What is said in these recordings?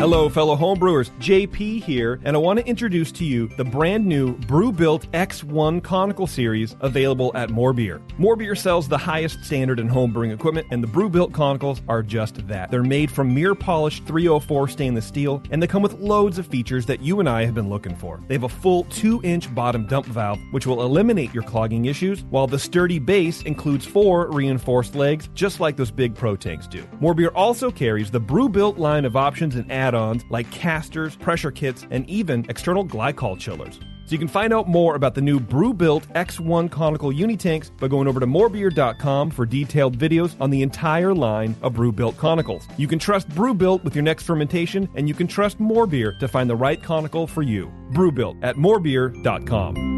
Hello, fellow homebrewers. JP here, and I want to introduce to you the brand new Brew-Built X1 Conical Series available at More Beer. More Beer sells the highest standard in homebrewing equipment, and the Brew-Built Conicals are just that. They're made from mirror-polished 304 stainless steel, and they come with loads of features that you and I have been looking for. They have a full 2-inch bottom dump valve, which will eliminate your clogging issues, while the sturdy base includes 4 reinforced legs, just like those big Pro tanks do. More Beer also carries the Brew-Built line of options and add-ons like casters, pressure kits, and even external glycol chillers. So you can find out more about the new Brew-Built X1 Conical Unitanks by going over to morebeer.com for detailed videos on the entire line of Brew-Built Conicals. You can trust Brew-Built with your next fermentation, and you can trust More Beer to find the right conical for you. Brew-Built at morebeer.com.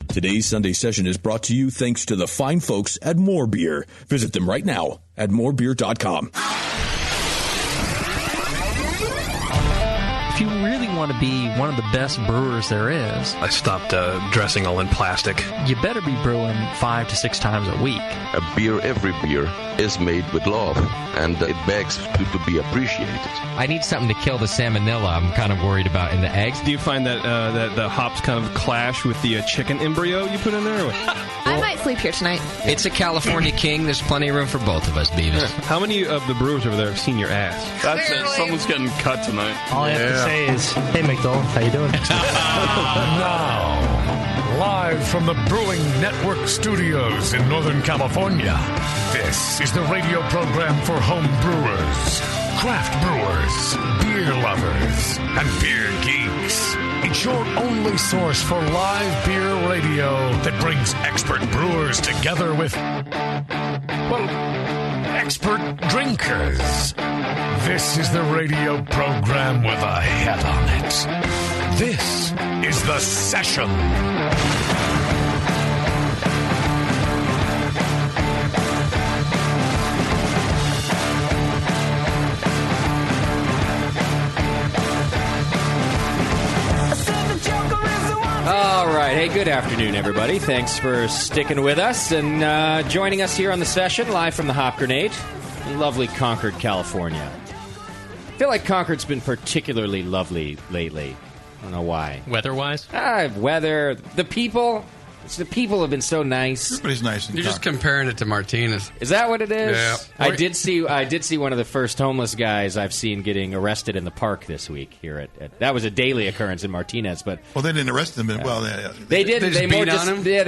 Today's Sunday session is brought to you thanks to the fine folks at More Beer. Visit them right now at morebeer.com. If you really want to be one of the best brewers there is, I stopped dressing all in plastic. You better be brewing 5 to 6 times a week. Every beer is made with love, and it begs to be appreciated. I need something to kill the salmonella I'm kind of worried about in the eggs. Do you find that that the hops kind of clash with the chicken embryo you put in there? I might sleep here tonight. It's a California King. There's plenty of room for both of us, Beavis. How many of the brewers over there have seen your ass? That's it. Someone's getting cut tonight. All I have to say is, hey, McDowell, how you doing? Now, live from the Brewing Network studios in Northern California, this is the radio program for home brewers, craft brewers, beer lovers, and beer geeks. It's your only source for live beer radio that brings expert brewers together with, well, expert drinkers. This is the radio program with a head on it. This is The Session. All right. Hey, good afternoon, everybody. Thanks for sticking with us and joining us here on The Session, live from the Hop Grenade in lovely Concord, California. I feel like Concord's been particularly lovely lately. I don't know why. Weather-wise? Weather. The people have been so nice. Everybody's nice. You're just comparing it to Martinez. Is that what it is? Yeah. I did see one of the first homeless guys I've seen getting arrested in the park this week here at that was a daily occurrence in Martinez, but well, they didn't arrest him. Well, they didn't. They beat on him. Yeah,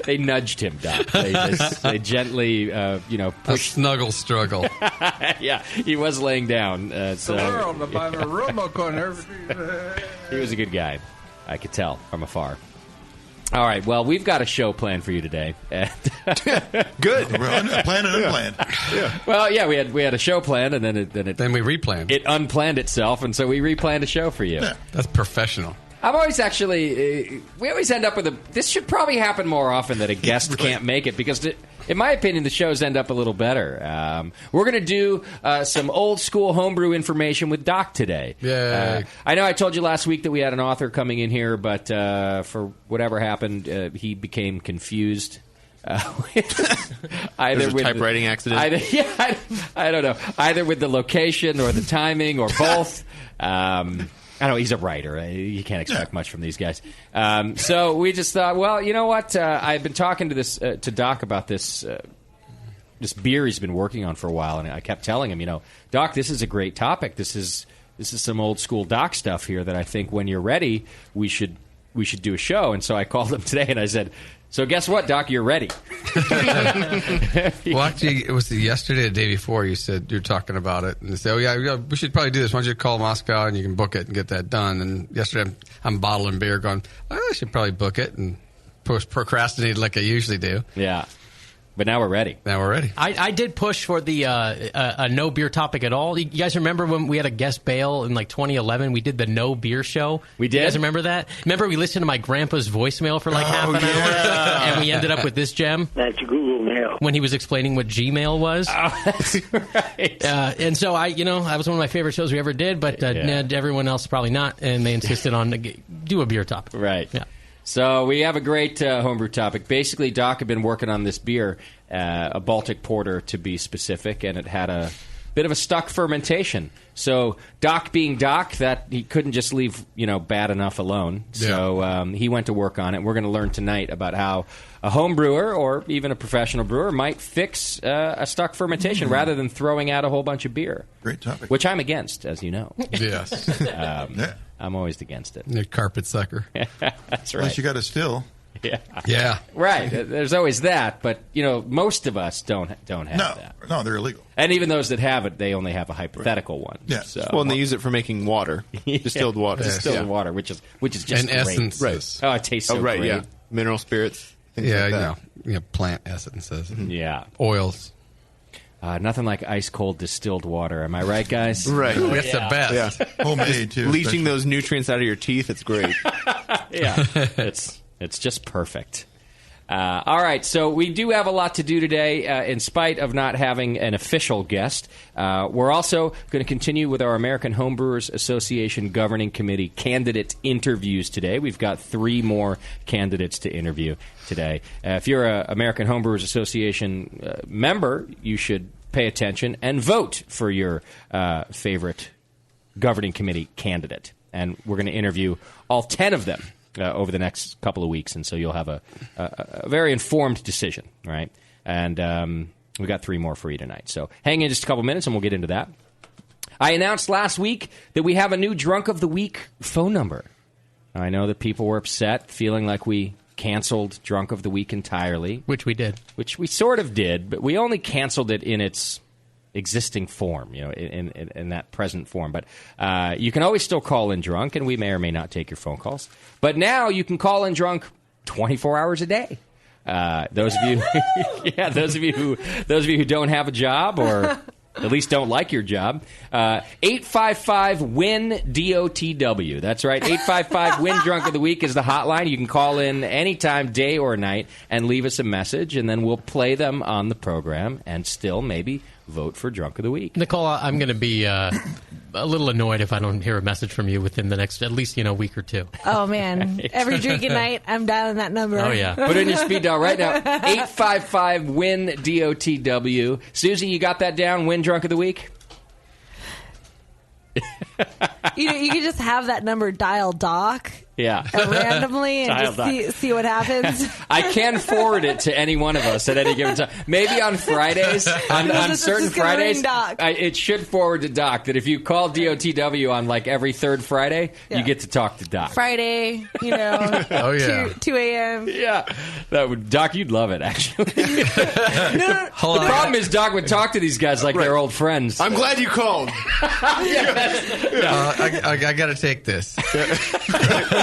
they nudged him down. They gently, pushed. A snuggle struggle. Yeah, he was laying down. So he was a good guy. I could tell from afar. All right, well, we've got a show planned for you today. Good. We're planned and unplanned. Yeah. Well, yeah, we had a show planned, and then we replanned. It unplanned itself, and so we replanned a show for you. Yeah. That's professional. I'm always we always end up with this should probably happen more often that a guest really can't make it, because in my opinion, the shows end up a little better. We're going to do some old school homebrew information with Doc today. Yeah. I know I told you last week that we had an author coming in here, but for whatever happened, he became confused. Either with typewriting accident. I don't know. Either with the location or the timing or both. I know he's a writer. You can't expect much from these guys. So we just thought, well, you know what? I've been talking to Doc about this beer he's been working on for a while, and I kept telling him, Doc, this is a great topic. This is some old school Doc stuff here that I think when you're ready, we should do a show. And so I called him today and I said, so guess what, Doc? You're ready. Well, actually, it was yesterday, the day before, you said you're talking about it. And they said, oh, yeah, we should probably do this. Why don't you call Moscow and you can book it and get that done. And yesterday, I'm bottling beer going, I should probably book it and procrastinate like I usually do. Yeah. But now we're ready. I did push for the a no beer topic at all. You guys remember when we had a guest bail in like 2011? We did the no beer show. We did. You guys remember that? Remember we listened to my grandpa's voicemail for like half an hour, and we ended up with this gem. That's Google Mail. When he was explaining what Gmail was. Oh, that's right. And so that was one of my favorite shows we ever did. But everyone else probably not, and they insisted on do a beer topic. Right. Yeah. So we have a great homebrew topic. Basically, Doc had been working on this beer, a Baltic Porter to be specific, and it had a bit of a stuck fermentation. So Doc being Doc, that he couldn't just leave bad enough alone. So he went to work on it. We're going to learn tonight about how a home brewer or even a professional brewer might fix a stuck fermentation rather than throwing out a whole bunch of beer. Great topic. Which I'm against, as you know. Yes. I'm always against it. You're carpet sucker. That's right. Unless you got a still. Yeah. Right. There's always that, but most of us don't have that. No, they're illegal. And even those that have it, they only have a hypothetical one. Yeah. So. Well, and they use it for making water, distilled water, distilled water, which is just and great. essences. Right. Oh, it tastes so great. Yeah, mineral spirits. Things like that. Plant essences. Yeah, oils. Nothing like ice cold distilled water. Am I right, guys? Right. That's the best. Yeah. Homemade too. Leaching especially. those nutrients out of your teeth. It's great. Yeah, it's just perfect. All right, so we do have a lot to do today, in spite of not having an official guest. We're also going to continue with our American Homebrewers Association Governing Committee candidate interviews today. We've got 3 more candidates to interview today. If you're an American Homebrewers Association member, you should pay attention and vote for your favorite governing committee candidate. And we're going to interview all 10 of them over the next couple of weeks, and so you'll have a very informed decision, right? And we got 3 more for you tonight. So hang in just a couple minutes, and we'll get into that. I announced last week that we have a new Drunk of the Week phone number. I know that people were upset, feeling like we canceled Drunk of the Week entirely. Which we did. Which we sort of did, but we only canceled it in its existing form, in that present form. But you can always still call in drunk, and we may or may not take your phone calls. But now you can call in drunk 24 hours a day. Those of you, those of you who don't have a job or at least don't like your job, 855-WIN-DOTW. That's right, 855-WIN Drunk of the Week is the hotline. You can call in anytime, day or night, and leave us a message, and then we'll play them on the program and still maybe vote for Drunk of the Week. Nicole, I'm going to be a little annoyed if I don't hear a message from you within the next, at least, week or 2. Oh, man. Every drinking night, I'm dialing that number. Oh, yeah. Put it in your speed dial right now. 855-WIN-DOTW. Susie, you got that down? Win Drunk of the Week? You can just have that number dial Doc. Yeah. Randomly and just see what happens. I can forward it to any one of us at any given time. Maybe on Fridays, on certain Fridays, it should forward to Doc that if you call DOTW on like every 3rd Friday, you get to talk to Doc. Friday, oh, yeah. 2 a.m. Yeah. Doc, you'd love it, actually. The problem is Doc would talk to these guys like they're old friends. I'm glad you called. I got to take this.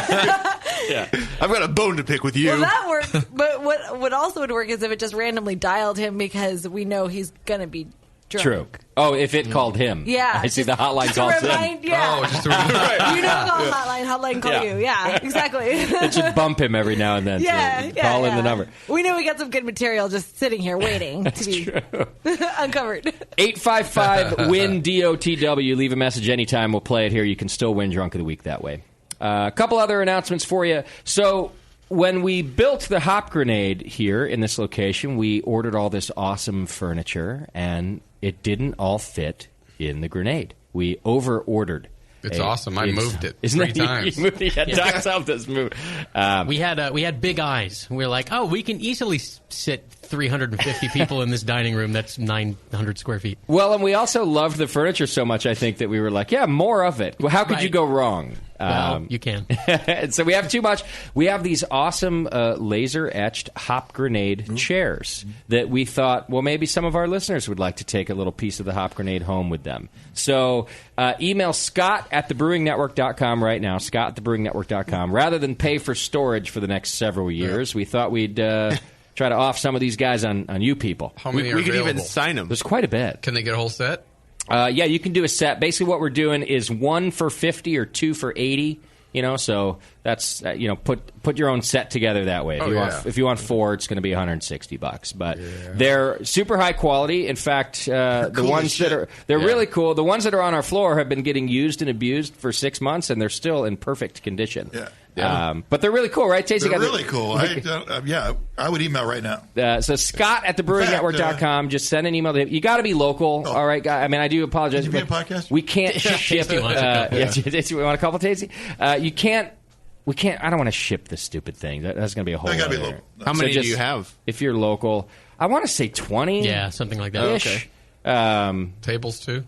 Yeah. I've got a bone to pick with you. Well, that works. But what also would work is if it just randomly dialed him because we know he's going to be drunk. True. Oh, if it called him. Yeah. I see the hotline calls him. Yeah. Oh, just to remind. You know, call hotline call you. Yeah, exactly. It should bump him every now and then. Call in the number. We know we got some good material just sitting here waiting to be uncovered. 855-WIN-DOTW. Leave a message anytime. We'll play it here. You can still win Drunk of the Week that way. A couple other announcements for you. So when we built the hop grenade here in this location, we ordered all this awesome furniture, and it didn't all fit in the grenade. We over-ordered. It's awesome. I moved it Isn't 3 that, times. You moved it. Yeah, Doc's helped us move. We had big eyes. We were like, we can easily sit 350 people in this dining room that's 900 square feet. Well, and we also loved the furniture so much, I think, that we were like, more of it. Well, how could you go wrong? Well, you can. And so we have too much. We have these awesome laser-etched hop grenade chairs that we thought, maybe some of our listeners would like to take a little piece of the hop grenade home with them. So email Scott@thebrewingnetwork.com right now, Scott@thebrewingnetwork.com. Rather than pay for storage for the next several years, we thought we'd try to off some of these guys on you people. How many we could available? even sign them. There's quite a bit. Can they get a whole set? You can do a set. Basically, what we're doing is 1 for $50 or 2 for $80. So That's put your own set together that way. If you want 4, it's going to be $160. But they're super high quality. In fact, the ones that are really cool. The ones that are on our floor have been getting used and abused for 6 months, and they're still in perfect condition. But they're really cool, right, Tasty? They're really cool. I would email right now. So Scott at thebrewingnetwork.com. Just send an email to him. You got to be local, all right, guys. I mean, I do apologize. Can you be a podcast? We can't ship. Tasty wants a couple. We want a couple, Tasty? You can't. We can't. I don't want to ship this stupid thing. That's going to be a whole. Gotta be local. How many do you have? If you're local, I want to say 20. Yeah, something like that. Ish. Okay. Tables too.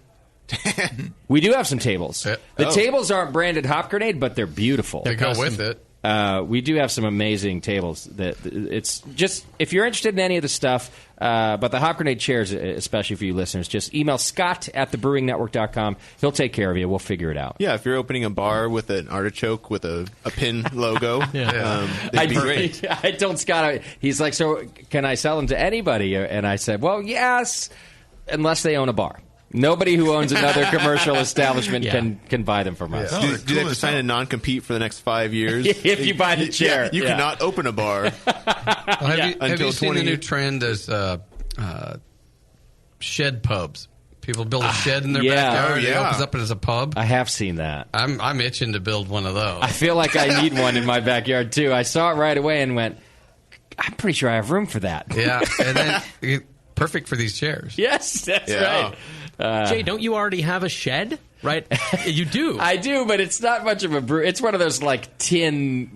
We do have some tables. The tables aren't branded Hop Grenade, but they're beautiful. They go with it. We do have some amazing tables. That it's just if you're interested in any of the stuff, but the Hop Grenade chairs, especially for you listeners, just email Scott at thebrewingnetwork.com. He'll take care of you. We'll figure it out. Yeah, if you're opening a bar with an artichoke with a pin logo, they'd be great. I told Scott, he's like, so can I sell them to anybody? And I said, well, yes, unless they own a bar. Nobody who owns another commercial establishment can buy them from us. Do they have to sign a non-compete for the next 5 years? If you buy the chair. You cannot open a bar Have you seen the new trend as shed pubs? People build a shed in their backyard and it opens up as a pub. I have seen that. I'm itching to build one of those. I feel like I need one in my backyard, too. I saw it right away and went, I'm pretty sure I have room for that. Yeah, and then perfect for these chairs. Yes, that's right. Jay, don't you already have a shed? Right? You do. I do, but it's not much of a brew. It's one of those like tin,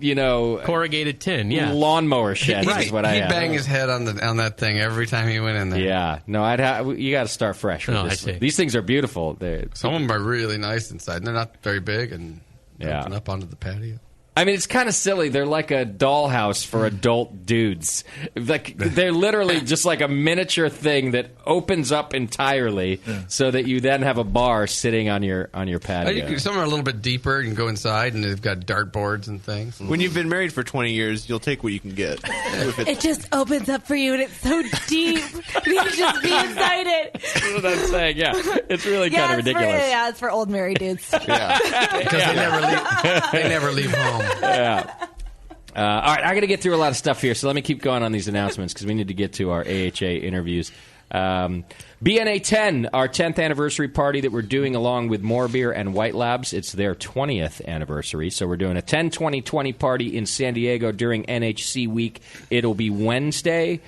corrugated tin, lawnmower sheds is what I have. He'd bang his head on that thing every time he went in there. Yeah. No, you got to start fresh with this. I see. These things are beautiful. Some of them are really nice inside. They're not very big and open up onto the patio. I mean, it's kind of silly. They're like a dollhouse for adult dudes. Like they're literally just like a miniature thing that opens up entirely, so that you then have a bar sitting on your patio. Some are a little bit deeper. You can go inside, and they've got dartboards and things. When you've been married for 20 years, you'll take what you can get. It just opens up for you, and it's so deep. You can just be inside it. That's what I'm saying. Yeah, it's really kind of ridiculous. It's for old married dudes. Because they never leave home. Yeah. All right, I got to get through a lot of stuff here, so let me keep going on these announcements because we need to get to our AHA interviews. BNA 10, our 10th anniversary party that we're doing along with More Beer and White Labs. It's their 20th anniversary, so we're doing a 10-20-20 party in San Diego during NHC week. It'll be Wednesday,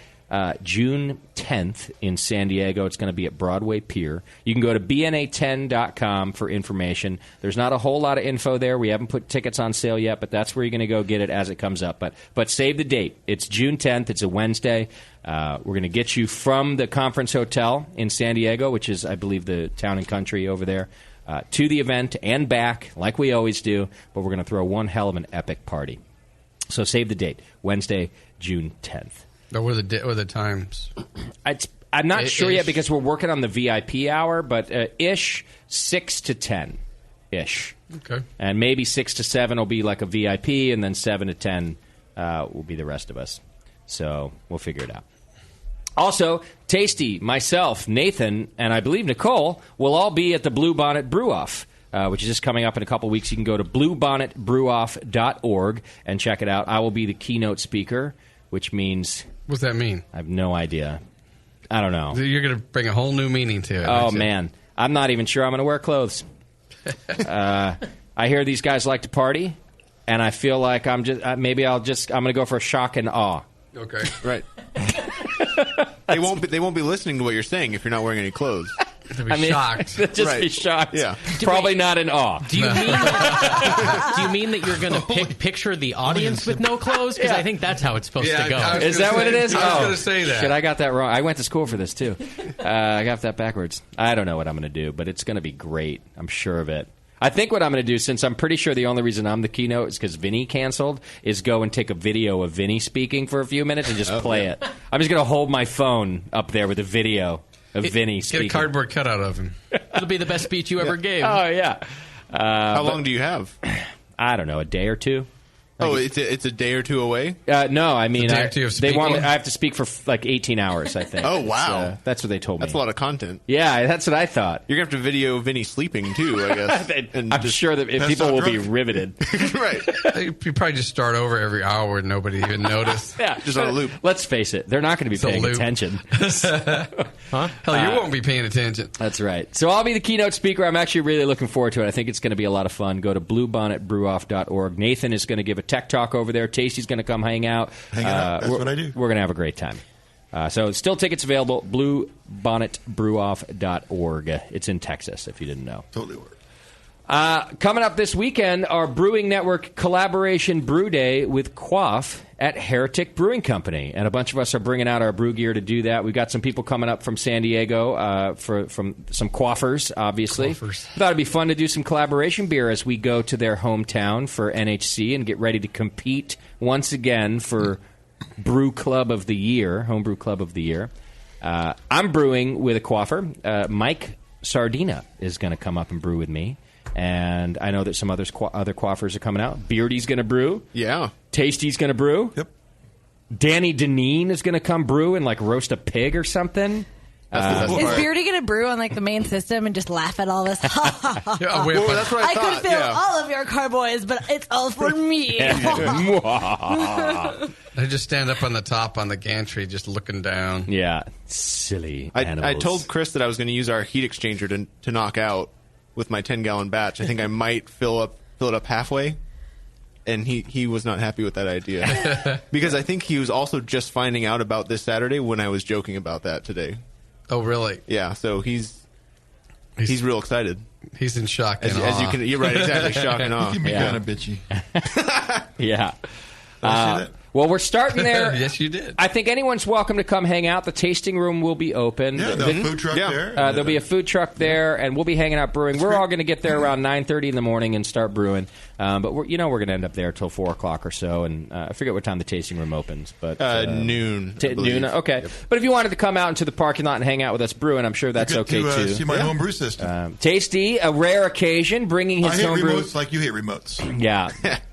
June 10th in San Diego. It's going to be at Broadway Pier. You can go to bna10.com for information. There's not a whole lot of info there. We haven't put tickets on sale yet, but that's where you're going to go get it as it comes up. But save the date. It's June 10th. It's a Wednesday. We're going to get you from the Conference Hotel in San Diego, which is, I believe, the town and country over there, to the event and back, like we always do. But we're going to throw one hell of an epic party. So save the date. Wednesday, June 10th. What are the times? I'm not sure yet because we're working on the VIP hour, but ish 6 to 10 ish. Okay. And maybe 6 to 7 will be like a VIP, and then 7 to 10 will be the rest of us. So we'll figure it out. Also, Tasty, myself, Nathan, and I believe Nicole will all be at the Blue Bonnet Brew-Off, which is just coming up in a couple weeks. You can go to bluebonnetbrewoff.org and check it out. I will be the keynote speaker, which means... What's that mean? I have no idea. I don't know. You're going to bring a whole new meaning to it. Oh, man. I'm not even sure I'm going to wear clothes. I hear these guys like to party, and I feel like I'm going to go for a shock and awe. Okay. Right. They won't be listening to what you're saying if you're not wearing any clothes. They'll be shocked. Just be shocked. Yeah. Probably not in awe. Do you mean that you're going to picture the audience with no clothes? Because I think that's how it's supposed to go. Is that what it is? I was going to say that. Shit, I got that wrong. I went to school for this, too. I got that backwards. I don't know what I'm going to do, but it's going to be great. I'm sure of it. I think what I'm going to do, since I'm pretty sure the only reason I'm the keynote is because Vinny canceled, is go and take a video of Vinny speaking for a few minutes and just play it. I'm just going to hold my phone up there with a video of Vinny speaking. Get a cardboard cutout of him. It'll be the best speech you ever gave. Oh, yeah. How long do you have? I don't know, a day or two. Oh, it's a day or two away? No, I mean, I have to speak for like 18 hours, I think. Oh, wow. That's what they told me. That's a lot of content. Yeah, that's what I thought. You're going to have to video Vinny sleeping, too, I guess. I'm sure that people will be riveted. Right. You probably just start over every hour and nobody even notice. Yeah, just on a loop. Let's face it, they're not going to be paying attention. Huh? Hell, you won't be paying attention. That's right. So I'll be the keynote speaker. I'm actually really looking forward to it. I think it's going to be a lot of fun. Go to bluebonnetbrewoff.org. Nathan is going to give a tech talk over there. Tasty's going to come hang out. That's what I do. We're going to have a great time. So still tickets available, bluebonnetbrewoff.org. It's in Texas, if you didn't know. Totally works. Coming up this weekend, our Brewing Network collaboration brew day with Quaff at Heretic Brewing Company. And a bunch of us are bringing out our brew gear to do that. We've got some people coming up from San Diego from some quaffers, obviously. Thought it'd be fun to do some collaboration beer as we go to their hometown for NHC and get ready to compete once again for Brew Club of the Year, Homebrew Club of the Year. I'm brewing with a quaffer. Mike Sardina is going to come up and brew with me. And I know that some other quaffers are coming out. Beardy's going to brew. Yeah. Tasty's going to brew. Yep. Danny Deneen is going to come brew and like roast a pig or something. Is Beardy going to brew on like the main system and just laugh at all of us? Well, that's what I thought. could fill all of your carboys, but it's all for me. I just stand up on the top on the gantry, just looking down. Yeah, silly animals. I told Chris that I was going to use our heat exchanger to knock out with my 10-gallon batch. I think I might fill it up halfway. And he was not happy with that idea. Because I think he was also just finding out about this Saturday when I was joking about that today. Oh, really? Yeah, so he's real excited. He's in shock as you can. You're right, exactly. Shock and awe. He can be kind of bitchy. Yeah. Did I say that? Well, we're starting there. Yes, you did. I think anyone's welcome to come hang out. The tasting room will be open. Yeah, there'll be a food truck there. There'll be a food truck there, and we'll be hanging out brewing. We're all going to get there around 9:30 in the morning and start brewing. But we're going to end up there till 4 o'clock or so. And I forget what time the tasting room opens, but noon. Noon. Okay. Yep. But if you wanted to come out into the parking lot and hang out with us brewing, I'm sure that's okay too. See my homebrew system. Tasty, a rare occasion, bringing his homebrew. I hate remotes like you hate remotes. Yeah.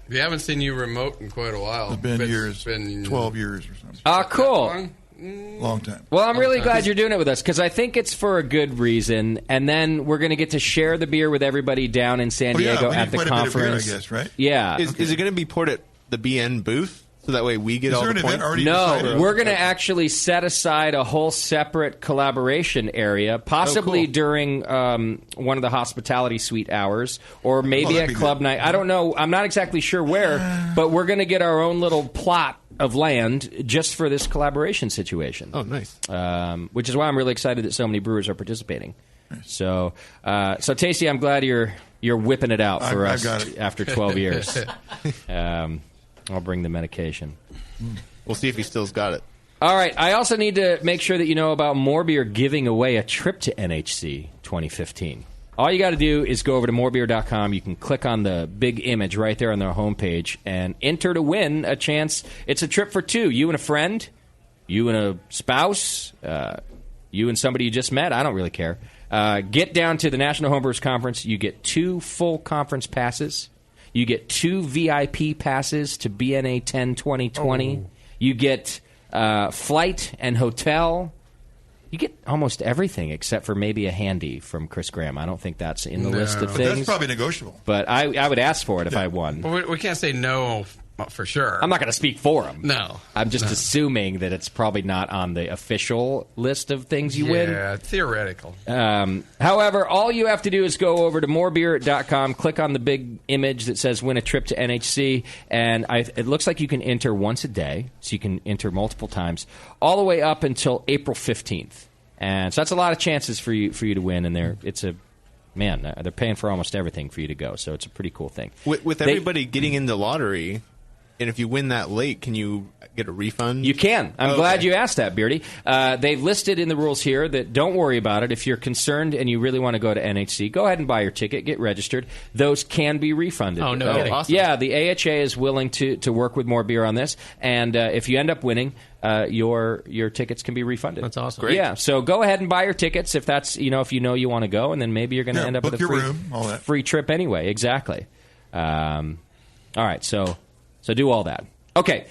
We haven't seen you remote in quite a while. It's been years. 12 years or something. Cool. Long time. Well, I'm really glad you're doing it with us because I think it's for a good reason. And then we're going to get to share the beer with everybody down in San Diego at the conference. A bit of beer, I guess, right? Yeah. Is it going to be poured at the BN booth? So that way we get all the points? No, we're going to actually set aside a whole separate collaboration area, possibly during one of the hospitality suite hours, or maybe at club night. I don't know. I'm not exactly sure where, but we're going to get our own little plot of land just for this collaboration situation. Oh, nice. Which is why I'm really excited that so many brewers are participating. Nice. So Tasty, I'm glad you're whipping it out for us after 12 years. I'll bring the medication. We'll see if he still's got it. All right. I also need to make sure that you know about Morebeer giving away a trip to NHC 2015. All you got to do is go over to morebeer.com. You can click on the big image right there on their homepage and enter to win a chance. It's a trip for two. You and a friend, you and a spouse, you and somebody you just met. I don't really care. Get down to the National Homebrewers Conference. You get 2 full conference passes. You get 2 VIP passes to BNA 10 2020. Oh. You get flight and hotel. You get almost everything except for maybe a handy from Chris Graham. I don't think that's in the list of things. That's probably negotiable. But I would ask for it if I won. Well, we can't say no for sure. I'm not going to speak for him. No. I'm just assuming that it's probably not on the official list of things you win. Yeah, theoretical. However, all you have to do is go over to morebeer.com, click on the big image that says win a trip to NHC, and it looks like you can enter once a day, so you can enter multiple times, all the way up until April 15th. And so that's a lot of chances for you to win, and they're paying for almost everything for you to go, so it's a pretty cool thing. With everybody getting in the lottery, and if you win that late, can you get a refund? You can. I'm glad you asked that, Beardy. They've listed in the rules here that don't worry about it. If you're concerned and you really want to go to NHC, go ahead and buy your ticket, get registered. Those can be refunded. Oh, no kidding. Awesome. Yeah, the AHA is willing to work with More Beer on this, and if you end up winning, your tickets can be refunded. That's awesome. Great. Yeah, so go ahead and buy your tickets if that's you want to go, and then maybe you're going to end up with a free trip anyway. Exactly. All right, so So do all that. Okay.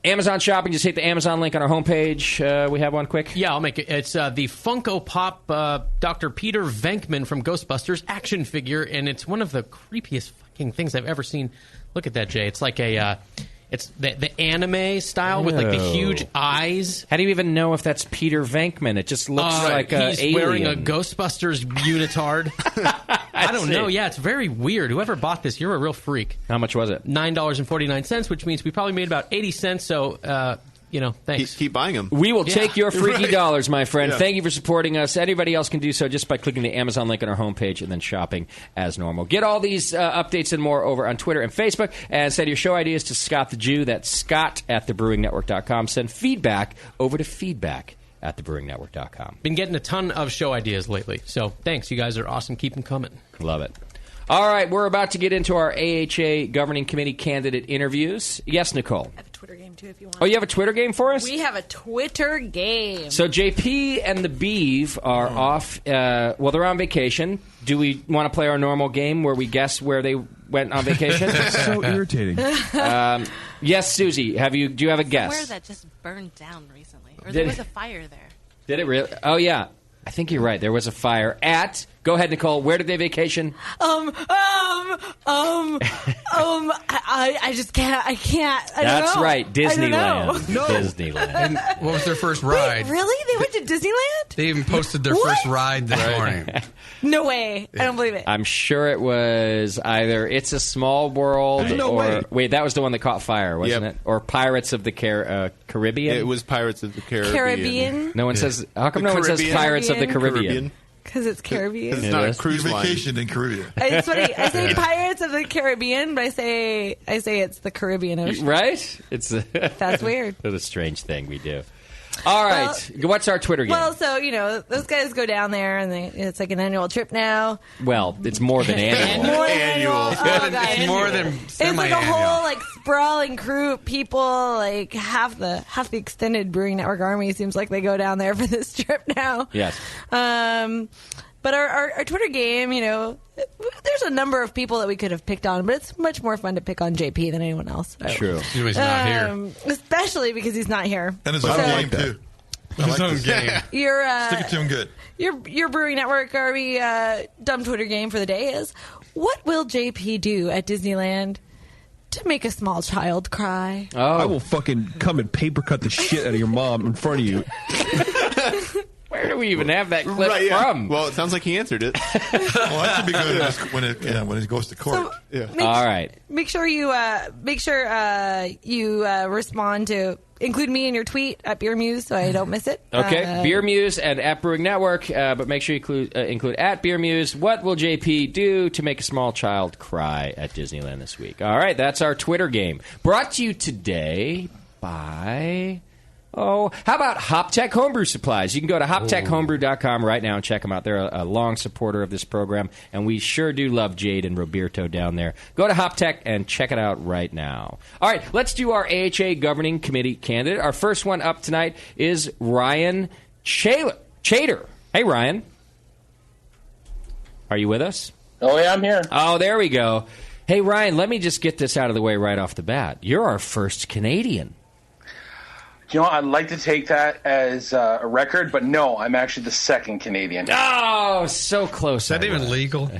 Amazon shopping, just hit the Amazon link on our homepage. We have one quick? Yeah, I'll make it. It's the Funko Pop Dr. Peter Venkman from Ghostbusters action figure, and it's one of the creepiest fucking things I've ever seen. Look at that, Jay. It's like a... It's the anime style with like the huge eyes. How do you even know if that's Peter Venkman? It just looks like a he's alien. wearing a Ghostbusters unitard. I don't know. Yeah, it's very weird. Whoever bought this, you're a real freak. How much was it? $9.49, which means we probably made about 80 cents. So, thanks. Keep buying them. We will take your freaky Right. dollars, my friend. Yeah. Thank you for supporting us. Anybody else can do so just by clicking the Amazon link on our homepage and then shopping as normal. Get all these updates and more over on Twitter and Facebook. And send your show ideas to Scott the Jew. That's Scott@thebrewingnetwork.com. Send feedback over to feedback@thebrewingnetwork.com. Been getting a ton of show ideas lately. So thanks. You guys are awesome. Keep them coming. Love it. All right, we're about to get into our AHA Governing Committee candidate interviews. Yes, Nicole? I have a Twitter game, too, if you want. Oh, you have a Twitter game for us? We have a Twitter game. So JP and the Beeve are off. They're on vacation. Do we want to play our normal game where we guess where they went on vacation? It's so irritating. Yes, Susie. Do you have a guess? Somewhere that just burned down recently, or Did there it? was a fire there. Did it really? Oh, yeah. I think you're right. There was a fire at... Go ahead, Nicole. Where did they vacation? I just can't. I can't. I don't That's know. right. I don't know. Disneyland. Disneyland. And what was their first ride? Wait, really? They went to Disneyland? They even posted their What? first ride this morning. No way. I don't believe it. I'm sure it was either It's a Small World There's no or... way. Wait, that was the one that caught fire, wasn't Yep. it? Or Pirates of the Caribbean? It was Pirates of the Caribbean. Caribbean? No one says... How come The no one says Caribbean? Pirates of the Caribbean? Because it's Caribbean. It's It not a is. cruise line. Vacation in Caribbean. It's funny. I say Pirates of the Caribbean, but I say it's the Caribbean Ocean. Right? It's That's weird. That's a strange thing we do. All right. What's our Twitter game? Well, so, those guys go down there, and it's like an annual trip now. Well, it's more than annual. More than annual. Oh, guys. It's more than It's like a semi-annual. whole like sprawling crew of people, like half the extended Brewing Network army seems like they go down there for this trip now. Yes. But our Twitter game, there's a number of people that we could have picked on, but it's much more fun to pick on JP than anyone else. True. He's not here. Especially because he's not here. And his own game, too. I like His own this. game. Stick it to him good. Your Brewing Network army dumb Twitter game for the day is: what will JP do at Disneyland to make a small child cry? Oh. I will fucking come and paper cut the shit out of your mom in front of you. Where do we even have that clip Right, yeah. from? Well, it sounds like he answered it. Well, that should be good when it goes to court. Yeah. All right. Make sure you respond to include me in your tweet at Beer Muse so I don't miss it. Okay, Beer Muse and at Brewing Network, but make sure you include at Beer Muse. What will JP do to make a small child cry at Disneyland this week? All right, that's our Twitter game. Brought to you today by... how about HopTech Homebrew Supplies? You can go to hoptechhomebrew.com right now and check them out. They're a long supporter of this program, and we sure do love Jade and Roberto down there. Go to HopTech and check it out right now. All right, let's do our AHA Governing Committee candidate. Our first one up tonight is Ryan Chater. Hey, Ryan. Are you with us? Oh, yeah, I'm here. Oh, there we go. Hey, Ryan, let me just get this out of the way right off the bat. You're our first Canadian. I'd like to take that as a record, but no, I'm actually the second Canadian. Oh, so close. Is that even legal?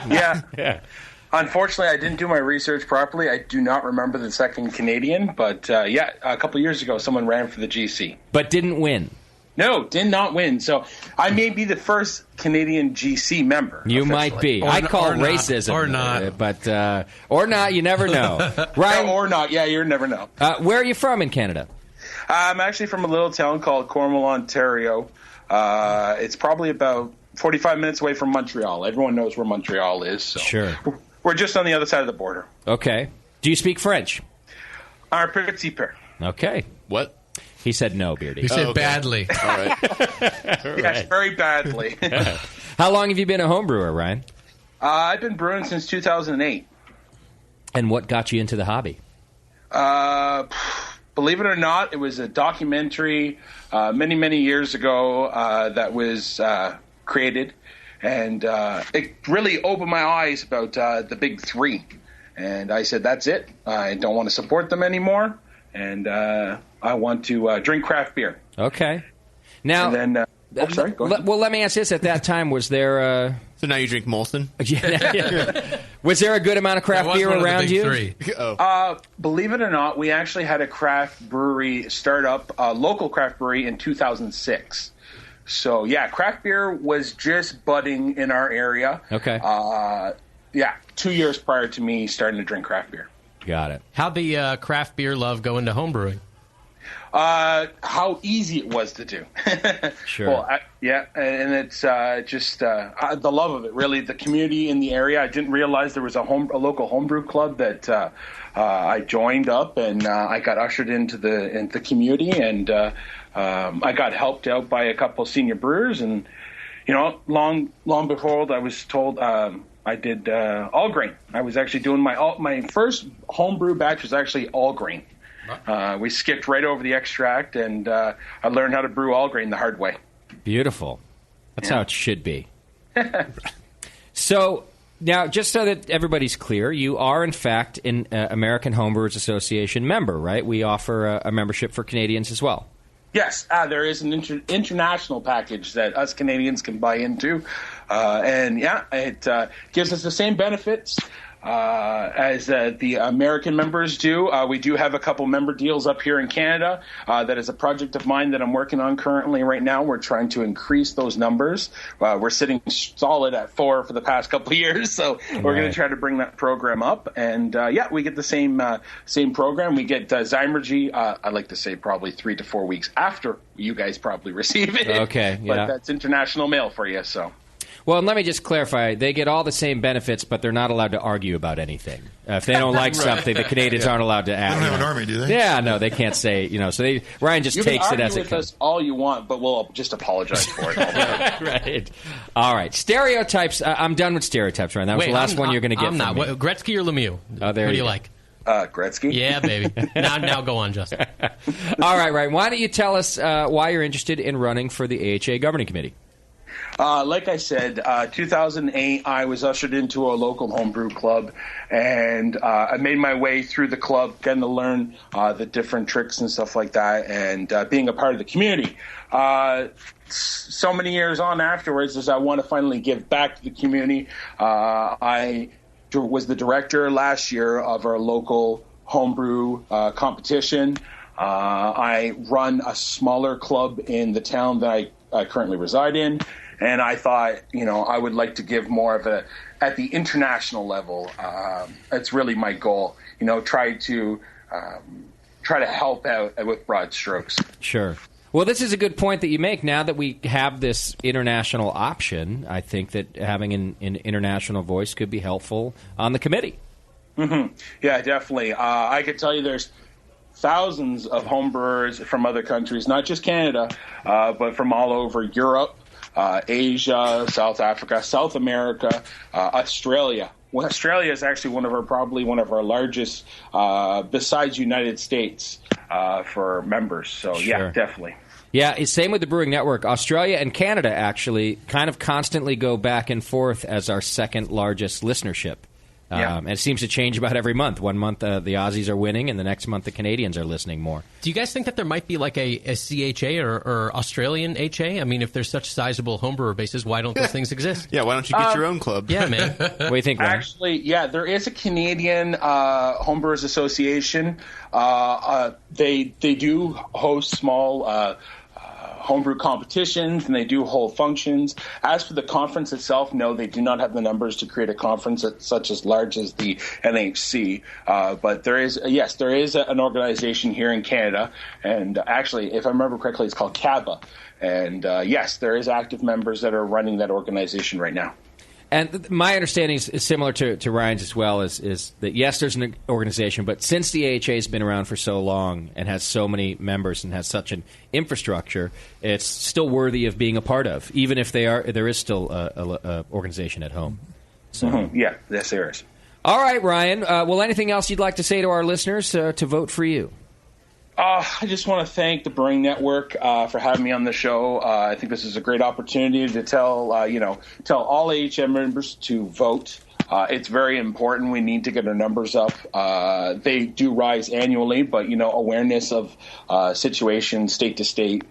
Yeah. Unfortunately, I didn't do my research properly. I do not remember the second Canadian, but a couple years ago, someone ran for the GC. But didn't win. No, did not win. So I may be the first Canadian GC member. You officially. might be. I call it racism. Or not. But, or not, you never know. Ryan, or not, yeah, you never know. Where are you from in Canada? I'm actually from a little town called Cornwall, Ontario. It's probably about 45 minutes away from Montreal. Everyone knows where Montreal is. So. Sure. We're just on the other side of the border. Okay. Do you speak French? Un petit peu. Okay. What? He said no, Beardy. He said badly. All right. Yes, very badly. How long have you been a homebrewer, Ryan? I've been brewing since 2008. And what got you into the hobby? Believe it or not, it was a documentary many, many years ago that was created. And it really opened my eyes about the big three. And I said, that's it. I don't want to support them anymore, and I want to drink craft beer. Okay. Now, and then, sorry, go ahead. Well, let me ask this. At that time, was there... So now you drink Molson? Yeah. Was there a good amount of craft beer around you? Believe it or not, we actually had a craft brewery start up, a local craft brewery in 2006. So, yeah, craft beer was just budding in our area. Okay. 2 years prior to me starting to drink craft beer. Got it. How'd the craft beer love go into homebrewing? How easy it was to do. Sure. Well, and it's just the love of it, really. The community in the area. I didn't realize there was a local homebrew club that I joined up, and I got ushered into the community, and I got helped out by a couple senior brewers, and long before I was told. I did all grain. I was actually doing my first homebrew batch was actually all grain. We skipped right over the extract, and I learned how to brew all grain the hard way. Beautiful. That's how it should be. So, now, just so that everybody's clear, you are, in fact, an American Homebrewers Association member, right? We offer a membership for Canadians as well. Yes, there is an international package that us Canadians can buy into. It gives us the same benefits as the American members do. We do have a couple member deals up here in Canada. That is a project of mine that I'm working on currently right now. We're trying to increase those numbers. We're sitting solid at 4 for the past couple of years, so we're going to try to bring that program up. And we get the same program. We get Zymergy, I like to say probably 3 to 4 weeks after you guys probably receive it. Okay, But that's international mail for you, so. Well, and let me just clarify. They get all the same benefits, but they're not allowed to argue about anything. If they don't like something, the Canadians aren't allowed to ask. They don't have an army, do they? Yeah, no, they can't say, so Ryan just takes it as it comes. You can argue with us all you want, but we'll just apologize for it all the time. Right. All right. Stereotypes. I'm done with stereotypes, Ryan. That was the last one you're going to get I'm not. from me. Gretzky or Lemieux? Oh, there What do you you go. like? Gretzky. Yeah, baby. Now go on, Justin. All right, Ryan. Why don't you tell us why you're interested in running for the AHA Governing Committee? Like I said, 2008, I was ushered into a local homebrew club, and I made my way through the club, getting to learn the different tricks and stuff like that, and being a part of the community. So many years on afterwards, as I want to finally give back to the community, I was the director last year of our local homebrew competition. I run a smaller club in the town that I currently reside in. And I thought, I would like to give more of at the international level. It's really my goal. Try to help out with broad strokes. Sure. Well, this is a good point that you make. Now that we have this international option, I think that having an international voice could be helpful on the committee. Mm-hmm. Yeah, definitely. I could tell you there's thousands of homebrewers from other countries, not just Canada, but from all over Europe. Asia, South Africa, South America, Australia. Well, Australia is actually probably one of our largest, besides United States, for members. So, Sure. Yeah, definitely. Yeah, same with the Brewing Network. Australia and Canada actually kind of constantly go back and forth as our second largest listenership. And it seems to change about every month. One month the Aussies are winning, and the next month the Canadians are listening more. Do you guys think that there might be like a CHA or Australian HA? I mean, if there's such sizable homebrewer bases, why don't those things exist? Yeah, why don't you get your own club? Yeah, man. What do you think, Ryan? Actually, yeah, there is a Canadian Homebrewers Association. They do host small homebrew competitions, and they do hold functions. As for the conference itself, no, they do not have the numbers to create a conference that's such as large as the NHC. But there is an organization here in Canada, and actually, if I remember correctly, it's called CABA. And yes, there is active members that are running that organization right now. And my understanding is similar to Ryan's as well, is that, yes, there's an organization, but since the AHA has been around for so long and has so many members and has such an infrastructure, it's still worthy of being a part of, even if there is still an organization at home. So. Mm-hmm. Yeah, yes, there is. All right, Ryan. Well, anything else you'd like to say to our listeners to vote for you? I just want to thank the Brewing Network for having me on the show. I think this is a great opportunity to tell all AHM members to vote It's very important. We need to get our numbers up. They do rise annually, but, awareness of situations state to state,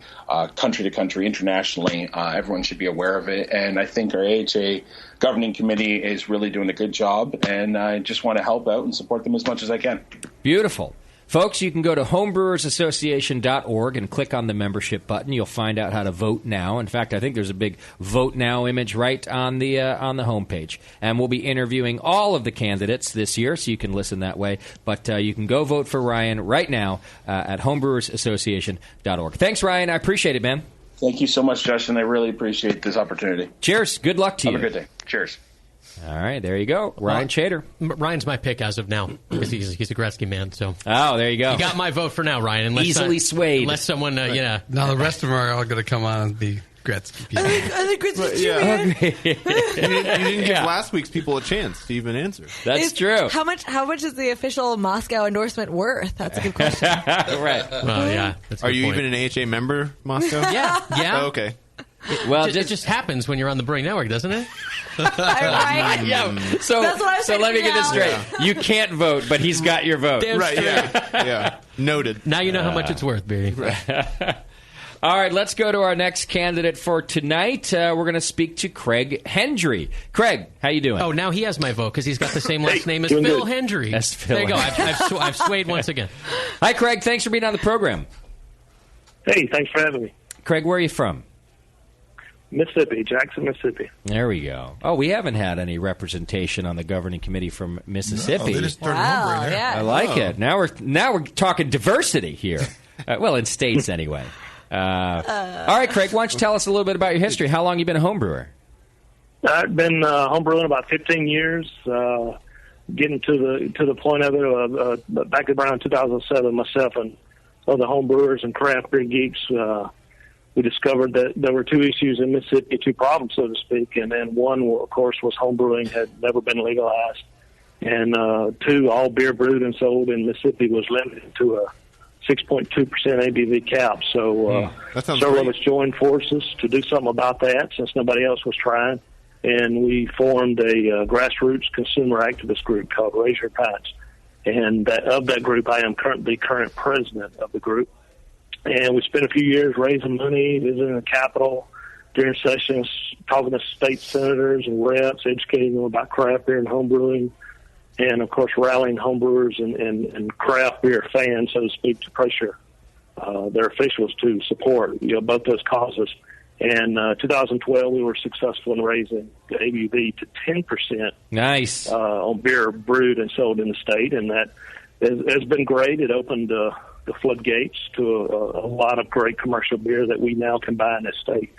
country to country, internationally, everyone should be aware of it. And I think our AHA governing committee is really doing a good job, and I just want to help out and support them as much as I can. Beautiful. Folks, you can go to homebrewersassociation.org and click on the membership button. You'll find out how to vote now. In fact, I think there's a big vote now image right on the homepage. And we'll be interviewing all of the candidates this year, so you can listen that way. But you can go vote for Ryan right now at homebrewersassociation.org. Thanks, Ryan. I appreciate it, man. Thank you so much, Justin. I really appreciate this opportunity. Cheers. Good luck to you. Have a good day. Cheers. All right, there you go. Ryan Chater. Ryan's my pick as of now because he's a Gretzky man. So there you go. You got my vote for now, Ryan. Unless, easily swayed. Unless someone, Now the rest of them are all going to come on and be Gretzky people. I think Gretzky's too, man. You didn't give last week's people a chance to even answer. That's true. How much is the official Moscow endorsement worth? That's a good question. Right. Well, yeah. That's a Are good you point. even an AHA member, Moscow? Yeah. Oh, okay. Well, it just happens when you're on the Brewing Network, doesn't it? Right? Yeah. So That's what I was let me figuring get this out. straight. You can't vote, but he's got your vote. Damn Right, straight. yeah. Noted. Now you know how much it's worth, Beardy. All right, let's go to our next candidate for tonight. We're going to speak to Craig Hendry. Craig, how you doing? Oh, now he has my vote because he's got the same last name as doing Phil good. Hendry. That's Phil There you go. Hendry. I've swayed once again. Hi, Craig. Thanks for being on the program. Hey, thanks for having me. Craig, where are you from? Mississippi, Jackson, Mississippi. There we go. Oh, we haven't had any representation on the governing committee from Mississippi. No, they just started Wow, numbering there. yeah. I like it. Now we're talking diversity here. Well, in states anyway. All right, Craig. Why don't you tell us a little bit about your history? How long you been a home brewer? I've been homebrewing about 15 years. Getting to the point of it, back around 2007, myself and other home brewers and craft beer geeks, we discovered that there were two issues in Mississippi, two problems, so to speak. And then one, of course, was homebrewing had never been legalized. And two, all beer brewed and sold in Mississippi was limited to a 6.2% ABV cap. So several of us joined forces to do something about that since nobody else was trying. And we formed a grassroots consumer activist group called Raise Your Pints. And of that group, I am the current president of the group. And we spent a few years raising money, visiting the Capitol during sessions, talking to state senators and reps, educating them about craft beer and home brewing, and, of course, rallying home brewers and craft beer fans, so to speak, to pressure their officials to support both those causes. And 2012, we were successful in raising the ABV to 10%. Nice. On beer brewed and sold in the state, and that has been great. It opened the floodgates to a lot of great commercial beer that we now can buy in this state.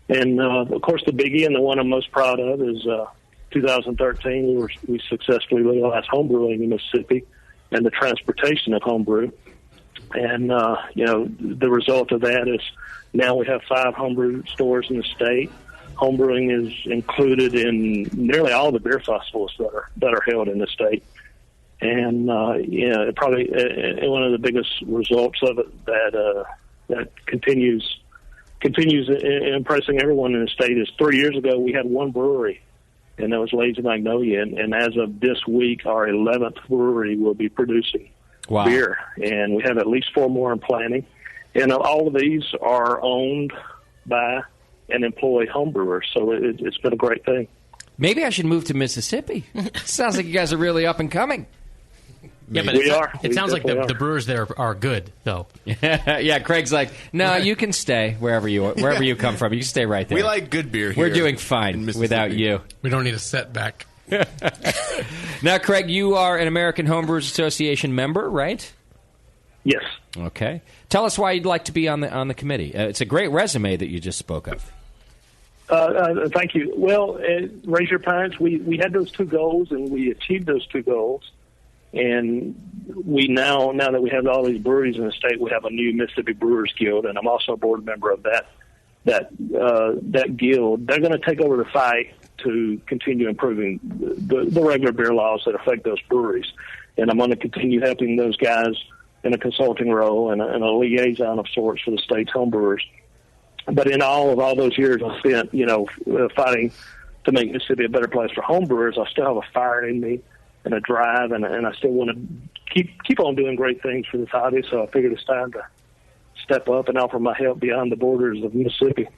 And, of course, the biggie and the one I'm most proud of is 2013, we successfully legalized homebrewing in Mississippi and the transportation of homebrew. And, the result of that is now we have 5 homebrew stores in the state. Homebrewing is included in nearly all the beer festivals that are held in the state. And probably one of the biggest results of it that continues impressing everyone in the state is 3 years ago we had one brewery, and that was Lazy Magnolia. And as of this week, our 11th brewery will be producing beer, and we have at least 4 more in planning. And all of these are owned by and employ homebrewers, so it's been a great thing. Maybe I should move to Mississippi. Sounds like you guys are really up and coming. Yeah, but it sounds like the brewers there are good, though. Yeah, Craig's like, no, you can stay wherever you come from. You can stay right there. We like good beer here. We're doing fine without you. We don't need a setback. Now, Craig, you are an American Homebrewers Association member, right? Yes. Okay. Tell us why you'd like to be on the committee. It's a great resume that you just spoke of. Thank you. Well, Raise Your Pints, we had those 2 goals, and we achieved those 2 goals. And we now that we have all these breweries in the state, we have a new Mississippi Brewers Guild, and I'm also a board member of that guild. They're going to take over the fight to continue improving the regular beer laws that affect those breweries. And I'm going to continue helping those guys in a consulting role and a liaison of sorts for the state's homebrewers. But in all those years I spent, fighting to make Mississippi a better place for homebrewers. I still have a fire in me and a drive, and I still want to keep on doing great things for this hobby. So I figured it's time to step up and offer my help beyond the borders of Mississippi.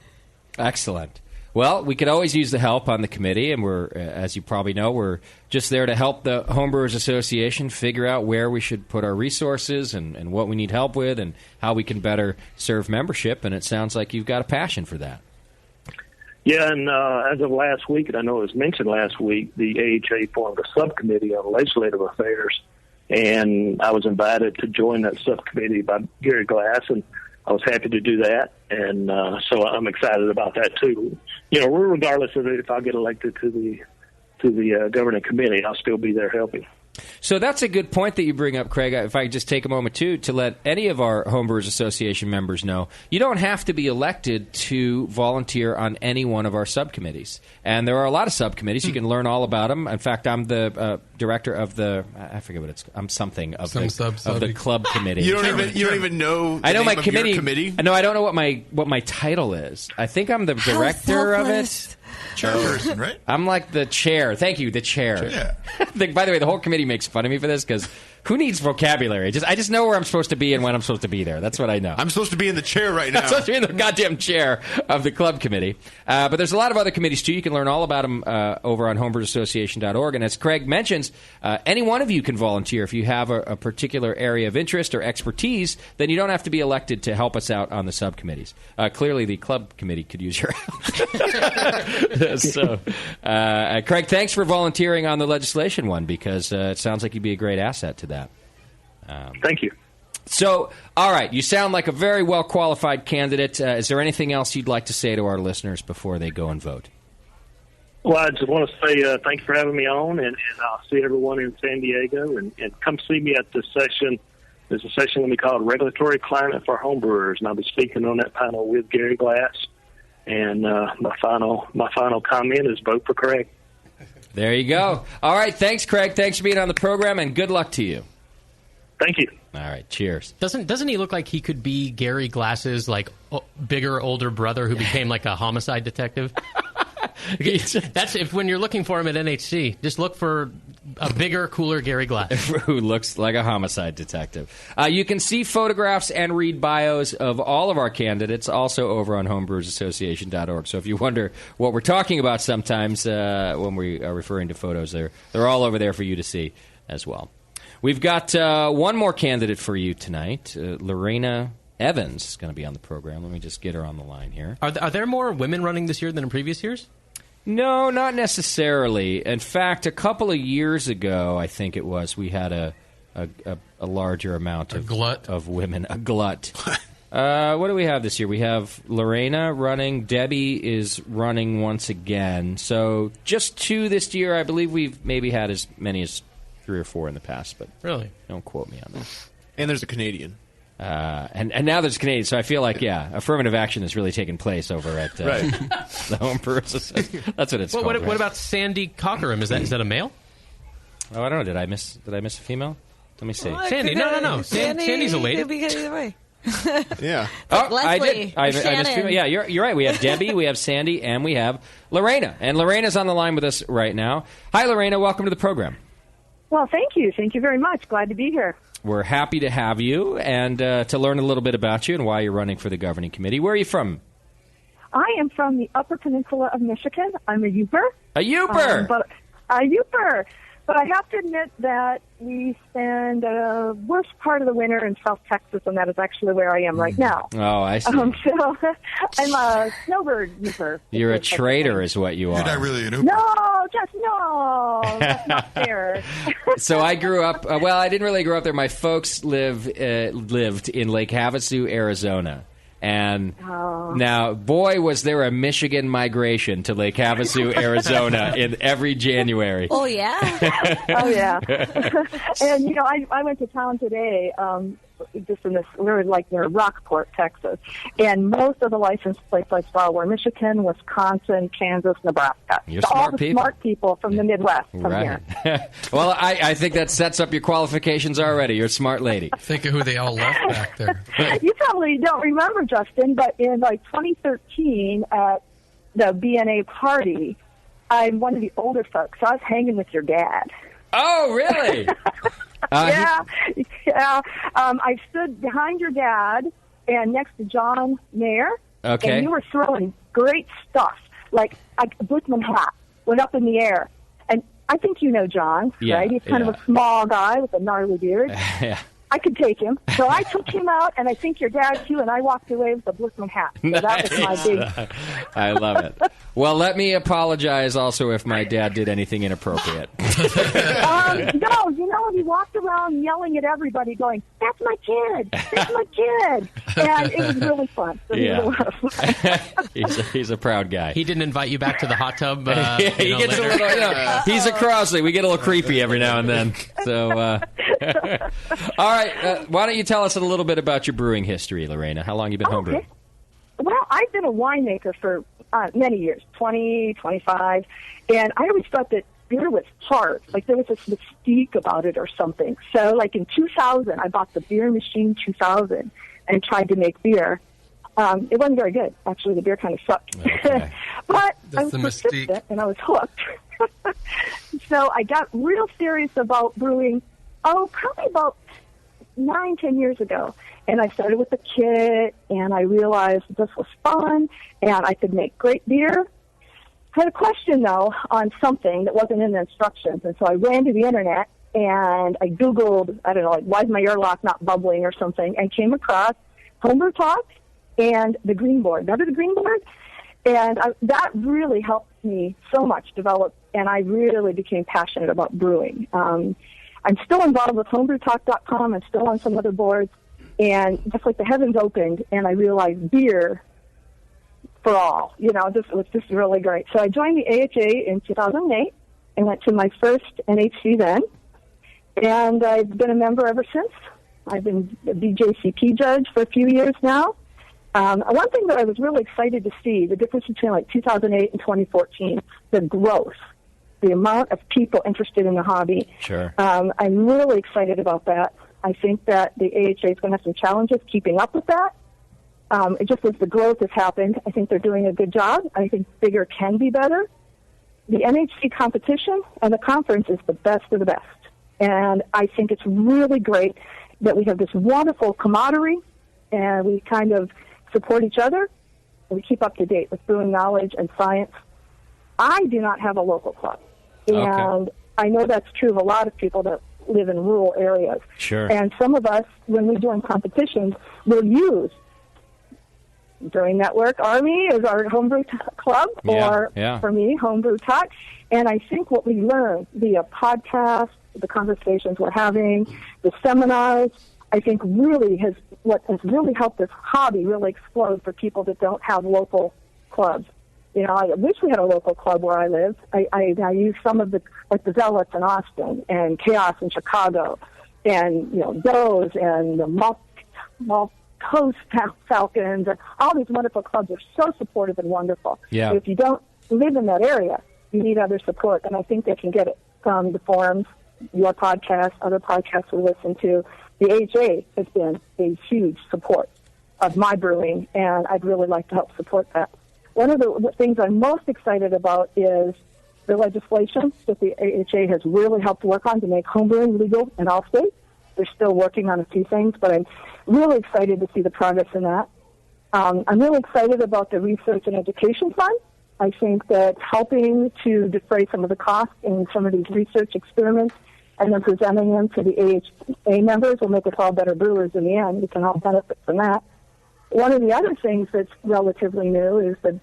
Excellent. Well, we could always use the help on the committee, and we're, as you probably know, we're just there to help the Homebrewers Association figure out where we should put our resources and what we need help with and how we can better serve membership, and it sounds like you've got a passion for that. Yeah, and as of last week, and I know it was mentioned last week, the AHA formed a subcommittee on legislative affairs, and I was invited to join that subcommittee by Gary Glass, and I was happy to do that, and so I'm excited about that too. You know, regardless of if I get elected to the governing committee, I'll still be there helping. So that's a good point that you bring up, Craig. If I could just take a moment, too, to let any of our Homebrewers Association members know, you don't have to be elected to volunteer on any one of our subcommittees. And there are a lot of subcommittees. You can learn all about them. In fact, I'm the director of the, I forget what it's, I'm something of the club committee. You don't even know. I know my of committee. Your committee. No, I don't know what my title is. I think I'm the director of it. Chairperson, right? I'm like the chair. Thank you, the chair. Yeah. By the way, the whole committee makes fun of me for this because who needs vocabulary? I just know where I'm supposed to be and when I'm supposed to be there. That's what I know. I'm supposed to be in the chair right now. I'm supposed to be in the goddamn chair of the club committee. But there's a lot of other committees, too. You can learn all about them over on homebrewassociation.org. And as Craig mentions, any one of you can volunteer if you have a particular area of interest or expertise. Then you don't have to be elected to help us out on the subcommittees. Clearly, the club committee could use your help. So, Craig, thanks for volunteering on the legislation one because it sounds like you'd be a great asset to that. Thank you. So, all right, you sound like a very well-qualified candidate. Is there anything else you'd like to say to our listeners before they go and vote? Well, I just want to say thanks for having me on, and I'll see everyone in San Diego, and come see me at the session. There's a session going to be called Regulatory Climate for Homebrewers, and I'll be speaking on that panel with Gary Glass. And my final comment is vote for Craig. There you go. All right, thanks, Craig. Thanks for being on the program, and good luck to you. Thank you. All right, cheers. Doesn't he look like he could be Gary Glass's bigger older brother who became like a homicide detective? That's if when you're looking for him at NHC, just look for a bigger, cooler Gary Glass who looks like a homicide detective. You can see photographs and read bios of all of our candidates also over on homebrewersassociation.org. So if you wonder what we're talking about sometimes when we are referring to photos, they're all over there for you to see as well. We've got one more candidate for you tonight. Lorena Evans is going to be on the program. Let me just get her on the line here. Are there more women running this year than in previous years? No, not necessarily. In fact, a couple of years ago, I think it was, we had a larger amount of women. A glut. What do we have this year? We have Lorena running. Debbie is running once again. So just 2 this year. I believe we've maybe had as many as 3 or 4 in the past, but really, don't quote me on that. And there's a Canadian. And now there's Canadian, so I feel like, affirmative action has really taken place over at the Homebrewers. That's what it's called. What about Sandy Cockerham? Is that a male? Oh, I don't know. Did I miss a female? Let me see. Sandy. No. Sandy's a lady. Could be either way. Yeah. Oh, Leslie, I did. I missed Shannon. female. Yeah, you're right. We have Debbie, we have Sandy, and we have Lorena. And Lorena's on the line with us right now. Hi, Lorena. Welcome to the program. Well, thank you. Thank you very much. Glad to be here. We're happy to have you and to learn a little bit about you and why you're running for the governing committee. Where are you from? I am from the Upper Peninsula of Michigan. I'm a Yooper. A Yooper! A Yooper. But I have to admit that we spend the worst part of the winter in South Texas, and that is actually where I am right now. Oh, I see. So I'm a snowbird Yooper. You're a traitor is what you are. You're not really an Yooper. No, that's not fair. So I grew up, I didn't really grow up there. My folks lived in Lake Havasu, Arizona. And now, boy, was there a Michigan migration to Lake Havasu, Arizona in every January. Oh, yeah? Oh, yeah. And, I went to town today, just in this, we were like near Rockport, Texas. And most of the license plates I saw were Michigan, Wisconsin, Kansas, Nebraska. You're so smart all the people. smart people from the Midwest come Right. here. Well, I think that sets up your qualifications already. You're a smart lady. Think of who they all left back there. You probably don't remember, Justin, but in 2013 at the BNA party, I'm one of the older folks, so I was hanging with your dad. Oh, really? Yeah. I stood behind your dad and next to John Mayer. Okay. And you were throwing great stuff, like a Blitzman hat went up in the air. And I think you know John, right? He's kind of a small guy with a gnarly beard. Yeah. I could take him. So I took him out, and I think your dad, too, and I walked away with a Blitzman hat. So that was my big... I love it. Well, let me apologize also if my dad did anything inappropriate. No, he walked around yelling at everybody, going, "That's my kid! That's my kid!" And it was really fun. He's a proud guy. He didn't invite you back to the hot tub. He gets later. a little. He's a Crosley. We get a little creepy every now and then. So, all right. Why don't you tell us a little bit about your brewing history, Lorena? How long you been homebrewing? Well, I've been a winemaker for many years, 20, 25, and I always thought that beer was hard. Like there was this mystique about it or something. So like in 2000, I bought the Beer Machine 2000 and tried to make beer. It wasn't very good. Actually, the beer kind of sucked. Okay. But I was persistent and I was hooked. So I got real serious about brewing, probably about 9-10 years ago. And I started with a kit, and I realized this was fun, and I could make great beer. I had a question, though, on something that wasn't in the instructions. And so I ran to the Internet, and I Googled, I don't know, like, why is my airlock not bubbling or something, and came across Homebrew Talk and the Green Board. Remember the Green Board? And that really helped me so much develop, and I really became passionate about brewing. I'm still involved with homebrewtalk.com. I'm still on some other boards. And just like the heavens opened, and I realized beer for all. This was just really great. So I joined the AHA in 2008 and went to my first NHC then. And I've been a member ever since. I've been a BJCP judge for a few years now. One thing that I was really excited to see, the difference between like 2008 and 2014, the growth, the amount of people interested in the hobby. Sure. I'm really excited about that. I think that the AHA is going to have some challenges keeping up with that. It just as the growth has happened, I think they're doing a good job. I think bigger can be better. The NHC competition and the conference is the best of the best. And I think it's really great that we have this wonderful camaraderie and we kind of support each other and we keep up to date with brewing knowledge and science. I do not have a local club. And I know that's true of a lot of people that live in rural areas. Sure. And some of us, when we join competitions, will use Brewing Network Army as our homebrew club, or for me, Homebrew Talk. And I think what we learn via podcasts, the conversations we're having, the seminars, I think what has really helped this hobby really explode for people that don't have local clubs. I wish we had a local club where I live. I use some of the Zealots in Austin and Chaos in Chicago and, Doe's and the Malt Coast Falcons and all these wonderful clubs are so supportive and wonderful. Yeah. But if you don't live in that area, you need other support, and I think they can get it from the forums, your podcast, other podcasts we listen to. The AHA has been a huge support of my brewing, and I'd really like to help support that. One of the things I'm most excited about is the legislation that the AHA has really helped work on to make homebrewing legal in all states. They're still working on a few things, but I'm really excited to see the progress in that. I'm really excited about the Research and Education Fund. I think that helping to defray some of the costs in some of these research experiments and then presenting them to the AHA members will make us all better brewers in the end. We can all benefit from that. One of the other things that's relatively new is the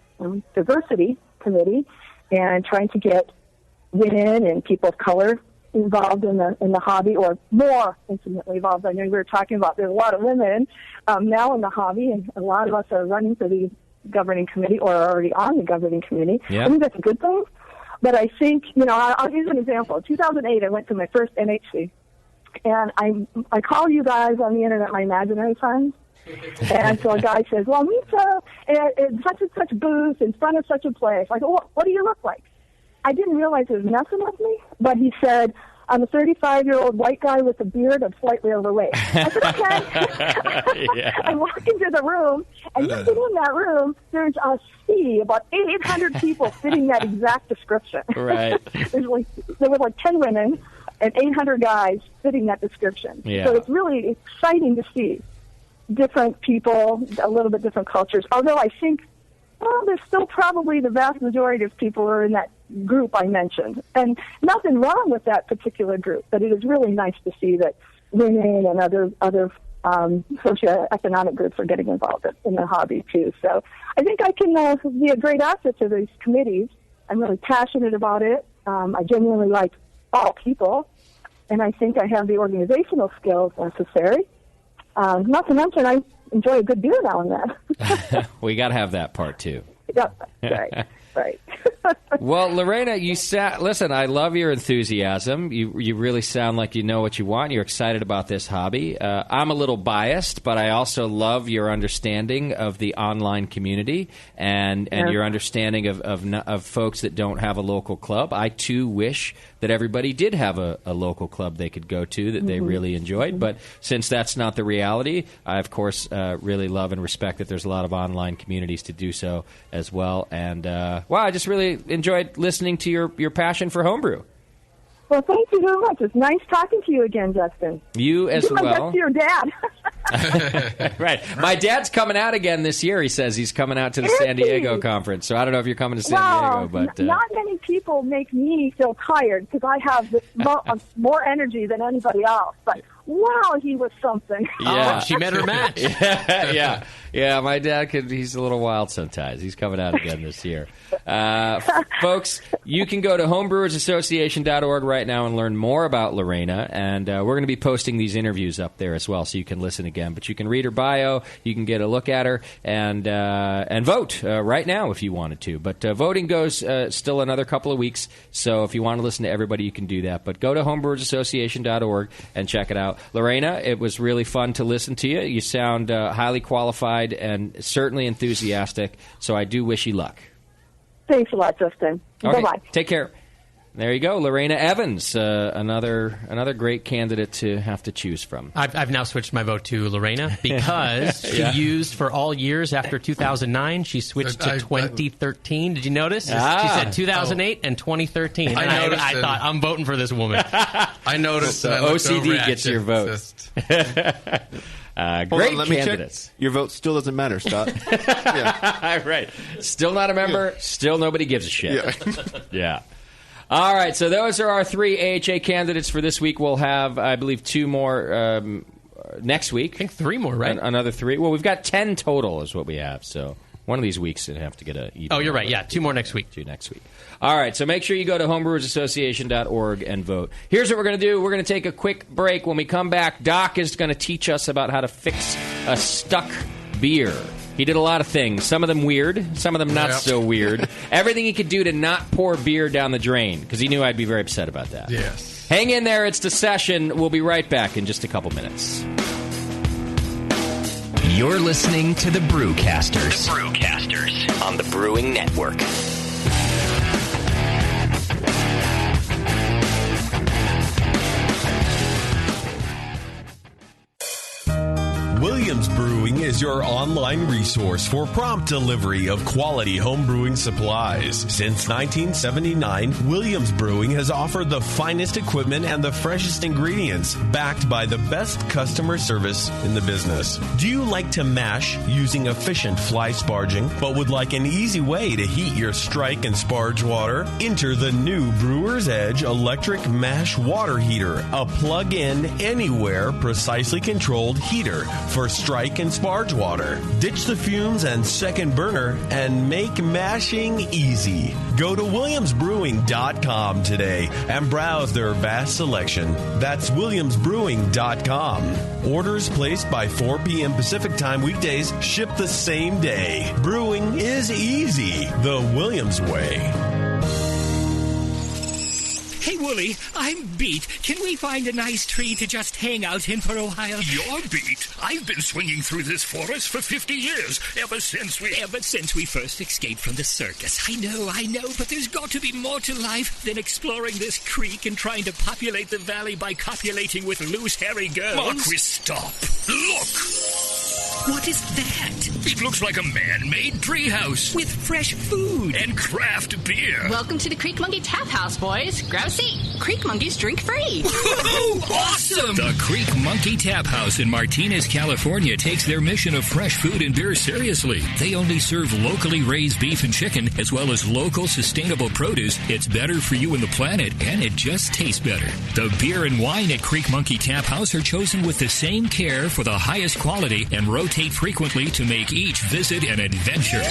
diversity committee and trying to get women and people of color involved in the hobby, or more intimately involved. I know we were talking about there's a lot of women now in the hobby, and a lot of us are running for the governing committee or are already on the governing committee. Yeah. I think that's a good thing. But I think, I'll use an example. In 2008, I went to my first NHC, and I call you guys on the internet my imaginary friends. And so a guy says, well, meet in such and such booth in front of such a place. I go, what do you look like? I didn't realize he was messing with me, but he said, I'm a 35-year-old white guy with a beard and slightly overweight. I said, okay. Yeah. I walk into the room, and just in that room, there's a sea, about 800 people fitting that exact description. Right. There was like 10 women and 800 guys fitting that description. Yeah. So it's really exciting to see different people, a little bit different cultures. Although I think, there's still probably the vast majority of people are in that group I mentioned. And nothing wrong with that particular group, but it is really nice to see that women and other socioeconomic groups are getting involved in the hobby, too. So I think I can be a great asset to these committees. I'm really passionate about it. I genuinely like all people, and I think I have the organizational skills necessary. Not to mention, I enjoy a good beer now and then. We got to have that part, too. Yep, right. Well, Lorena, listen, I love your enthusiasm. You really sound like you know what you want. You're excited about this hobby. I'm a little biased, but I also love your understanding of the online community and your understanding of folks that don't have a local club. I, too, wish that everybody did have a local club they could go to that they really enjoyed. But since that's not the reality, I, of course, really love and respect that there's a lot of online communities to do so as well. And, I just really enjoyed listening to your passion for homebrew. Well, thank you very much. It's nice talking to you again, Justin. You as well. Give my best to your dad. Right. My dad's coming out again this year, he says. He's coming out to the San Diego conference. So I don't know if you're coming to San Diego. But not many people make me feel tired because I have more energy than anybody else. But, wow, he was something. Yeah. She met her match. Yeah, my dad he's a little wild sometimes. He's coming out again this year. Folks, you can go to homebrewersassociation.org right now and learn more about Lorena, and we're going to be posting these interviews up there as well, so you can listen again. But you can read her bio, you can get a look at her, and vote right now if you wanted to. But voting goes still another couple of weeks, so if you want to listen to everybody, you can do that. But go to homebrewersassociation.org and check it out. Lorena, it was really fun to listen to you. You sound highly qualified and certainly enthusiastic, so I do wish you luck. Thanks a lot, Justin. Okay, bye-bye. Take care. There you go, Lorena Evans, another great candidate to have to choose from. I've now switched my vote to Lorena because she used for all years after 2009. She switched to 2013. Did you notice? She said 2008 and 2013. And I thought, I'm voting for this woman. I noticed. So OCD gets your vote. Great let candidates. Me check. Your vote still doesn't matter, Scott. Right. Still not a member. Yeah. Still nobody gives a shit. Yeah. All right. So those are our 3 AHA candidates for this week. We'll have, I believe, 2 more next week. I think 3 more, right? Another 3. Well, we've got 10 total is what we have. So one of these weeks we'll have to get a... Oh, you're right. Yeah, 2 more next week. 2 next week. All right, so make sure you go to homebrewersassociation.org and vote. Here's what we're going to do. We're going to take a quick break. When we come back, Doc is going to teach us about how to fix a stuck beer. He did a lot of things. Some of them weird, some of them not so weird. Everything he could do to not pour beer down the drain, because he knew I'd be very upset about that. Yes. Hang in there. It's The Session. We'll be right back in just a couple minutes. You're listening to The Brewcasters. The Brewcasters on the Brewing Network. Williams Brewing is your online resource for prompt delivery of quality home brewing supplies. Since 1979, Williams Brewing has offered the finest equipment and the freshest ingredients, backed by the best customer service in the business. Do you like to mash using efficient fly sparging, but would like an easy way to heat your strike and sparge water? Enter the new Brewer's Edge electric mash water heater, a plug-in, anywhere, precisely controlled heater for strike and sparge water. Ditch the fumes and second burner and make mashing easy. Go to williamsbrewing.com today and browse their vast selection. That's williamsbrewing.com. Orders placed by 4 p.m. Pacific Time weekdays ship the same day. Brewing is easy the Williams way. Hey, Wooly, I'm beat. Can we find a nice tree to just hang out in for a while? You're beat. I've been swinging through this forest for 50 years, ever since we first escaped from the circus. I know, but there's got to be more to life than exploring this creek and trying to populate the valley by copulating with loose, hairy girls. Marquis, stop. Look! What is that? It looks like a man-made treehouse With fresh food. and craft beer. Welcome to the Creek Monkey Tap House, boys. Grab a seat. Creek Monkeys drink free. Awesome! The Creek Monkey Tap House in Martinez, California takes their mission of fresh food and beer seriously. They only serve locally raised beef and chicken, as well as local sustainable produce. It's better for you and the planet, and it just tastes better. The beer and wine at Creek Monkey Tap House are chosen with the same care for the highest quality and rotate frequently to make each visit an adventure.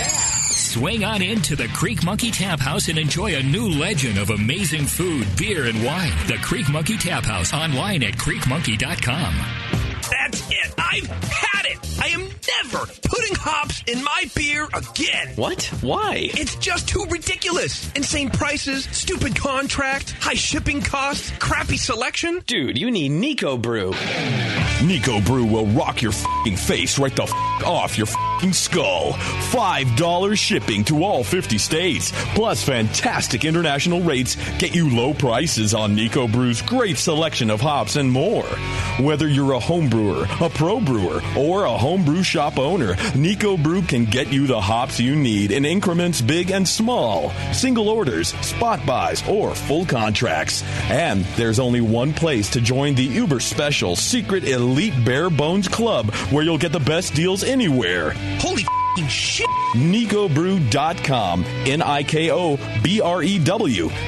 Swing on into the Creek Monkey Tap House and enjoy a new legend of amazing food, beer, and wine. The Creek Monkey Tap House, online at creekmonkey.com. That's it. I've had it. I am never putting hops in my beer again. What? Why? It's just too ridiculous. Insane prices, stupid contract, high shipping costs, crappy selection. Dude, you need Nico Brew. Nico Brew will rock your f***ing face right the f*** off your f***ing skull. $5 shipping to all 50 states. Plus fantastic international rates get you low prices on Nico Brew's great selection of hops and more. Whether you're a home brewer, a pro brewer, or a homebrew shop owner, Nico Brew can get you the hops you need in increments big and small. Single orders, spot buys, or full contracts. And there's only one place to join the uber special secret elite bare bones club where you'll get the best deals anywhere. Holy shit. NicoBrew.com. NIKOBREW.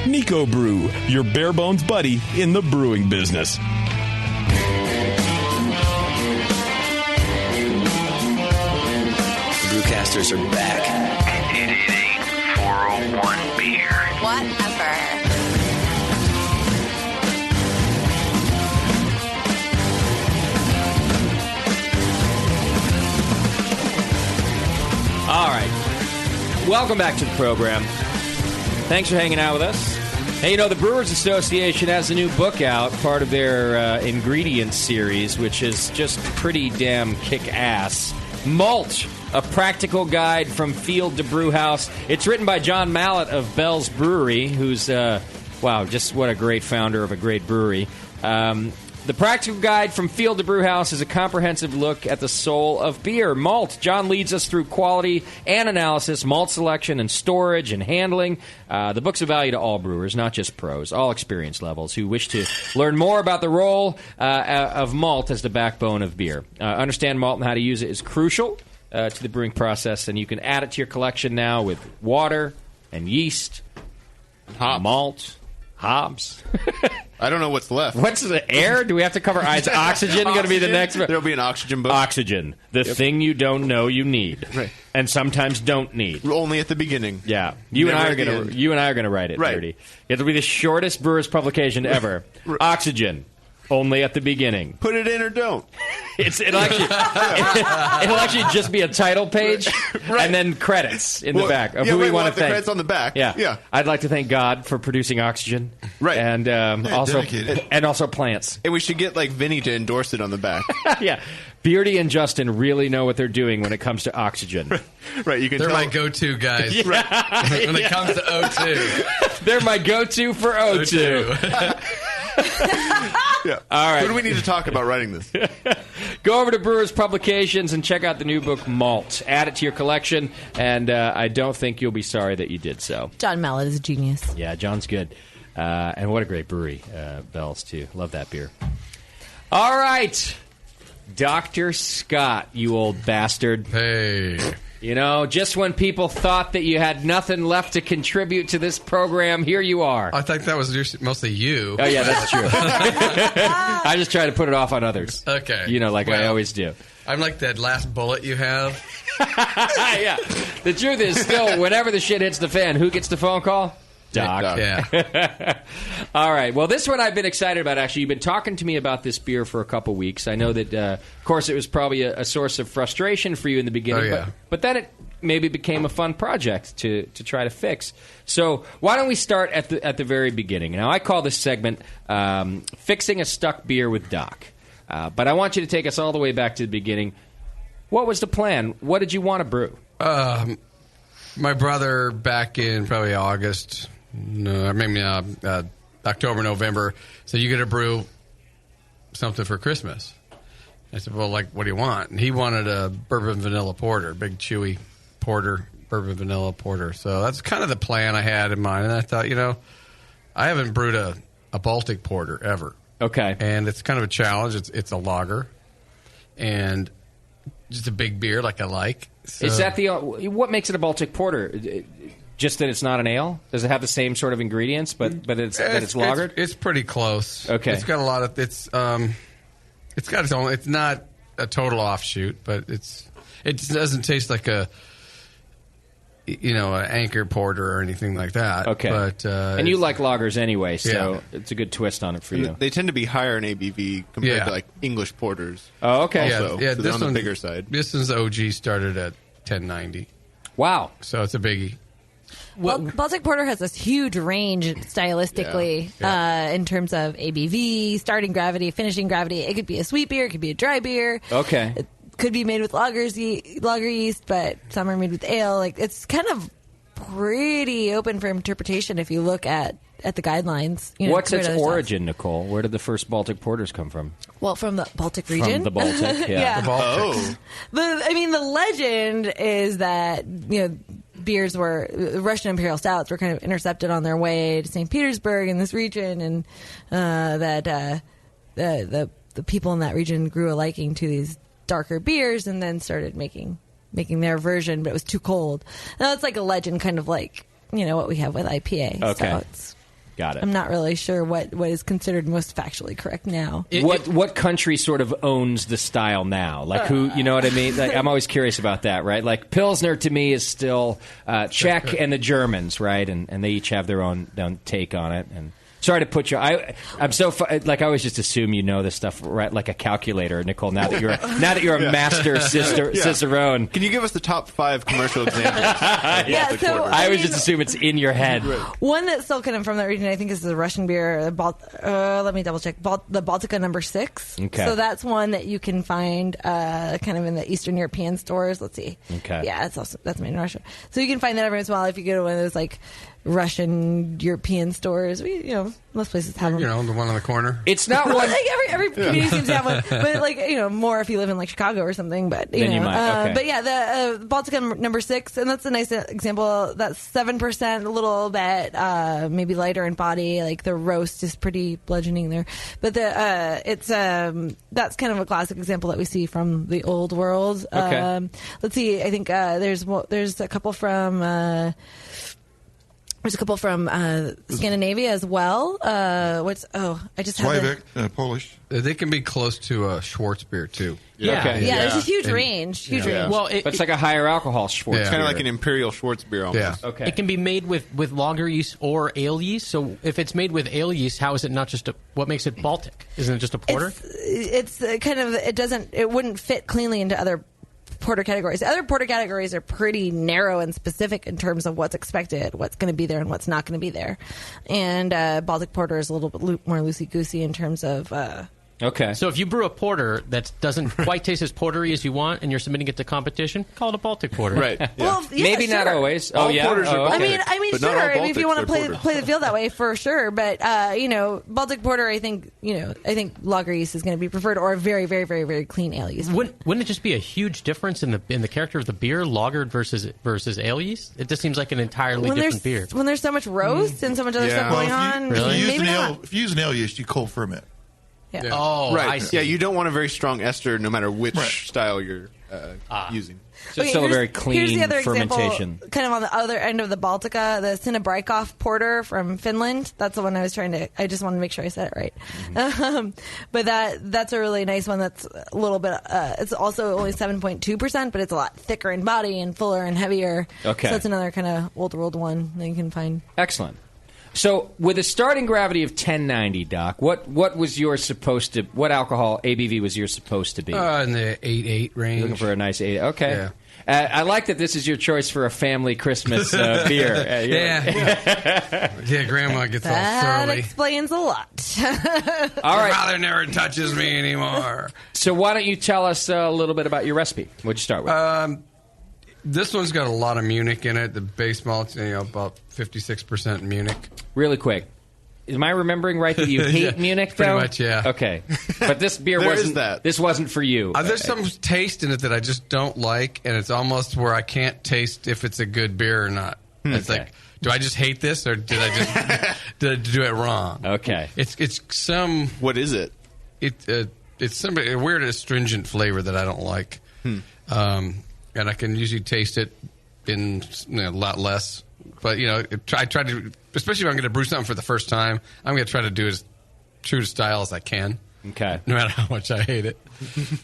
Nico Brew, your bare bones buddy in the brewing business. Brewcasters are back. 888-401 beer. Whatever. All right. Welcome back to the program. Thanks for hanging out with us. Hey, the Brewers Association has a new book out, part of their ingredients series, which is just pretty damn kick-ass. Malt, a practical guide from field to brew house. It's written by John Mallett of Bell's Brewery, who's, just what a great founder of a great brewery. The practical guide from field to brew house is a comprehensive look at the soul of beer. Malt. John leads us through quality and analysis, malt selection and storage and handling. The book's of value to all brewers, not just pros, all experience levels who wish to learn more about the role of malt as the backbone of beer. Understand malt and how to use it is crucial to the brewing process, and you can add it to your collection now with water and yeast, malt, hops. I don't know what's left. What's the air? Do we have to cover? Is oxygen going to be the next? There'll be an oxygen book. Oxygen, the thing you don't know you need, right. And sometimes don't need. Only at the beginning. Yeah, you and I are going to write it. Right. Dirty. It'll be the shortest Brewers publication ever. Oxygen. Only at the beginning. Put it in or don't. It'll actually just be a title page and then credits in the back of who we want to thank. Credits on the back. Yeah. I'd like to thank God for producing oxygen. Right. And also plants. And we should get Vinny to endorse it on the back. Yeah. Beardy and Justin really know what they're doing when it comes to oxygen. Right. You can. They're my go-to guys. Yeah. When it comes to O2. They're my go-to for O2. Yeah. All right. Who do we need to talk about writing this? Go over to Brewers Publications and check out the new book, Malt. Add it to your collection, and I don't think you'll be sorry that you did so. John Mallett is a genius. Yeah, John's good. And what a great brewery. Bell's, too. Love that beer. All right. Dr. Scott, you old bastard. Hey. Just when people thought that you had nothing left to contribute to this program, here you are. I think that was mostly you. Oh, yeah, that's true. I just try to put it off on others. Okay. I always do. I'm like that last bullet you have. Yeah. The truth is, still, whenever the shit hits the fan, who gets the phone call? Doc. Yeah. All right. Well, this one I've been excited about, actually. You've been talking to me about this beer for a couple weeks. I know that, of course, it was probably a source of frustration for you in the beginning. Oh, yeah. But then it maybe became a fun project to try to fix. So why don't we start at the very beginning? Now, I call this segment Fixing a Stuck Beer with Doc. But I want you to take us all the way back to the beginning. What was the plan? What did you want to brew? My brother, back in probably August, maybe October, November, said, you got to brew something for Christmas. I said, well, like, what do you want? And he wanted a bourbon vanilla porter, big chewy porter, bourbon vanilla porter. So that's kind of the plan I had in mind. And I thought, I haven't brewed a Baltic porter ever. Okay. And it's kind of a challenge. It's a lager. And just a big beer like I like. So. Is that what makes it a Baltic porter? Just that it's not an ale? Does it have the same sort of ingredients, but it's lagered? It's pretty close. Okay. It's got a lot of it's got its own. It's not a total offshoot, but it doesn't taste like an Anchor porter or anything like that. Okay. But and you like lagers anyway, so it's a good twist on it for you. They tend to be higher in ABV compared to like English porters. Oh, okay. Also, yeah. So This on the one, bigger side. This one's OG started at 1090. Wow. So it's a biggie. Baltic Porter has this huge range stylistically in terms of ABV, starting gravity, finishing gravity. It could be a sweet beer, it could be a dry beer. Okay. It could be made with lager yeast, but some are made with ale. Like, it's kind of pretty open for interpretation if you look at the guidelines. What's its origin, Nicole? Where did the first Baltic porters come from? Well, from the Baltic region. From the Baltic, yeah. The Baltic. The legend is that, Russian imperial stouts were kind of intercepted on their way to St. Petersburg in this region, and that the people in that region grew a liking to these darker beers and then started making their version, but it was too cold. Now it's like a legend, kind of like what we have with IPA. Okay. So got it. I'm not really sure what is considered most factually correct now. What country sort of owns the style now? Like who? You know what I mean? Like, I'm always curious about that, right? Like Pilsner to me is still Czech and the Germans, right? And they each have their own take on it. And sorry to put you. I'm so I always just assume you know this stuff right like a calculator, Nicole. Now that you're a master cicerone, can you give us the top 5 commercial examples? So I always just assume it's in your head. One that's still kind of from that region, I think, is the Russian beer. Let me double check. The Baltica No. 6. Okay. So that's one that you can find kind of in the Eastern European stores. Let's see. Okay. Yeah, that's made in Russia. So you can find that every once in a while if you go to one of those like Russian European stores. Most places have them. The one on the corner. It's not one. Like every community seems to have one, but like more if you live in like Chicago or something. But Then you might. Okay. But yeah, the Baltica No. 6, and that's a nice example. That's 7%, a little bit maybe lighter in body. Like the roast is pretty bludgeoning there, but it's that's kind of a classic example that we see from the old world. Okay. Let's see. I think there's a couple from. There's a couple from Scandinavia as well. I just have Slavik, Polish. They can be close to a Schwarzbier too. Yeah, Okay. there's a huge range. Range. Well, But it's like a higher alcohol Schwarz. It's kind of like an imperial Schwarzbier almost. Okay. It can be made with lager yeast or ale yeast. So if it's made with ale yeast, how is it not just what makes it Baltic? Isn't it just a porter? It's kind of it wouldn't fit cleanly into other porter categories. Other porter categories are pretty narrow and specific in terms of what's expected, what's going to be there, and what's not going to be there. And Baltic porter is a little bit more loosey-goosey in terms of... Okay. So if you brew a porter that doesn't quite taste as portery as you want, and you're submitting it to competition, call it a Baltic porter. Right. Yeah. Well, yeah, Maybe sure. not always. All porters are okay. I mean, but not sure. all If you Baltics want to are play the field that way, for sure. But Baltic porter, I think lager yeast is going to be preferred, or a very, very, very, very clean ale yeast. Wouldn't it just be a huge difference in the character of the beer, lagered versus ale yeast? It just seems like an entirely different beer. When there's so much roast and so much other stuff going on, If you use an ale yeast, you cold ferment. Yeah. Oh, right. I see. Yeah, you don't want a very strong ester no matter which style you're using. So it's still a very clean here's the other fermentation. Example, kind of on the other end of the Baltica, the Sinnebrykov porter from Finland. That's the one I just wanted to make sure I said it right. Mm-hmm. But that's a really nice one. That's a little bit, it's also only 7.2%, but it's a lot thicker in body and fuller and heavier. Okay. So it's another kind of old world one that you can find. Excellent. So, with a starting gravity of 1090, Doc, what was yours supposed to? What alcohol ABV was yours supposed to be? In the 8.8 range. Looking for a nice 8. Okay. Yeah. I like that this is your choice for a family Christmas beer. Yeah, Grandma gets all That surly. explains a lot. All right. Father never touches me anymore. So why don't you tell us a little bit about your recipe? What'd you start with? This one's got a lot of Munich in it. The base malt's about 56% Munich. Really quick. Am I remembering right that you hate Yeah, Munich, pretty though? much, yeah. Okay. But this beer There wasn't is that. This wasn't for you. There's some taste in it that I just don't like, and it's almost where I can't taste if it's a good beer or not. It's Okay. like, do I just hate this, or did I just did I do it wrong? Okay. It's some. What is it? It's some a weird astringent flavor that I don't like, and I can usually taste it in a lot less. But I try to, especially if I'm going to brew something for the first time, I'm going to try to do it as true to style as I can. Okay. No matter how much I hate it.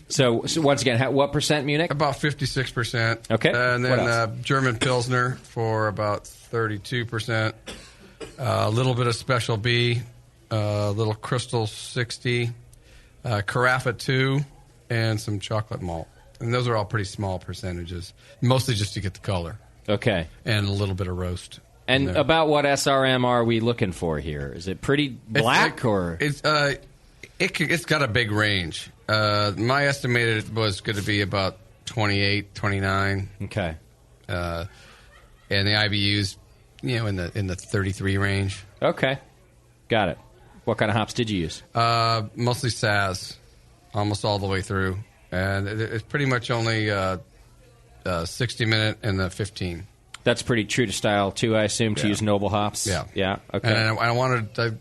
So once again, what percent Munich? About 56%. Okay. And What then else? German Pilsner for about 32%. A little bit of Special B, a little Crystal 60, Carafa 2, and some chocolate malt. And those are all pretty small percentages, mostly just to get the color. Okay. And a little bit of roast. And about what SRM are we looking for here? Is it pretty black or? It's got a big range. My estimated was going to be about 28, 29. Okay. And the IBU's, in the 33 range. Okay. Got it. What kind of hops did you use? Mostly Saz, almost all the way through. And it's pretty much only 60-minute and the 15. That's pretty true to style too, I assume, to use noble hops. Yeah. Yeah. Okay. And I wanted to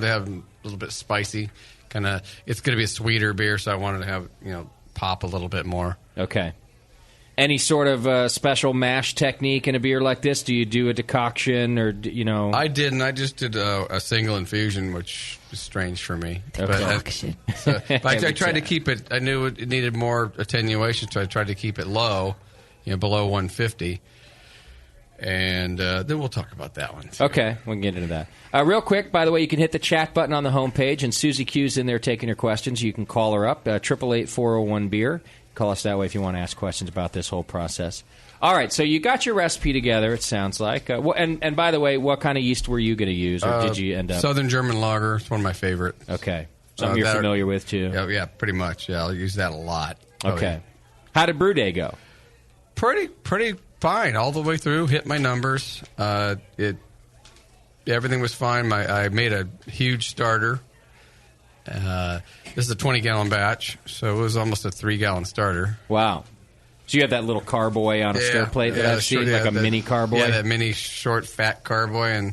have a little bit spicy. Kind of, it's going to be a sweeter beer, so I wanted to have pop a little bit more. Okay. Any sort of special mash technique in a beer like this? Do you do a decoction or I didn't. I just did a single infusion, which is strange for me. Decoction. But I tried to keep it. I knew it needed more attenuation, so I tried to keep it low, below 150. And then we'll talk about that one. Okay, we can get into that. Real quick, by the way, you can hit the chat button on the homepage, and Susie Q's in there taking your questions. You can call her up, 888-401-BEER. Call us that way if you want to ask questions about this whole process. All right, so you got your recipe together, it sounds like. And by the way, what kind of yeast were you going to use, or did you end up? Southern German Lager. It's one of my favorites. Okay. Something you're familiar with, too? Yeah, pretty much. Yeah, I'll use that a lot. Okay. How did brew day go? Pretty fine all the way through. Hit my numbers. Everything was fine. I made a huge starter. This is a 20-gallon batch, so it was almost a 3-gallon starter. Wow. So you have that little carboy on a stir plate that I've seen, like a mini carboy? Yeah, that mini short, fat carboy, and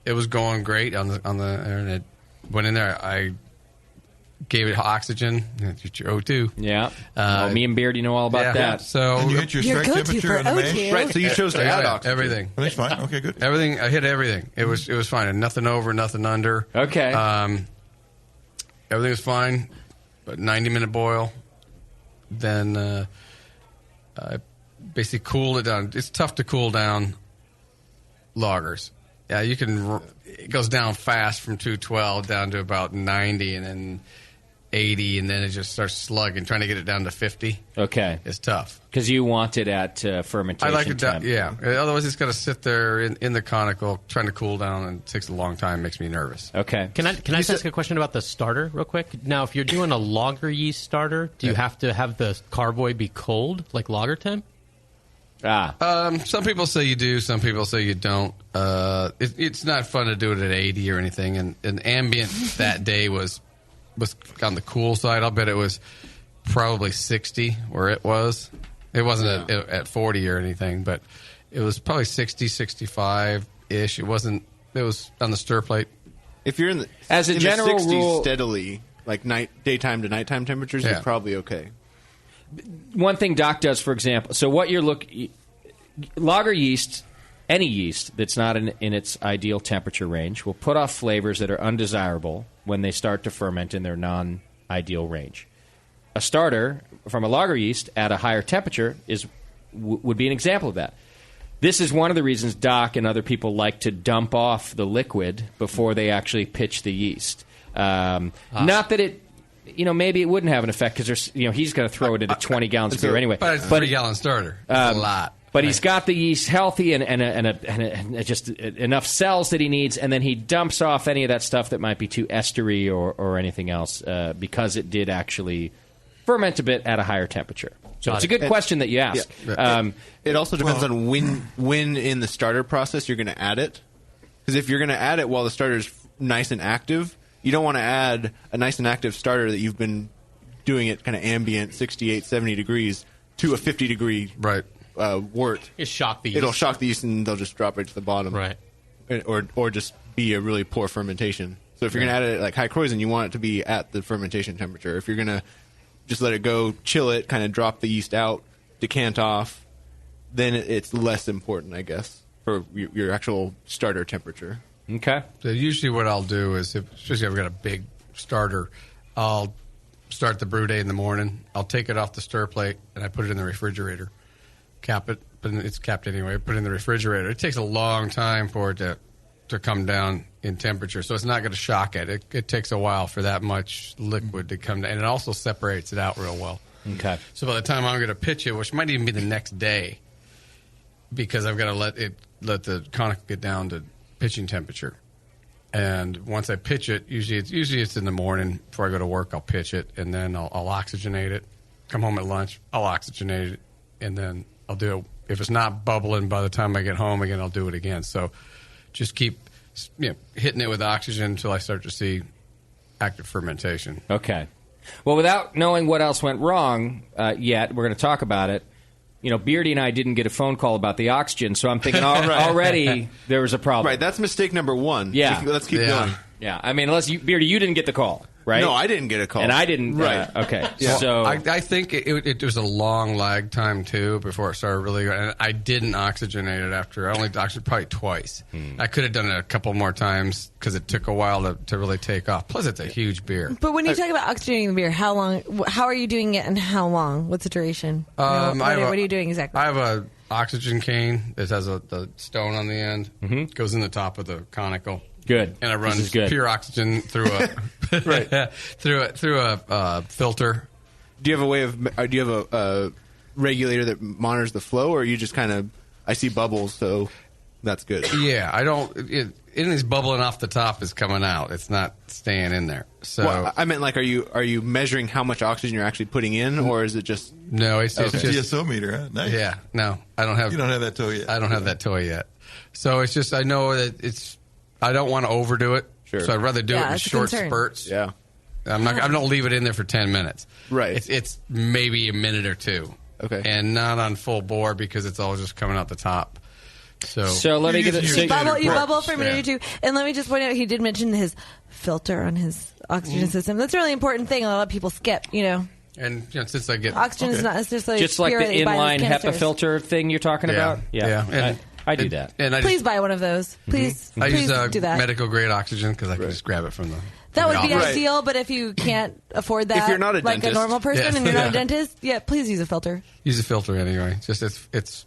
it was going great on the and it went in there. I gave it oxygen. It's your O2. Yeah. Me and Beard, you know all about that. Yeah. So And you hit your strike temperature on the mash? Right, so you chose to add oxygen. Everything. That's fine. Okay, good. Everything. I hit everything. It was fine. And nothing over, nothing under. Okay. Everything was fine. But 90-minute boil. Then I basically cooled it down. It's tough to cool down lagers. Yeah, you can. It goes down fast from 212 down to about 90, and then 80, and then it just starts slugging. Trying to get it down to 50. Okay, it's tough because you want it at fermentation. I like it temp. yeah. Otherwise, it's got to sit there in the conical trying to cool down, and it takes a long time. Makes me nervous. Okay. Can I just ask a question about the starter real quick? Now, if you're doing a lager yeast starter, do you have to have the carboy be cold, like lager temp? Some people say you do. Some people say you don't. It's not fun to do it at 80 or anything. And ambient that day was on the cool side. I'll bet it was probably 60 where it was. It wasn't at 40 or anything, but it was probably 60, 65-ish. It wasn't. It was on the stir plate. If you're in the as a in general the 60s rule, steadily, like daytime to nighttime temperatures, you're probably okay. One thing Doc does, for example, so what you're lager yeast, any yeast that's not in its ideal temperature range, will put off flavors that are undesirable when they start to ferment in their non-ideal range. A starter from a lager yeast at a higher temperature would be an example of that. This is one of the reasons Doc and other people like to dump off the liquid before they actually pitch the yeast. Not that it, maybe it wouldn't have an effect because he's going to throw it into 20 gallons of beer anyway. But it's a 3-gallon starter. That's a lot. But he's got the yeast healthy and just enough cells that he needs, and then he dumps off any of that stuff that might be too estery or anything else because it did actually ferment a bit at a higher temperature. So it's a good question that you ask. Yeah. It also depends on when in the starter process you're going to add it. Because if you're going to add it while the starter's nice and active, you don't want to add a nice and active starter that you've been doing it kind of ambient, 68, 70 degrees, to a 50-degree wort. It'll shock the yeast, and they'll just drop right to the bottom. Right. Or just be a really poor fermentation. So if you're going to add it like high Kreuzen, you want it to be at the fermentation temperature. If you're going to just let it go, chill it, kind of drop the yeast out, decant off, then it's less important, I guess, for your actual starter temperature. Okay. So usually what I'll do is, especially if I've got a big starter, I'll start the brew day in the morning. I'll take it off the stir plate, and I put it in the refrigerator. Cap it, but it's capped anyway. Put it in the refrigerator. It takes a long time for it to come down in temperature, so it's not going to shock it. It takes a while for that much liquid to come down, and it also separates it out real well. Okay. So by the time I'm going to pitch it, which might even be the next day, because I've got to let the conical get down to pitching temperature. And once I pitch it, usually it's in the morning before I go to work. I'll pitch it, and then I'll oxygenate it. Come home at lunch, I'll oxygenate it, and then I'll do it. If it's not bubbling by the time I get home again, I'll do it again. So just keep hitting it with oxygen until I start to see active fermentation. Okay. Well, without knowing what else went wrong yet, we're going to talk about it. Beardy and I didn't get a phone call about the oxygen, so I'm thinking already there was a problem. Right, that's mistake number one. Yeah. Let's keep going. Yeah, I mean, Beardy, you didn't get the call, right? No, I didn't get a call. And I didn't. Right. Okay. Yeah. So I think it was a long lag time, too, before it started really going. And I didn't oxygenate it after. I only oxygenated probably twice. I could have done it a couple more times because it took a while to really take off. Plus, it's a huge beer. But when you talk about oxygenating the beer, how long? How are you doing it, and how long? What's the duration? What are you doing exactly? I have a oxygen cane that has the stone on the end. Mm-hmm. Goes in the top of the conical. Good. And it runs pure oxygen through a through a filter. Do you have a regulator that monitors the flow, or are you just kind of? I see bubbles, so that's good. Yeah, I don't. Anything's bubbling off the top is coming out. It's not staying in there. So I meant like, are you measuring how much oxygen you're actually putting in, or is it just? No, it's just DSO meter. Huh? Nice. Yeah, no, I don't have. You don't have that toy yet. I don't have that toy yet. So it's just I know that it's. I don't want to overdo it, so I'd rather do it in short spurts. Yeah, I don't leave it in there for 10 minutes. Right, it's maybe a minute or two. Okay, and not on full bore because it's all just coming out the top. So let me get it. You bubble for a minute or two, and let me just point out he did mention his filter on his oxygen system. That's a really important thing. A lot of people skip. And since I get oxygen is not necessarily just like the inline HEPA filter thing you're talking about. Yeah. And, I do that. And please buy one of those. Please, I please use do that. medical grade oxygen because I can just grab it from the. That would be ideal, but if you can't afford that, if you're not a like dentist, a normal person, and you're not a dentist, please use a filter. Use a filter anyway. Just it's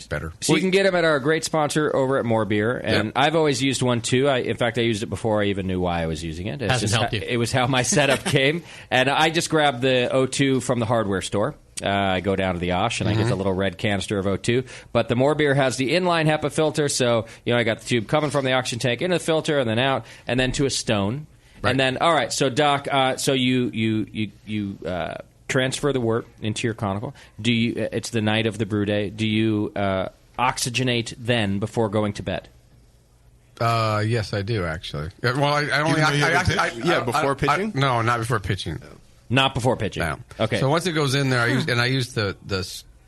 better. So you can get them at our great sponsor over at More Beer, and I've always used one too. In fact, I used it before I even knew why I was using it. Hasn't helped you. It was how my setup came, and I just grabbed the O2 from the hardware store. I go down to the Osh and I get the little red canister of O2. But the More Beer has the inline HEPA filter, so I got the tube coming from the oxygen tank into the filter and then out, and then to a stone, and then all right. So Doc, so you transfer the wort into your conical. Do you? It's the night of the brew day. Do you oxygenate then before going to bed? Yes, I do actually. Well, I only before pitching. No, not before pitching. Not before pitching. No. Okay. So once it goes in there, I use the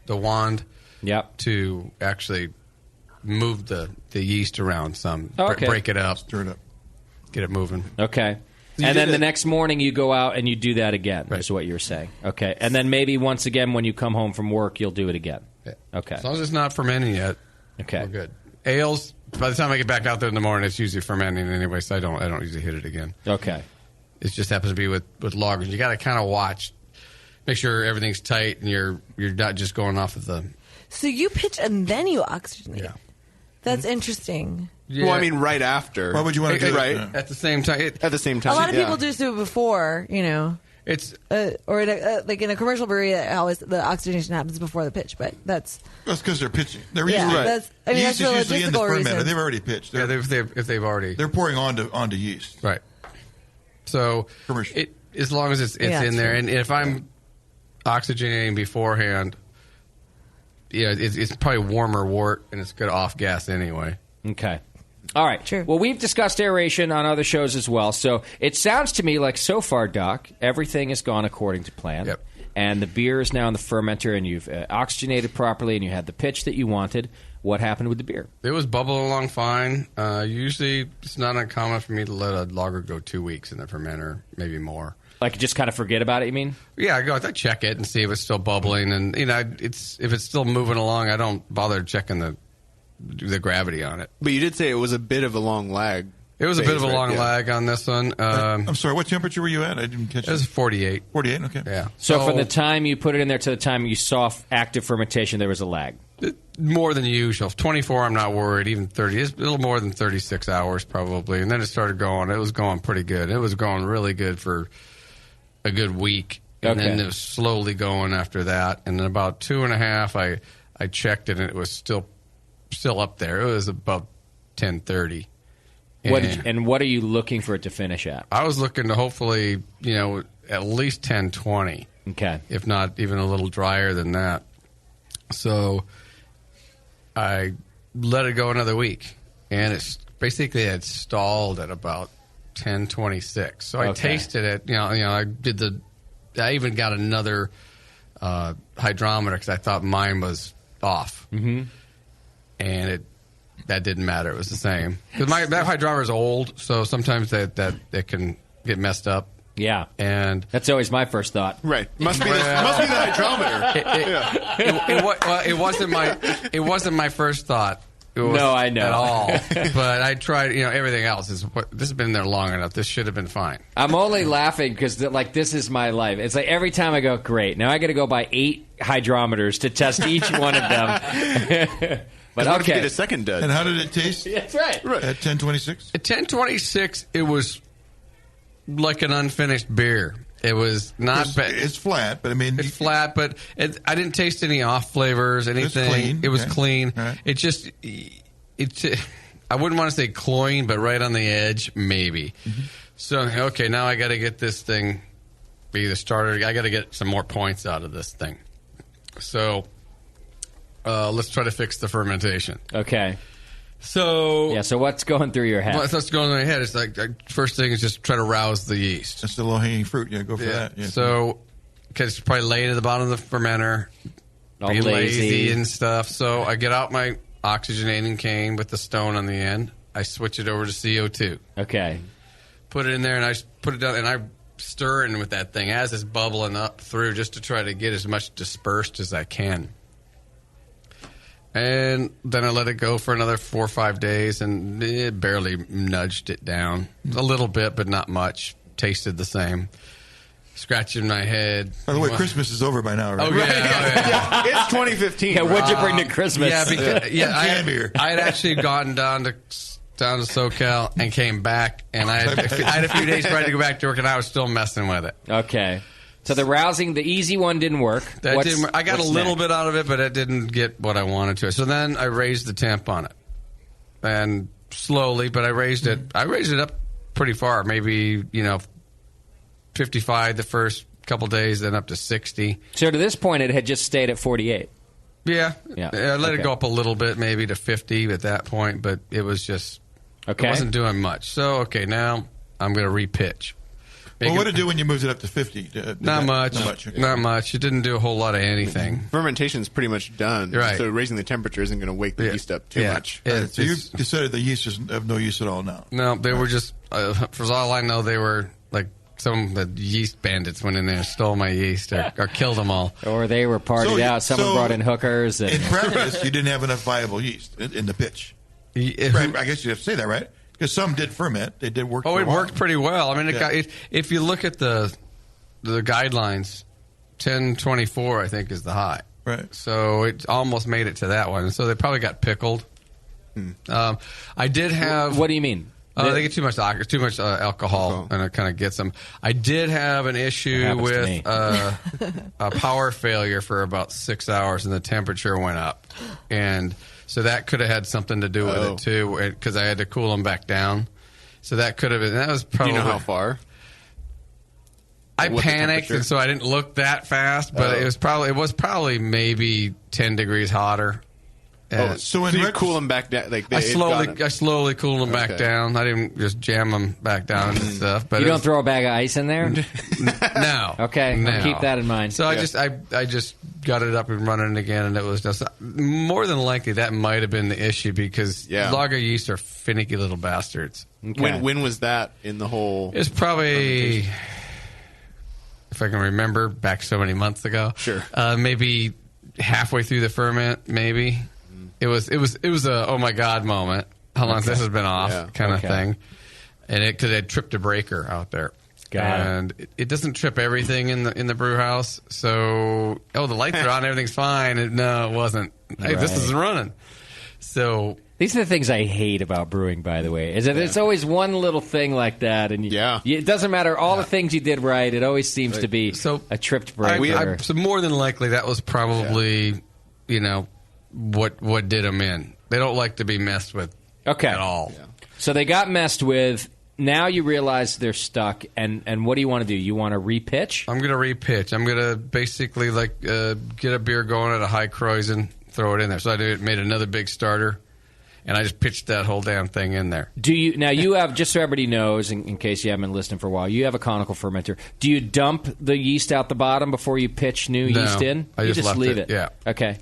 wand. Yep. To actually move the yeast around some, break it up, stir it up, get it moving. Okay. And then the next morning you go out and you do that again. Is what you were saying. Okay. And then maybe once again when you come home from work you'll do it again. Yeah. Okay. As long as it's not fermenting yet. Okay. We're good. Ales. By the time I get back out there in the morning, it's usually fermenting anyway, so I don't usually hit it again. Okay. It just happens to be with lagers. You got to kind of watch, make sure everything's tight, and you're not just going off of the So you pitch and then you oxygenate. Yeah. That's interesting. Yeah. Well, I mean, right after. Why would you want to do it? Right? At the same time. At the same time. A lot of people do it before, It's or like in a commercial brewery, always the oxygenation happens before the pitch. But that's because they're pitching. They're yeah, usually that's the usually in the logistical fermenter. reason. They've already pitched. If they've already they're pouring onto yeast. Right. So as long as it's in there, and if I'm oxygenating beforehand, it's probably warmer wort and it's good off gas anyway. Okay. All right. True. Well, we've discussed aeration on other shows as well. So it sounds to me like so far, Doc, everything has gone according to plan. Yep. And the beer is now in the fermenter, and you've oxygenated properly, and you had the pitch that you wanted. What happened with the beer? It was bubbling along fine. Usually, it's not uncommon for me to let a lager go 2 weeks in the fermenter, maybe more. Like just kind of forget about it, you mean? Yeah, I check it and see if it's still bubbling, and if it's still moving along, I don't bother checking the gravity on it. But you did say it was a bit of a long lag. It was a bit of a long lag on this one. I'm sorry, what temperature were you at? I didn't catch it. It was 48. 48, okay. Yeah. So from the time you put it in there to the time you saw active fermentation, there was a lag? More than usual. 24, I'm not worried. Even 30. It's a little more than 36 hours probably. And then it started going. It was going pretty good. It was going really good for a good week. And then it was slowly going after that. And then about 2.5, I checked it, and it was still up there. It was above 10:30. What are you looking for it to finish at? I was looking to hopefully, at least 10:20. Okay. If not even a little drier than that. So I let it go another week, and it's basically had stalled at about 10:26. So I tasted it. I even got another hydrometer because I thought mine was off. Mm-hmm. And that didn't matter. It was the same. Because that hydrometer is old, so sometimes that it can get messed up. Yeah. And that's always my first thought. Right. Must be the hydrometer. It wasn't my first thought. No, I know. At all. But I tried, everything else. This has been there long enough. This should have been fine. I'm only laughing because, this is my life. It's like every time I go, great, now I got to go buy 8 hydrometers to test each one of them. But what if you get a second dud? And how did it taste? That's right. At 10:26? At 10:26, it was like an unfinished beer. It was not bad. It's flat, but it's flat, but I didn't taste any off flavors, anything. Clean. It was clean. Right. It just, I wouldn't want to say cloying, but right on the edge, maybe. Mm-hmm. So, okay, now I got to get this thing either started. I got to get some more points out of this thing. So, let's try to fix the fermentation. Okay. So what's going through your head? What's going through my head is first thing is just try to rouse the yeast. That's the low-hanging fruit. Yeah, go for that. Yeah. So, it's probably laid at the bottom of the fermenter, be lazy and stuff. So I get out my oxygenating cane with the stone on the end. I switch it over to CO2. Okay. Put it in there, and I put it down, and I stir in with that thing as it's bubbling up through, just to try to get as much dispersed as I can. And then I let it go for another 4 or 5 days, and it barely nudged it down. A little bit, but not much. Tasted the same. Scratching my head. By the way, Christmas is over by now, right? Oh, yeah. It's 2015. Yeah, what'd you bring to Christmas? Yeah, because, I had actually gotten down to SoCal and came back, and I had a few days ready to go back to work, and I was still messing with it. Okay. So the rousing, the easy one didn't work. I got a little bit out of it, but it didn't get what I wanted to. So then I raised the temp on it, and slowly, but I raised it. I raised it up pretty far, maybe 55 the first couple days, then up to 60. So to this point, it had just stayed at 48. Yeah. I let it go up a little bit, maybe to 50 at that point, but it was just it wasn't doing much. So now I'm going to repitch. Well, what did it do when you moved it up to 50? Not much. Not much. It didn't do a whole lot of anything. Fermentation's pretty much done. Right. So raising the temperature isn't going to wake the yeast up too much. Yeah, so you decided the yeast is of no use at all now. No, they were just, for all I know, they were like some of the yeast bandits went in there and stole my yeast or killed them all. Or they were partied out. Someone brought in hookers. In practice, you didn't have enough viable yeast in the pitch. Right, I guess you have to say that, right? Because some did ferment. They did work. It worked pretty well. I mean, if you look at the guidelines, 1024, I think, is the high. Right. So it almost made it to that one. So they probably got pickled. I did have. What do you mean? They get too much alcohol, and it kind of gets them. I did have an issue with a power failure for about 6 hours, and the temperature went up, and so that could have had something to do with it too, because I had to cool them back down. So that could have been. That was probably. Do you know how far? I panicked, and so I didn't look that fast, but it was probably maybe 10 degrees hotter. So you cool them back down? Like I slowly cooled them back down. I didn't just jam them back down and stuff. But you don't throw a bag of ice in there? No. Okay, no. I'll keep that in mind. So I just got it up and running again, and it was just more than likely that might have been the issue because lager yeast are finicky little bastards. Okay. When was that in the whole? It's probably, if I can remember, back so many months ago. Sure. Maybe halfway through the ferment, maybe. It was a oh my god moment. How long this has been off, kind of thing, and because it tripped a breaker out there, and it doesn't trip everything in the brew house. So the lights are on, everything's fine. And no, it wasn't. Hey, this isn't running. So these are the things I hate about brewing. By the way, is that it's always one little thing like that, and it doesn't matter all the things you did right. It always seems to be a tripped breaker. So more than likely, that was probably what did them in. They don't like to be messed with at all. Yeah. So they got messed with. Now you realize they're stuck, and what do you want to do? You want to repitch? I'm going to repitch. I'm going to basically get a beer going at a high Kreuzen, throw it in there. So I made another big starter, and I just pitched that whole damn thing in there. Do you now? You have, just so everybody knows, in case you haven't been listening for a while, you have a conical fermenter. Do you dump the yeast out the bottom before you pitch new yeast in? I you just leave it. it. Yeah. Okay.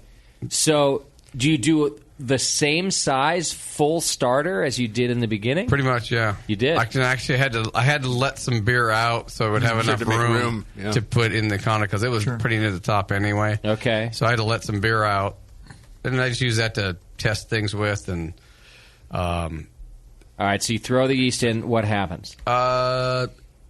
So do you do the same size full starter as you did in the beginning? Pretty much, yeah. You did. I had to let some beer out so it would have enough room to put in the conical because it was pretty near the top anyway. Okay. So I had to let some beer out, and I just use that to test things with. And all right, so you throw the yeast in. What happens? By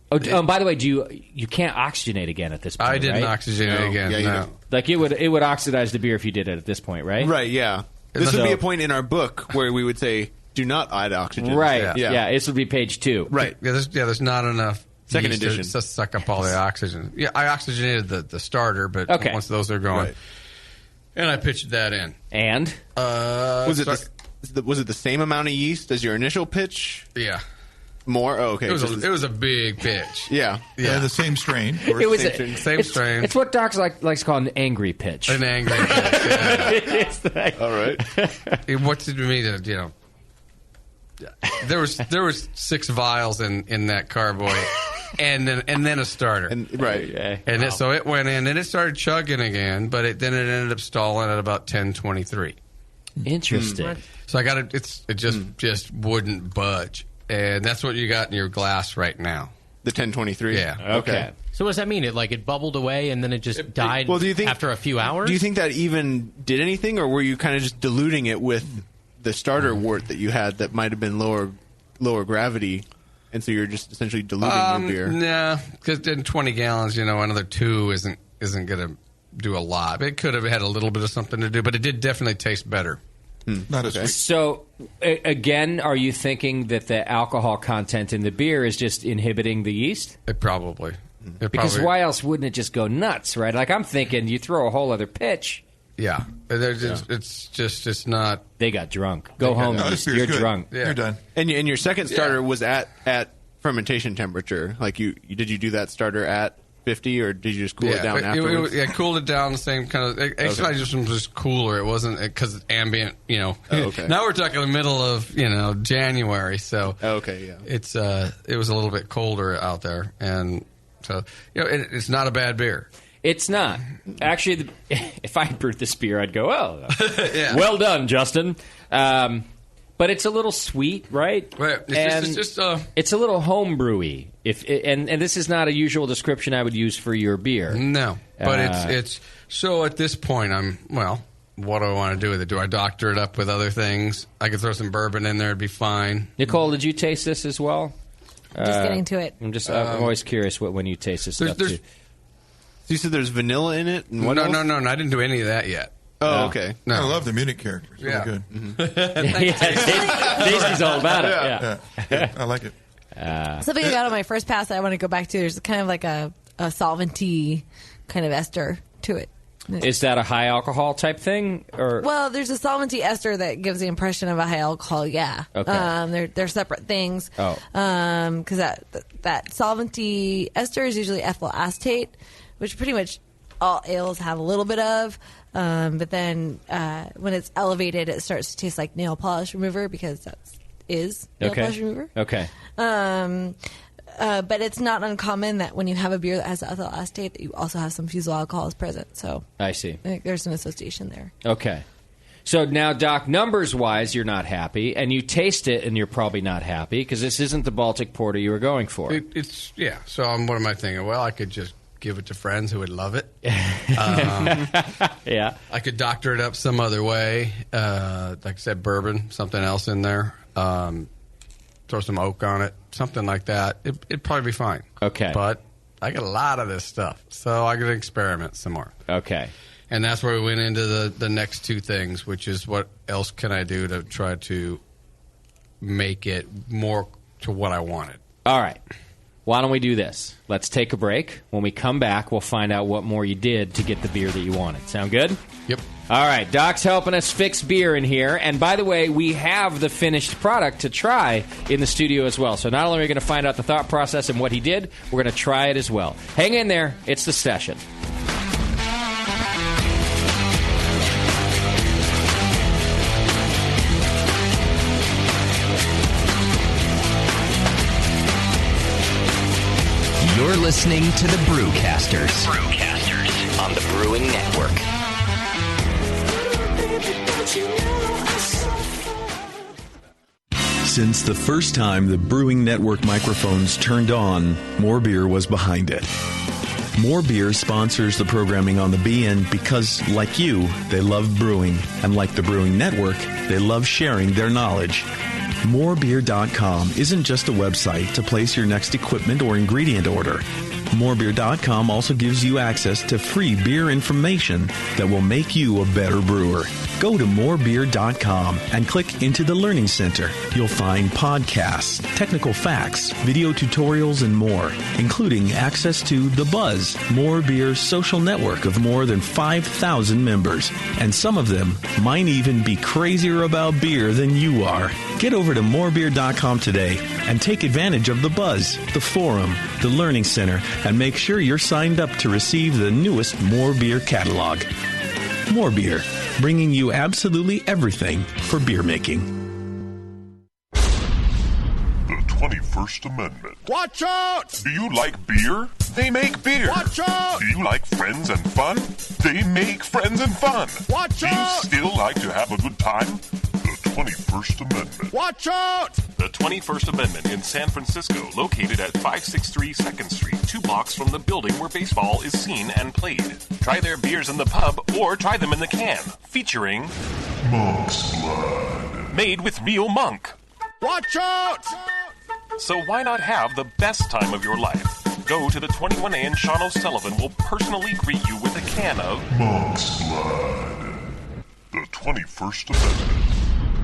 the way, you can't oxygenate again at this point? I didn't oxygenate again. No. Like it would oxidize the beer if you did it at this point, right? Right. Yeah. This would be a point in our book where we would say, "Do not add oxygen." Right. Yeah. This would be page 2. Right. Yeah. There's not enough. Second edition to suck up all the oxygen. Yeah, I oxygenated the starter, but once those are going, and I pitched that in. And was it the same amount of yeast as your initial pitch? Yeah. More? Oh, okay. It was a big pitch. Yeah. The same strain. It was same strain. It's what Doc likes to call an angry pitch. An angry pitch. Yeah. All right. What did we do? There was 6 vials in that carboy, and then a starter. And so it went in and it started chugging again, but then it ended up stalling at about 10:23. Interesting. So I got it. It just wouldn't budge. And that's what you got in your glass right now. The 1023? Yeah. Okay. So what does that mean? It bubbled away and then it just died after a few hours? Do you think that even did anything, or were you kind of just diluting it with the starter wort that you had that might have been lower gravity, and so you're just essentially diluting your beer? No, because in 20 gallons, another 2 isn't going to do a lot. It could have had a little bit of something to do, but it did definitely taste better. Not as sweet. So, again, are you thinking that the alcohol content in the beer is just inhibiting the yeast? Probably. Because why else wouldn't it just go nuts, right? Like, I'm thinking you throw a whole other pitch. Yeah. It's not... They got drunk. Go home. You're drunk. Yeah. You're done. And your second starter was at fermentation temperature. Like, did you do that starter at 50, or did you just cool it down afterwards? I cooled it down the same kind of... Actually, I just was cooler. It wasn't... Because ambient, okay. Now we're talking the middle of, January, so... Okay, yeah. It was a little bit colder out there, and so, it's not a bad beer. It's not. Actually, if I brewed this beer, I'd go, yeah. Well done, Justin. But it's a little sweet, right? Right. It's a little homebrewy. And this is not a usual description I would use for your beer. No, but it's so at this point what do I want to do with it? Do I doctor it up with other things? I could throw some bourbon in there; it'd be fine. Nicole, did you taste this as well? Just getting to it. I'm always curious when you taste this stuff too. You said there's vanilla in it? And what No, else? no, I didn't do any of that yet. Oh, okay. No. I love the Munich characters. Really Yeah. good. Tasty's all about it. Yeah. I like it. Something I got on my first pass that I want to go back to. There's kind of like a solventy kind of ester to it. Is that a high alcohol type thing, or Well, there's a solventy ester that gives the impression of a high alcohol. Yeah. Okay. They're separate things. Oh. Because that solventy ester is usually ethyl acetate, which pretty much all ales have a little bit of. But then when it's elevated, it starts to taste like nail polish remover because that is nail polish remover. Okay. But it's not uncommon that when you have a beer that has ethyl acetate, that you also have some fusel alcohols present. So I see. I think there's an association there. Okay. So now, Doc, numbers-wise, you're not happy, and you taste it, and you're probably not happy because this isn't the Baltic Porter you were going for. It's So what am I thinking? Well, I could just give it to friends who would love it. Yeah. I could doctor it up some other way. Like I said, bourbon, something else in there. Throw some oak on it, something like that. It'd probably be fine. Okay. But I got a lot of this stuff, so I got to experiment some more. Okay. And that's where we went into the next two things, which is what else can I do to try to make it more to what I wanted. All right. Why don't we do this? Let's take a break. When we come back, we'll find out what more you did to get the beer that you wanted. Sound good? Yep. All right. Doc's helping us fix beer in here. And by the way, we have the finished product to try in the studio as well. So not only are we going to find out the thought process and what he did, we're going to try it as well. Hang in there. It's The Session. You're listening to the Brewcasters. On the Brewing Network. Since the first time the Brewing Network microphones turned on, More Beer was behind it. More Beer sponsors the programming on the BN because, like you, they love brewing, and like the Brewing Network, they love sharing their knowledge. Morebeer.com isn't just a website to place your next equipment or ingredient order. Morebeer.com also gives you access to free beer information that will make you a better brewer. Go to morebeer.com and click into the Learning Center. You'll find podcasts, technical facts, video tutorials, and more, including access to The Buzz, More Beer's social network of more than 5,000 members. And some of them might even be crazier about beer than you are. Get over to morebeer.com today and take advantage of The Buzz, the forum, the Learning Center, and make sure you're signed up to receive the newest More Beer catalog. More Beer, bringing you absolutely everything for beer making. The 21st Amendment. Watch out! Do you like beer? They make beer. Watch out! Do you like friends and fun? They make friends and fun. Watch out! Do you still like to have a good time? The 21st Amendment. Watch out! The 21st Amendment in San Francisco, located at 563 2nd Street, 2 blocks from the building where baseball is seen and played. Try their beers in the pub or try them in the can, featuring Monk's Blood. Made with real monk. Watch out! So why not have the best time of your life? Go to the 21A and Sean O'Sullivan will personally greet you with a can of Monk's Blood. The 21st Amendment.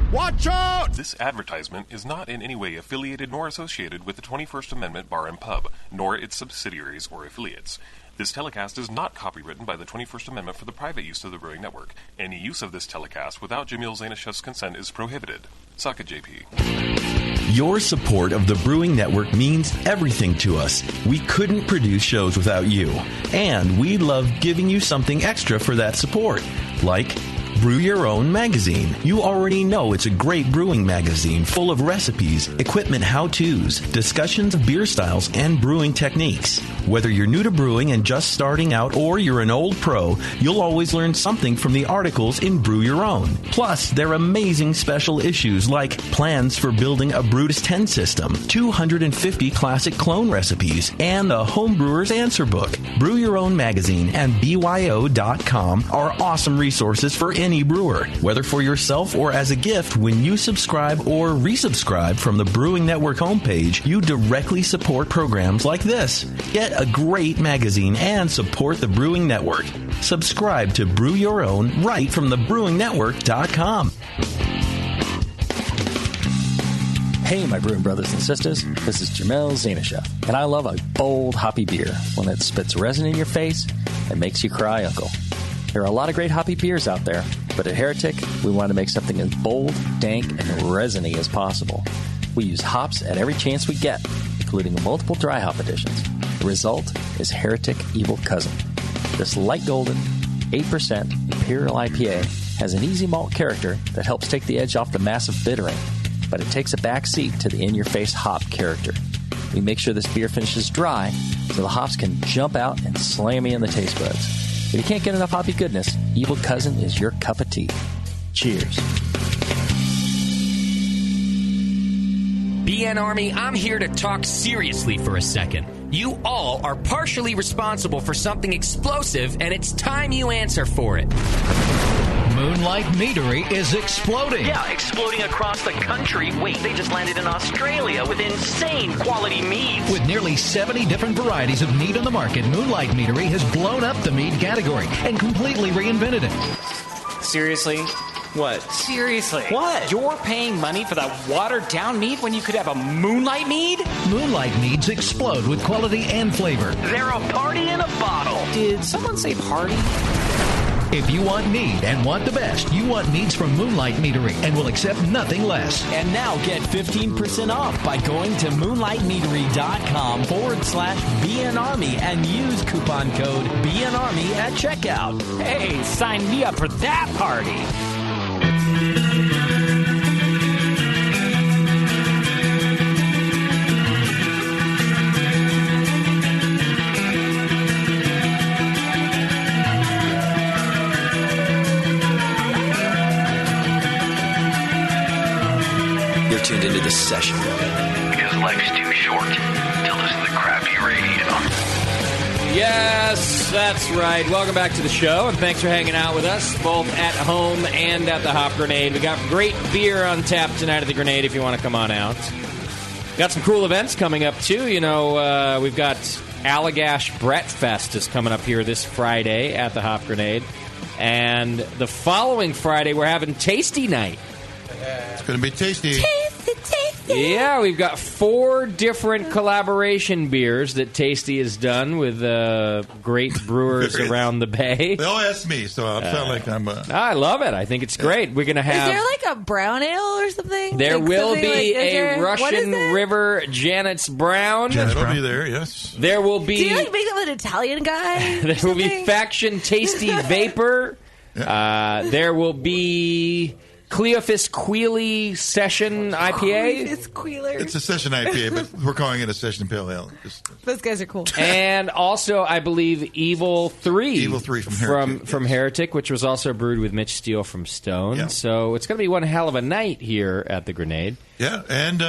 Watch out! This advertisement is not in any way affiliated nor associated with the 21st Amendment Bar and Pub, nor its subsidiaries or affiliates. This telecast is not copywritten by the 21st Amendment for the private use of the Brewing Network. Any use of this telecast without Jamil Zainashev's consent is prohibited. Suck it, JP. Your support of the Brewing Network means everything to us. We couldn't produce shows without you. And we love giving you something extra for that support, like Brew Your Own magazine. You already know it's a great brewing magazine full of recipes, equipment how-tos, discussions of beer styles, and brewing techniques. Whether you're new to brewing and just starting out or you're an old pro, you'll always learn something from the articles in Brew Your Own. Plus, they're amazing special issues like plans for building a Brutus 10 system, 250 classic clone recipes, and a homebrewer's answer book. Brew Your Own magazine and BYO.com are awesome resources for any brewer. Whether for yourself or as a gift, when you subscribe or resubscribe from the Brewing Network homepage, you directly support programs like this. Get a great magazine and support the Brewing Network. Subscribe to Brew Your Own right from thebrewingnetwork.com. Hey, my brewing brothers and sisters. This is Jamel Zanishev, and I love a bold, hoppy beer, one that spits resin in your face and makes you cry, Uncle. There are a lot of great hoppy beers out there, but at Heretic, we want to make something as bold, dank, and resiny as possible. We use hops at every chance we get, including multiple dry hop additions. The result is Heretic Evil Cousin. This light golden, 8% Imperial IPA has an easy malt character that helps take the edge off the massive bittering, but it takes a back seat to the in-your-face hop character. We make sure this beer finishes dry so the hops can jump out and slam you in the taste buds. If you can't get enough hoppy goodness, Evil Cousin is your cup of tea. Cheers. BN Army, I'm here to talk seriously for a second. You all are partially responsible for something explosive, and it's time you answer for it. Moonlight Meadery is exploding. Yeah, exploding across the country. Wait, they just landed in Australia with insane quality meads. With nearly 70 different varieties of mead on the market, Moonlight Meadery has blown up the mead category and completely reinvented it. Seriously? What? Seriously. What? You're paying money for that watered-down mead when you could have a Moonlight mead? Moonlight meads explode with quality and flavor. They're a party in a bottle. Did someone say party? If you want mead and want the best, you want meads from Moonlight Meadery and will accept nothing less. And now get 15% off by going to moonlightmeadery.com/BNArmy and use coupon code BNArmy at checkout. Hey, sign me up for that party. You're tuned into this session because life's too short to listen to crappy radio. Yes, that's right. Welcome back to the show, and thanks for hanging out with us, both at home and at the Hop Grenade. We got great beer on tap tonight at the Grenade if you want to come on out. Got some cool events coming up, too. You know, we've got Allagash Brett Fest is coming up here this Friday at the Hop Grenade. And the following Friday, we're having Tasty Night. It's going to be tasty. Yeah, we've got 4 different collaboration beers that Tasty has done with great brewers around the Bay. They all ask me, so I sound like I'm... I love it. I think it's great. We're going to have... Is there like a brown ale or something? There like will something be like, a Russian River Janet's Brown. Janet will be there, yes. There will be... Do you like make them an Italian guy? There will be Faction Tasty Vapor. There will be... Cleophas Queely Session IPA. It's a Session IPA, but we're calling it a Session Pale Ale. Those guys are cool. And also, I believe, Evil 3. Evil 3 from Heretic. From Heretic, which was also brewed with Mitch Steele from Stone. Yeah. So it's going to be one hell of a night here at the Grenade. Yeah, and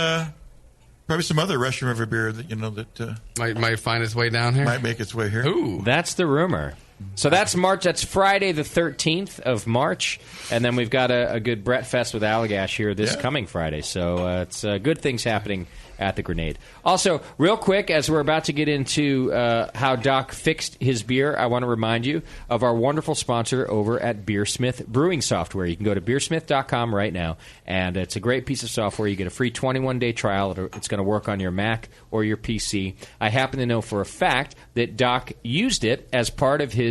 probably some other Russian River beer that, you know, that... might find its way down here? Might make its way here. Ooh. That's the rumor. So that's Friday the 13th of March, and then we've got a good Brett Fest with Allagash here this coming Friday. So it's good things happening at the Grenade. Also, real quick, as we're about to get into how Doc fixed his beer, I want to remind you of our wonderful sponsor over at Beersmith Brewing Software. You can go to beersmith.com right now, and it's a great piece of software. You get a free 21-day trial. It's going to work on your Mac or your PC. I happen to know for a fact that Doc used it as part of his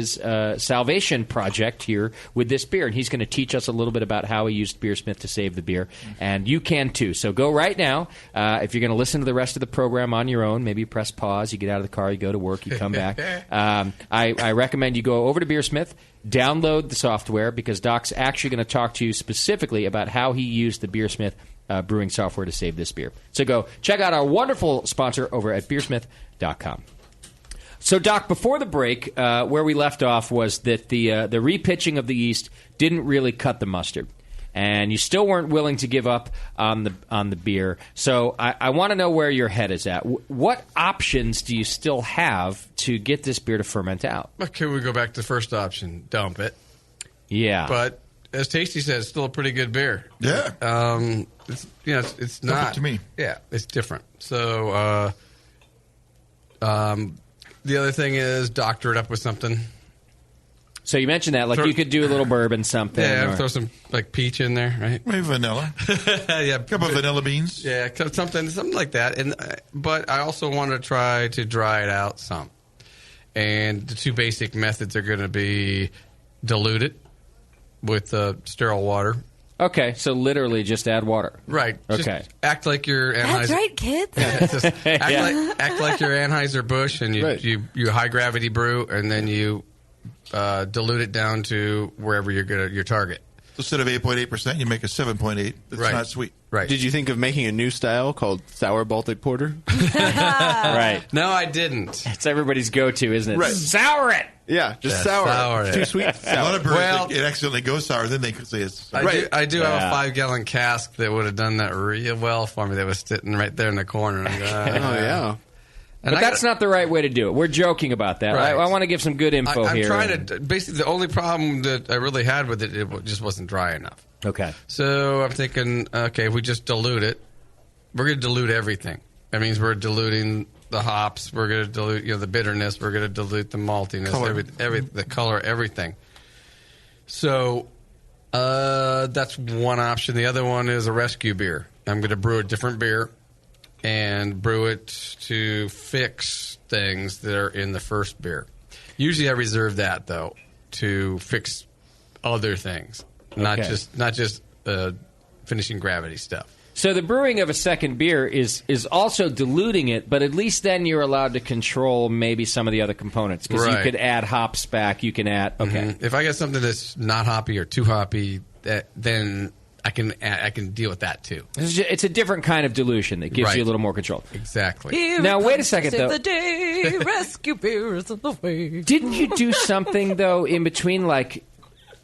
salvation project here with this beer, and he's going to teach us a little bit about how he used Beersmith to save the beer, and you can too. So go right now. If you're going to listen to the rest of the program on your own, maybe you press pause, you get out of the car, you go to work, you come back. I recommend you go over to Beersmith, download the software, because Doc's actually going to talk to you specifically about how he used the Beersmith brewing software to save this beer. So go check out our wonderful sponsor over at beersmith.com. So, Doc, before the break, where we left off was that the repitching of the yeast didn't really cut the mustard, and you still weren't willing to give up on the beer. So, I want to know where your head is at. What options do you still have to get this beer to ferment out? Okay, we go back to the first option: dump it. Yeah, but as Tasty said, it's still a pretty good beer. Yeah. It's not to me. Yeah, it's different. So, the other thing is doctor it up with something. So you mentioned that, like you could do a little bourbon something. Yeah, throw some like peach in there, right? Maybe vanilla. Yeah, a couple of vanilla beans. Yeah, something like that. And but I also want to try to dry it out some. And the two basic methods are going to be dilute it with sterile water. Okay, so literally just add water. Right. Okay. Just act like you're Anheuser. That's right, kids. Act like you're Anheuser-Busch, and you high gravity brew, and then you dilute it down to wherever your target. Instead of 8.8%, you make a 7.8. It's not sweet. Right. Did you think of making a new style called Sour Baltic Porter? Right. No, I didn't. It's everybody's go-to, isn't it? Right. Sour it! Yeah, just sour it. Too sweet, sour. A lot of brewers, it accidentally goes sour, then they could say it's sour. I do have a 5-gallon cask that would have done that real well for me. That was sitting right there in the corner. And, yeah. But that's not the right way to do it. We're joking about that. Right. I want to give some good info I'm here. trying to. Basically, the only problem that I really had with it just wasn't dry enough. Okay. So I'm thinking, okay, if we just dilute it, we're going to dilute everything. That means we're diluting the hops. We're going to dilute, the bitterness. We're going to dilute the maltiness, the color, everything. So that's one option. The other one is a rescue beer. I'm going to brew a different beer and brew it to fix things that are in the first beer. Usually I reserve that, though, to fix other things, not just finishing gravity stuff. So the brewing of a second beer is also diluting it, but at least then you're allowed to control maybe some of the other components. Because you could add hops back, you can add... Okay. Mm-hmm. If I get something that's not hoppy or too hoppy, then I can deal with that too. It's a different kind of dilution that gives you a little more control. Exactly. Here now, wait a comes second, to though. the day, rescue beers on the way. Didn't you do something, though, in between, like...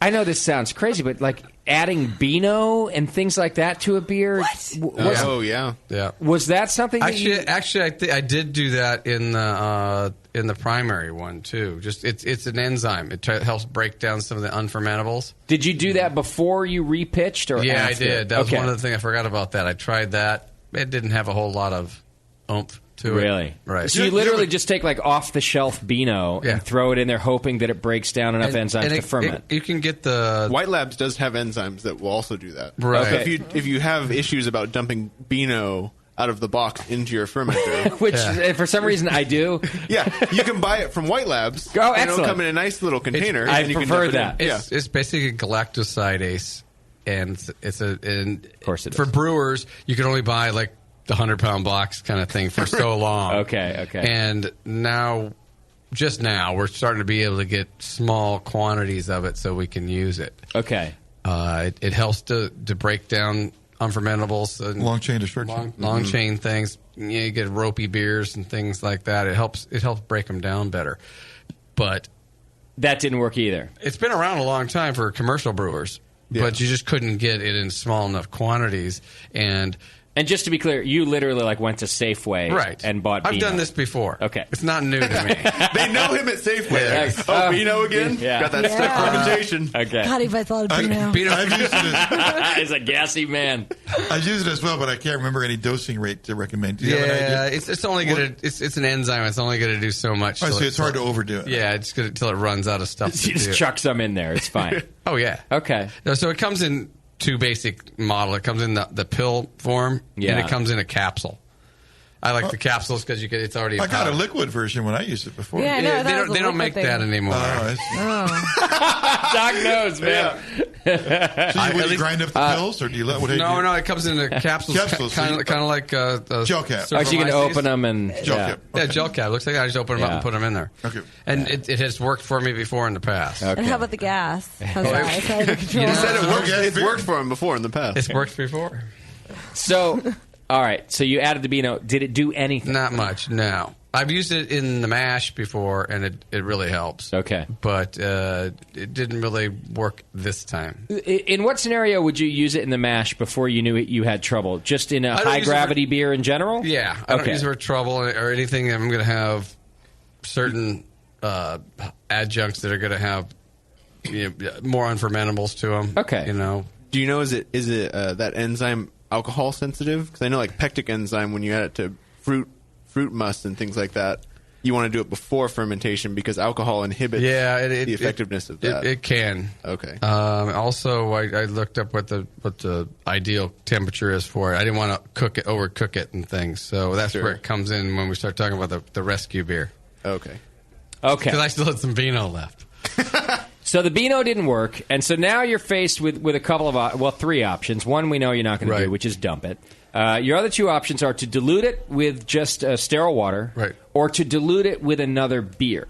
I know this sounds crazy, but like adding Beano and things like that to a beer. What? Yeah. Was that something? Actually, I did do that in the primary one too. Just it's an enzyme. It helps break down some of the unfermentables. Did you do that before you repitched, or yeah, after? I did. That was one of the things I forgot about. That I tried that. It didn't have a whole lot of oomph to it. Really? Right. So you literally just take like off the shelf Beano and throw it in there, hoping that it breaks down enough enzymes to ferment. You can get the White Labs does have enzymes that will also do that. Right. Okay. If you have issues about dumping Beano out of the box into your fermenter, which for some reason I do. Yeah, you can buy it from White Labs. Oh, and excellent! It'll come in a nice little container. I and you prefer can dump it in. that. It's basically a galactosidase, and of course it is. For brewers, you can only buy like the 100-pound box kind of thing for so long. Okay. And now, we're starting to be able to get small quantities of it so we can use it. Okay. It helps to break down unfermentables. And long chain to short chain. Long chain things. You get ropey beers and things like that. It helps break them down better. But that didn't work either. It's been around a long time for commercial brewers, but you just couldn't get it in small enough quantities. And just to be clear, you literally went to Safeway and bought Beano. I've done this before. Okay. It's not new to me. They know him at Safeway. Yeah. Oh, Beano again? Yeah. Got that stuck fermentation. Okay. God, if I thought of Beano. I've used it He's a gassy man. I've used it as well, but I can't remember any dosing rate to recommend. Do you have an idea? It's only going to... It's an enzyme. It's only going to do so much. I see. It's hard to overdo it. Yeah, it's going until it runs out of stuff to You just chuck some in there. It's fine. Oh, yeah. Okay. No, so it comes in two basic model. It comes in the pill form, and it comes in a capsule. I like the capsules because it's already. I got a liquid version when I used it before. Yeah, no, they don't make that anymore. Doc knows, man. So you grind up the pills, or do you let? What do you do? No, it comes in a capsules, kind of like a gel cap. So you can open them and gel cap. Yeah, gel cap. Looks like I just open them up and put them in there. Okay, and it has worked for me before in the past. Okay. And how about the gas? How's that? It's hard to control. You said it worked. It's worked for him before in the past. It's worked before. So, all right. So you added the Beano. Did it do anything? Not much. No. I've used it in the mash before, and it really helps. Okay. But it didn't really work this time. In what scenario would you use it in the mash before you knew you had trouble? Just in a high-gravity beer in general? Yeah. I don't use it for trouble or anything. I'm going to have certain adjuncts that are going to have more unfermentables to them. Okay. Do you know is it that enzyme alcohol sensitive? Because I know like pectic enzyme, when you add it to fruit must and things like that, you want to do it before fermentation because alcohol inhibits the effectiveness of that. It can. Okay. Also, I looked up what the ideal temperature is for it. I didn't want to overcook it and things. So that's where it comes in when we start talking about the rescue beer. Okay. Because I still had some Beano left. So the Beano didn't work, and so now you're faced with a couple of, 3 options. One we know you're not going to do, which is dump it. Your other 2 options are to dilute it with just sterile water, or to dilute it with another beer,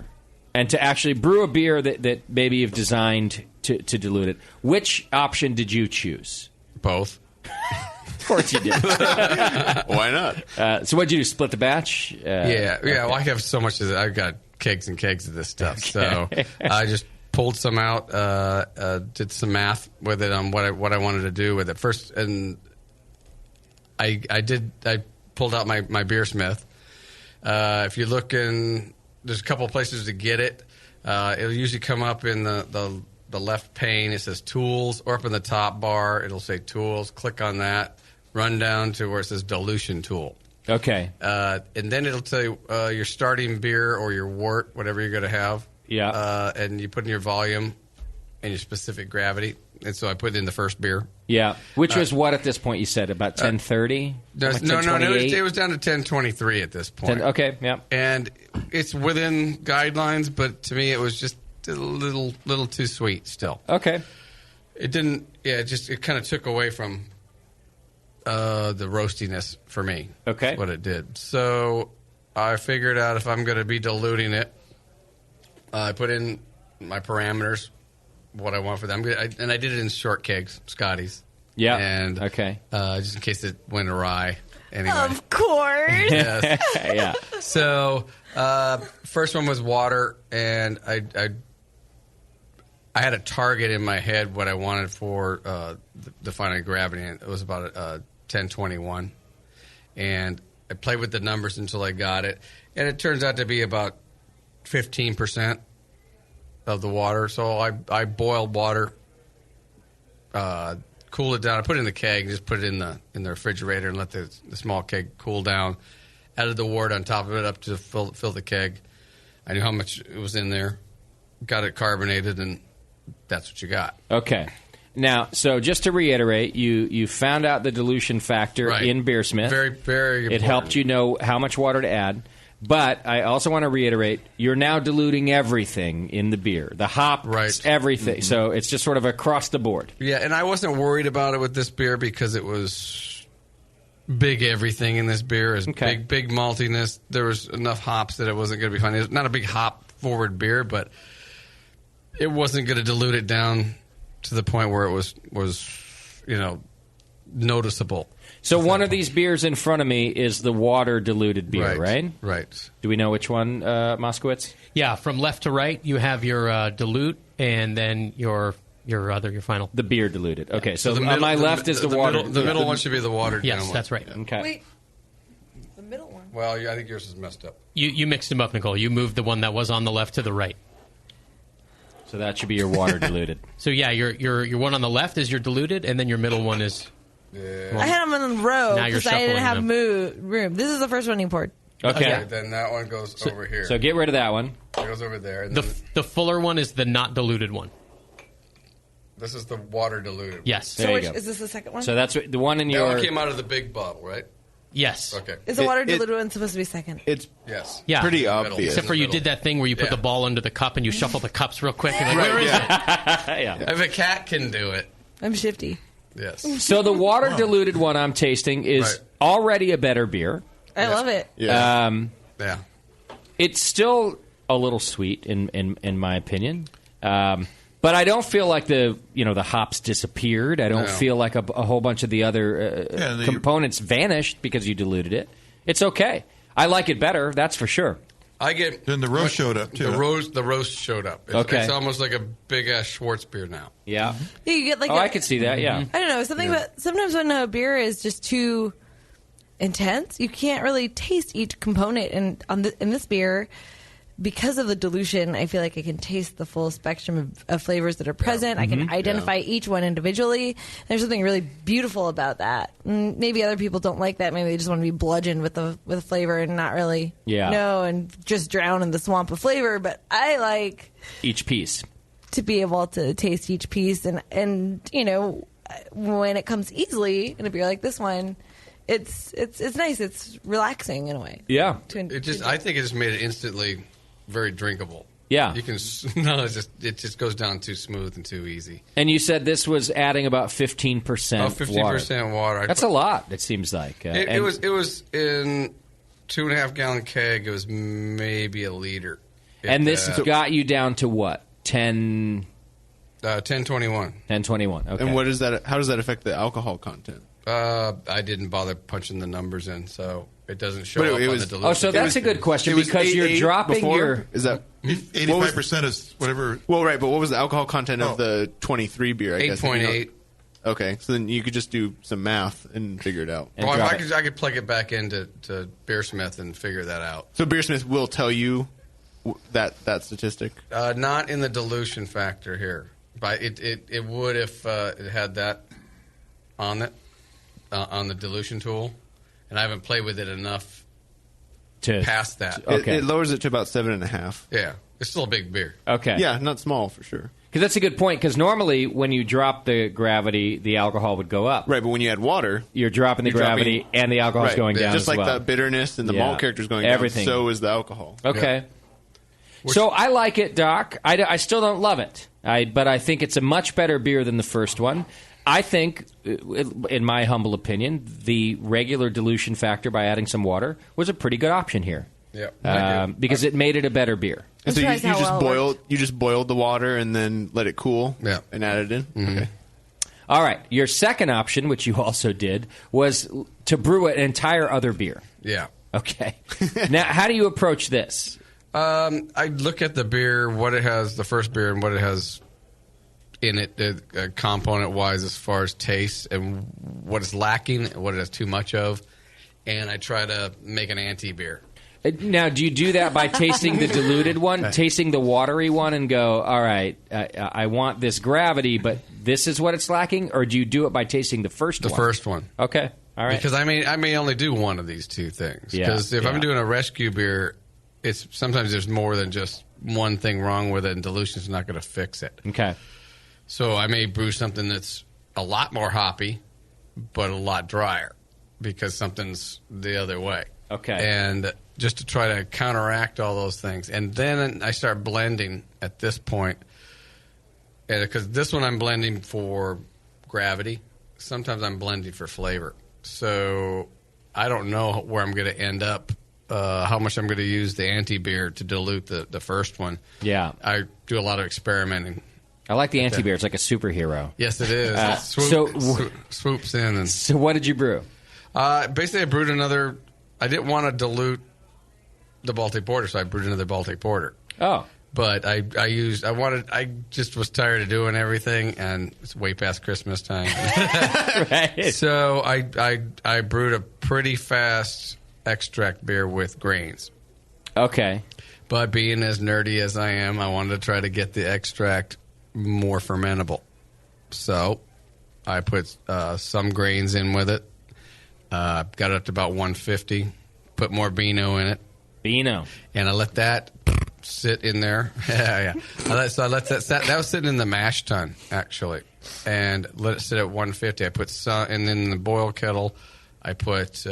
and to actually brew a beer that maybe you've designed to dilute it. Which option did you choose? Both. Of course you did. Why not? So what did you do, split the batch? Okay. Well, I have so much of it. I've got kegs and kegs of this stuff. So I just pulled some out, did some math with it on what I wanted to do with it first, and I pulled out my Beersmith. If you look there's a couple of places to get it. It'll usually come up in the left pane. It says tools, or up in the top bar, it'll say tools. Click on that. Run down to where it says dilution tool. Okay. And then it'll tell you your starting beer or your wort, whatever you're going to have. Yeah. And you put in your volume and your specific gravity. And so I put in the first beer. Yeah. Which was what at this point you said? About 10:30? No, it was down to 10:23 at this point. Okay, yeah. And it's within guidelines, but to me it was just a little too sweet still. Okay. It didn't, it kind of took away from the roastiness for me. Okay. That's what it did. So I figured out if I'm going to be diluting it, I put in my parameters, what I want for them. And I did it in short kegs, Scotties. Yeah. And just in case it went awry. Anyway. Of course. Yes. Yeah. So first one was water, and I had a target in my head what I wanted for the final gravity, and it was about 1021. And I played with the numbers until I got it, and it turns out to be about 15% of the water. So I boiled water, cooled it down. I put it in the keg and just put it in the refrigerator and let the small keg cool down. Added the wort on top of it up to fill the keg. I knew how much it was in there. Got it carbonated, and that's what you got. Okay. Now, so just to reiterate, you found out the dilution factor in Beersmith. Very, very important. It helped you know how much water to add. But I also want to reiterate, you're now diluting everything in the beer. The hops, everything. Mm-hmm. So it's just sort of across the board. Yeah, and I wasn't worried about it with this beer because it was big everything in this beer. Is big maltiness. There was enough hops that it wasn't going to be fun. It's not a big hop-forward beer, but it wasn't going to dilute it down to the point where it was noticeable. So one of these beers in front of me is the water diluted beer, right? Right. Do we know which one, Moskowitz? Yeah, from left to right, you have your dilute, and then your final. The beer diluted. Okay, so on my left is the water. The middle one should be the watered down Yes, one. that's right. Okay. Wait, the middle one. Well, I think yours is messed up. You mixed them up, Nicole. You moved the one that was on the left to the right. So that should be your water diluted. So yeah, your one on the left is your diluted, and then your middle one is. I had them in a row Now you're because I didn't have shuffling room. This is the first one you poured. Okay. Then that one goes over here. So get rid of that one. It goes over there. And The fuller one is the not diluted one. This is the water diluted. Yes. So is this the second one? So that's the one in that your. one came out of the big bottle, right? Yes. Okay. Is the water diluted one supposed to be second? It's Yeah. pretty obvious. Except for you did that thing where you put the ball under the cup and you shuffle the cups real quick. And where is it? Yeah. If a cat can do it. I'm shifty. Yes. So the water diluted one I'm tasting is already a better beer. I love it. Yeah. It's still a little sweet in my opinion. But I don't feel like the hops disappeared. I don't feel like a whole bunch of the other components vanished because you diluted it. It's okay. I like it better, that's for sure. Then the roast showed up too. The roast showed up. It's almost like a big ass Schwartz beer now. Yeah. Yeah, you get like I could see that. Yeah. I don't know something about sometimes when a beer is just too intense, you can't really taste each component. And in this beer, because of the dilution, I feel like I can taste the full spectrum of flavors that are present. I can identify each one individually. There's something really beautiful about that. Maybe other people don't like that. Maybe they just want to be bludgeoned with the flavor and not really know and just drown in the swamp of flavor. But I like each piece to be able to taste each piece, and you know, when it comes easily in a beer like this one, it's nice. It's relaxing in a way. Yeah, I think it just made it instantly very drinkable. Yeah, you can. It just goes down too smooth and too easy. And you said this was adding about 15%. Oh, 15% water. That's a lot. It seems like it was in 2.5 gallon keg. It was maybe a liter. And this got you down to what? 1021. 1021. Okay. And what is that? How does that affect the alcohol content? I didn't bother punching the numbers in, so it doesn't show up on the dilution. Oh, so that's a good question because you're dropping your. Is that 85% is whatever? Well, right, but what was the alcohol content of the 23 beer? I guess 8.8. Okay, so then you could just do some math and figure it out. Well, I could plug it back into Beersmith and figure that out. So Beersmith will tell you that statistic? Not in the dilution factor here, but it would if it had that on it on the dilution tool, and I haven't played with it enough to pass that. Okay, it lowers it to about 7.5. Yeah, it's still a big beer. Okay, yeah, not small for sure. Because that's a good point. Because normally when you drop the gravity, the alcohol would go up. Right, but when you add water, you're dropping the gravity and the alcohol's going down. Just as like well. the bitterness and the malt character is going Everything. down, so is the alcohol. Okay. Yeah. So I like it, Doc. I still don't love it, but I think it's a much better beer than the first one. I think, in my humble opinion, the regular dilution factor by adding some water was a pretty good option here. Yeah, because it made it a better beer. And so you just boiled the water and then let it cool, and add it in. Mm-hmm. Okay. All right. Your second option, which you also did, was to brew an entire other beer. Yeah. Okay. Now, how do you approach this? I look at the beer, what it has, the first beer, and what it has in it, component-wise, as far as taste, and what is lacking, and what it has too much of, and I try to make an anti-beer. Now, do you do that by tasting the diluted one, tasting the watery one, and go, all right, I want this gravity, but this is what it's lacking? Or do you do it by tasting the first one? The first one. Okay, all right. Because I may only do one of these two things. Because if I'm doing a rescue beer, it's sometimes there's more than just one thing wrong with it, and dilution's not going to fix it. Okay. So I may brew something that's a lot more hoppy, but a lot drier, because something's the other way. Okay. And just to try to counteract all those things. And then I start blending at this point. Because this one I'm blending for gravity. Sometimes I'm blending for flavor. So I don't know where I'm going to end up, how much I'm going to use the anti-beer to dilute the first one. Yeah. I do a lot of experimenting. I like the anti-beer. It's like a superhero. Yes, it is. Swoops in. And so what did you brew? Basically, I brewed another. I didn't want to dilute the Baltic Porter, so I brewed another Baltic Porter. Oh. But I just was tired of doing everything, and it's way past Christmas time. Right. So I brewed a pretty fast extract beer with grains. Okay. But being as nerdy as I am, I wanted to try to get the extract more fermentable. So I put some grains in with it. Got it up to about 150. Put more Beano in it. Beano. And I let that sit in there. Yeah. I let that was sitting in the mash tun, actually. And let it sit at 150. I put some, and then in the boil kettle, I put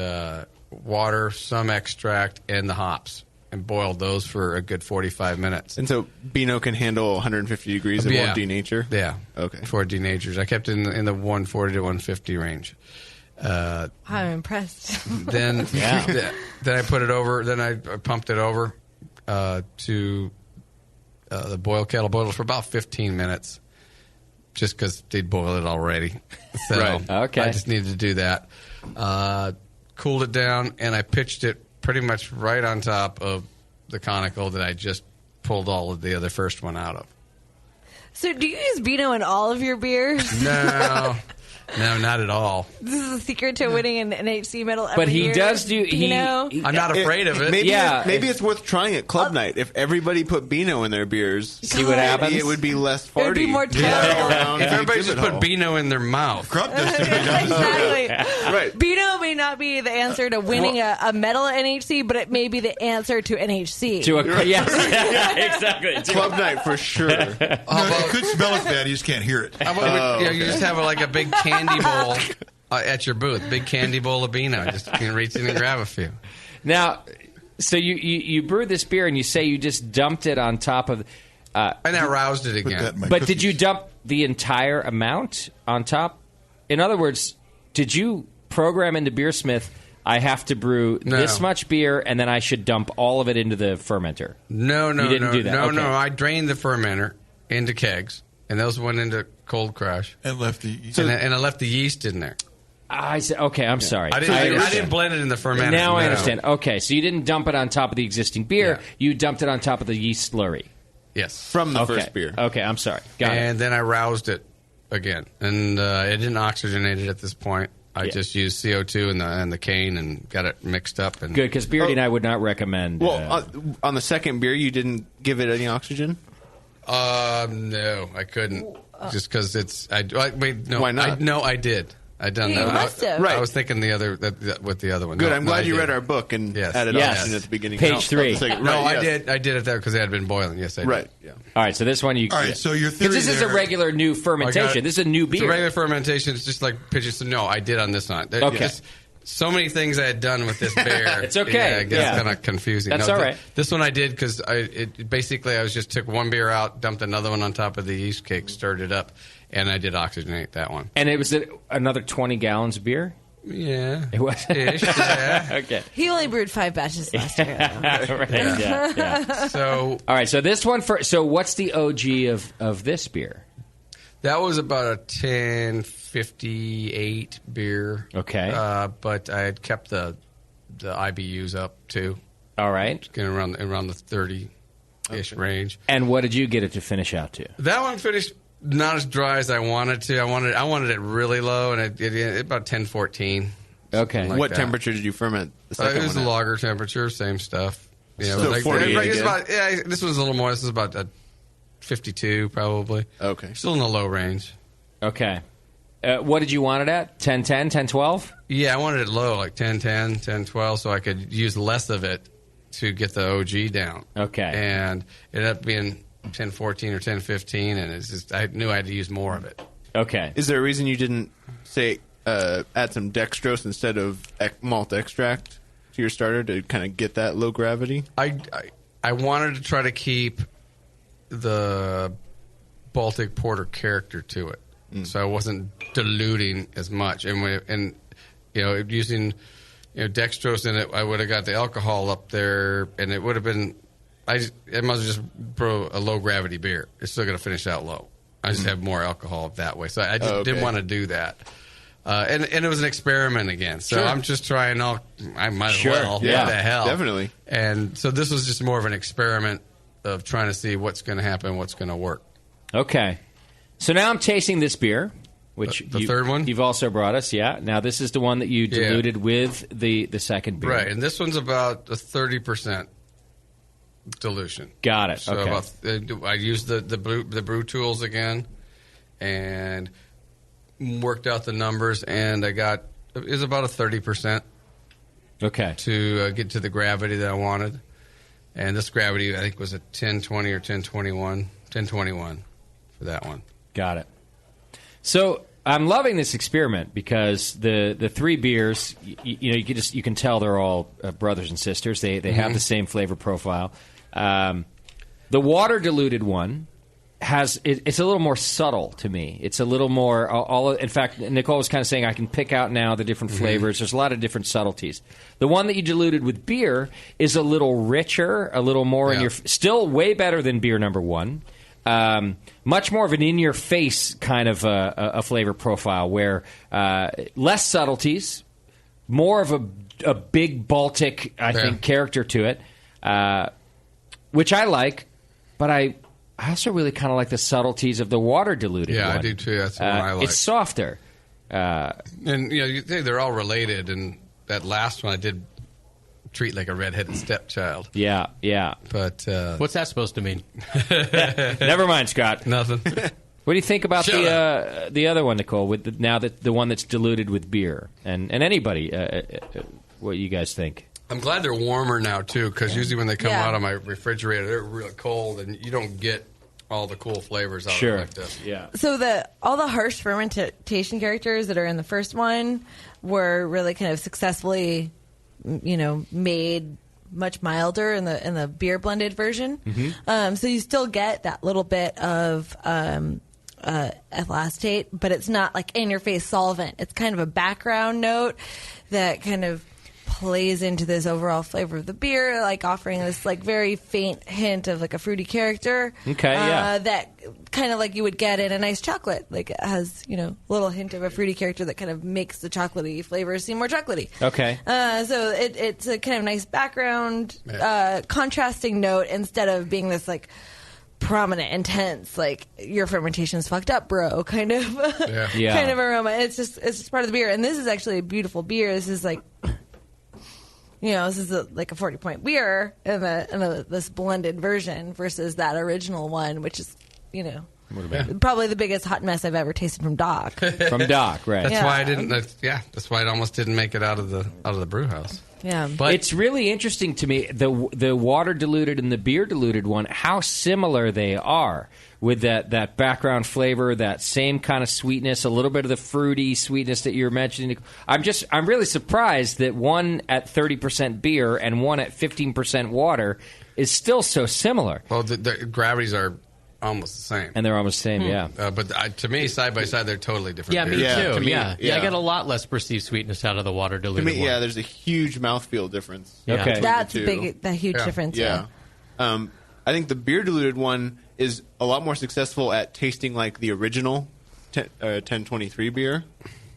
water, some extract, and the hops. And boiled those for a good 45 minutes. And so Beano can handle 150 degrees and won't denature? Yeah. Okay. For denatures. I kept it in the 140 to 150 range. I'm impressed. Then I put it over. Then I pumped it over to the boil kettle. Boiled it for about 15 minutes, just because they'd boil it already. So right. Okay. I just needed to do that. Cooled it down, and I pitched it pretty much right on top of the conical that I just pulled all of the other first one out of. So do you use Beano in all of your beers? No. No, not at all. This is the secret to winning an NHC medal every But he year. does do. I'm not afraid of it. Maybe it's worth trying at club night. If everybody put Beano in their beers, see what happens. It would be less farty. It would be more terrible. If everybody just put Beano in their mouth. Exactly. Right. Beano may not be the answer to winning a medal at NHC, but it may be the answer to NHC. Exactly. Club night for sure. It could smell as bad. You just can't hear it. How about you just have like a big candy bowl at your booth, big candy bowl of Beano. Just you can reach in and grab a few. Now, so you brewed this beer and you say you just dumped it on top of, and I roused it again. But did you dump the entire amount on top? In other words, did you program into Beersmith, I have to brew this much beer and then I should dump all of it into the fermenter? No, you didn't do that. No, Okay. no. I drained the fermenter into kegs, and those went into cold crush, and left the yeast. and I left the yeast in there. I said, okay, I'm sorry. I didn't blend it in the fermenter. Now I understand. Okay, so you didn't dump it on top of the existing beer. Yeah. You dumped it on top of the yeast slurry. Yes, from the first beer. Okay, I'm sorry. Got it. And then I roused it again, and it didn't oxygenate it at this point. I just used CO2 and the cane and got it mixed up. And Good, because Beardy and I would not recommend. Well, on the second beer, you didn't give it any oxygen? No, I couldn't. Just because it's. Wait, no. Why not? I did. I done You that. must have. Right. I was thinking with the other one. Good. No, I'm glad I you did. read our book and added Yes. oxygen at the beginning. Page 3. I did it there because it had been boiling. Yes, I did. Right. Yeah. All right, so this one you. All right, so your theory Because this is a there- regular new fermentation. This is a new It's a beer. regular fermentation. It's just like pitches. So no, I did on this one. Okay. Just so many things I had done with this beer. It's okay. Yeah, it gets Yeah. kind of confusing. That's all right. This one I did because basically I was just took one beer out, dumped another one on top of the yeast cake, stirred it up, and I did oxygenate that one. And it was another 20 gallons of beer? Yeah. It was? Ish, yeah. Okay. He only brewed 5 batches last year. Right, yeah. So all right, so this one so what's the OG of this beer? that was about a 1058 beer. Okay. But I had kept the IBUs up too. All right. Getting around the 30-ish range. And what did you get it to finish out to? That one finished not as dry as I wanted to. I wanted it really low, and it about 1014. Okay. What temperature did you ferment the second It was one a at? lager temperature, same stuff. So 48 it's again? about, this was a little more. This is about 52 probably. Okay. Still in the low range. Okay. What did you want it at? 1010, 1012? Yeah, I wanted it low, like 1010, 1012, so I could use less of it to get the OG down. Okay. And it ended up being 1014 or 1015, and it's just I knew I had to use more of it. Okay. Is there a reason you didn't say add some dextrose instead of malt extract to your starter to kind of get that low gravity? I wanted to try to keep the Baltic Porter character to it, so I wasn't diluting as much. And using dextrose in it, I would have got the alcohol up there, and it would have been. I must have just brew a low gravity beer. It's still going to finish out low. I just have more alcohol that way, so I just didn't want to do that. And it was an experiment again, so Sure. I'm just trying. I might Sure. as well. Yeah, what the hell? definitely. And so this was just more of an experiment of trying to see what's going to happen, what's going to work. Okay. So now I'm tasting this beer, which The third one? you've also brought us. Yeah. Now this is the one that you Yeah. diluted with the second beer. Right, and this one's about a 30% dilution. Got it. So Okay. I used the brew tools again, and worked out the numbers, and it was about a 30%. Okay. To get to the gravity that I wanted, and this gravity I think was a 1020 or 1021 for that one. Got it. So I'm loving this experiment because the three beers, you can tell they're all brothers and sisters. They have the same flavor profile. The water diluted one it's a little more subtle to me. It's a little more in fact, Nicole was kind of saying I can pick out now the different flavors. There's a lot of different subtleties. The one that you diluted with beer is a little richer, a little more in your still way better than beer number one. Much more of an in-your-face kind of a flavor profile where less subtleties, more of a big Baltic, I think, character to it, which I like, but I also really kind of like the subtleties of the water diluted one. I do too. That's the one I like. It's softer. And you think they're all related, and that last one I did treat like a redheaded stepchild. Yeah. But what's that supposed to mean? Never mind, Scott. Nothing. What do you think about Shut the other one, Nicole? With now that the one that's diluted with beer, and anybody, what you guys think? I'm glad they're warmer now too, because usually when they come out of my refrigerator, they're really cold, and you don't get all the cool flavors out of it like this. Yeah. So all the harsh fermentation characters that are in the first one were really kind of successfully, made much milder in the beer blended version. Mm-hmm. So you still get that little bit of ethyl acetate, but it's not like in your face solvent. It's kind of a background note that kind of plays into this overall flavor of the beer, like offering this like very faint hint of like a fruity character. Okay, yeah. That kind of like you would get in a nice chocolate. Like it has, a little hint of a fruity character that kind of makes the chocolatey flavors seem more chocolatey. Okay. So it's a kind of nice background, contrasting note instead of being this like prominent, intense, like your fermentation's fucked up, bro, kind of kind of aroma. It's just part of the beer, and this is actually a beautiful beer. This is like. This is like a 40-point beer in this blended version versus that original one, which is, probably the biggest hot mess I've ever tasted from Doc. From Doc, right? That's why I didn't. That's why it almost didn't make it out of the brew house. Yeah, but it's really interesting to me the water diluted and the beer diluted one, how similar they are with that background flavor, that same kind of sweetness, a little bit of the fruity sweetness that you were mentioning. I'm really surprised that one at 30% beer and one at 15% water is still so similar. Well, the gravities are almost the same, and they're almost the same. Yeah, but to me, side by side, they're totally different. Yeah, beers. me too. To me, I get a lot less perceived sweetness out of the water diluted one. Yeah, there's a huge mouthfeel difference. Yeah. Okay, that's a huge difference. Yeah. I think the beer diluted one is a lot more successful at tasting like the original 1023 beer.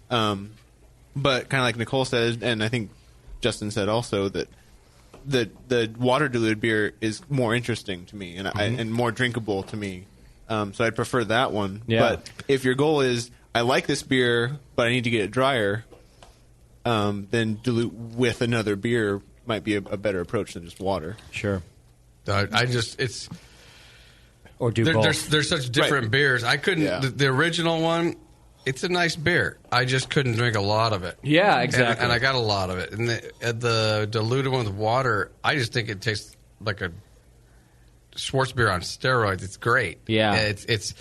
But kind of like Nicole said, and I think Justin said also, that the water diluted beer is more interesting to me and more drinkable to me. So I'd prefer that one. Yeah. But if your goal is, I like this beer, but I need to get it drier, then dilute with another beer might be a better approach than just water. Sure. Or do both. There's such different beers. I couldn't. Yeah. The original one, it's a nice beer. I just couldn't drink a lot of it. Yeah, exactly. And I got a lot of it. And the diluted one with water, I just think it tastes like a Schwartz beer on steroids. It's great. Yeah. It's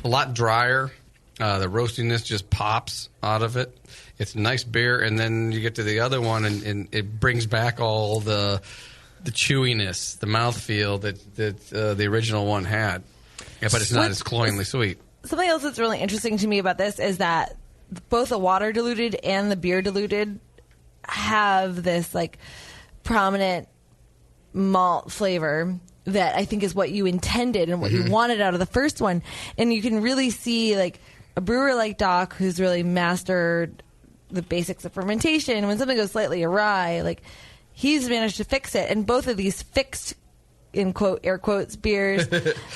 a lot drier. The roastiness just pops out of it. It's a nice beer. And then you get to the other one, and it brings back all the chewiness, the mouthfeel that the original one had. Yeah, but it's not as cloyingly sweet. Something else that's really interesting to me about this is that both the water diluted and the beer diluted have this like prominent malt flavor that I think is what you intended and what you wanted out of the first one. And you can really see like a brewer like Doc, who's really mastered the basics of fermentation. When something goes slightly awry, like he's managed to fix it. And both of these fixed, in quote, air quotes, beers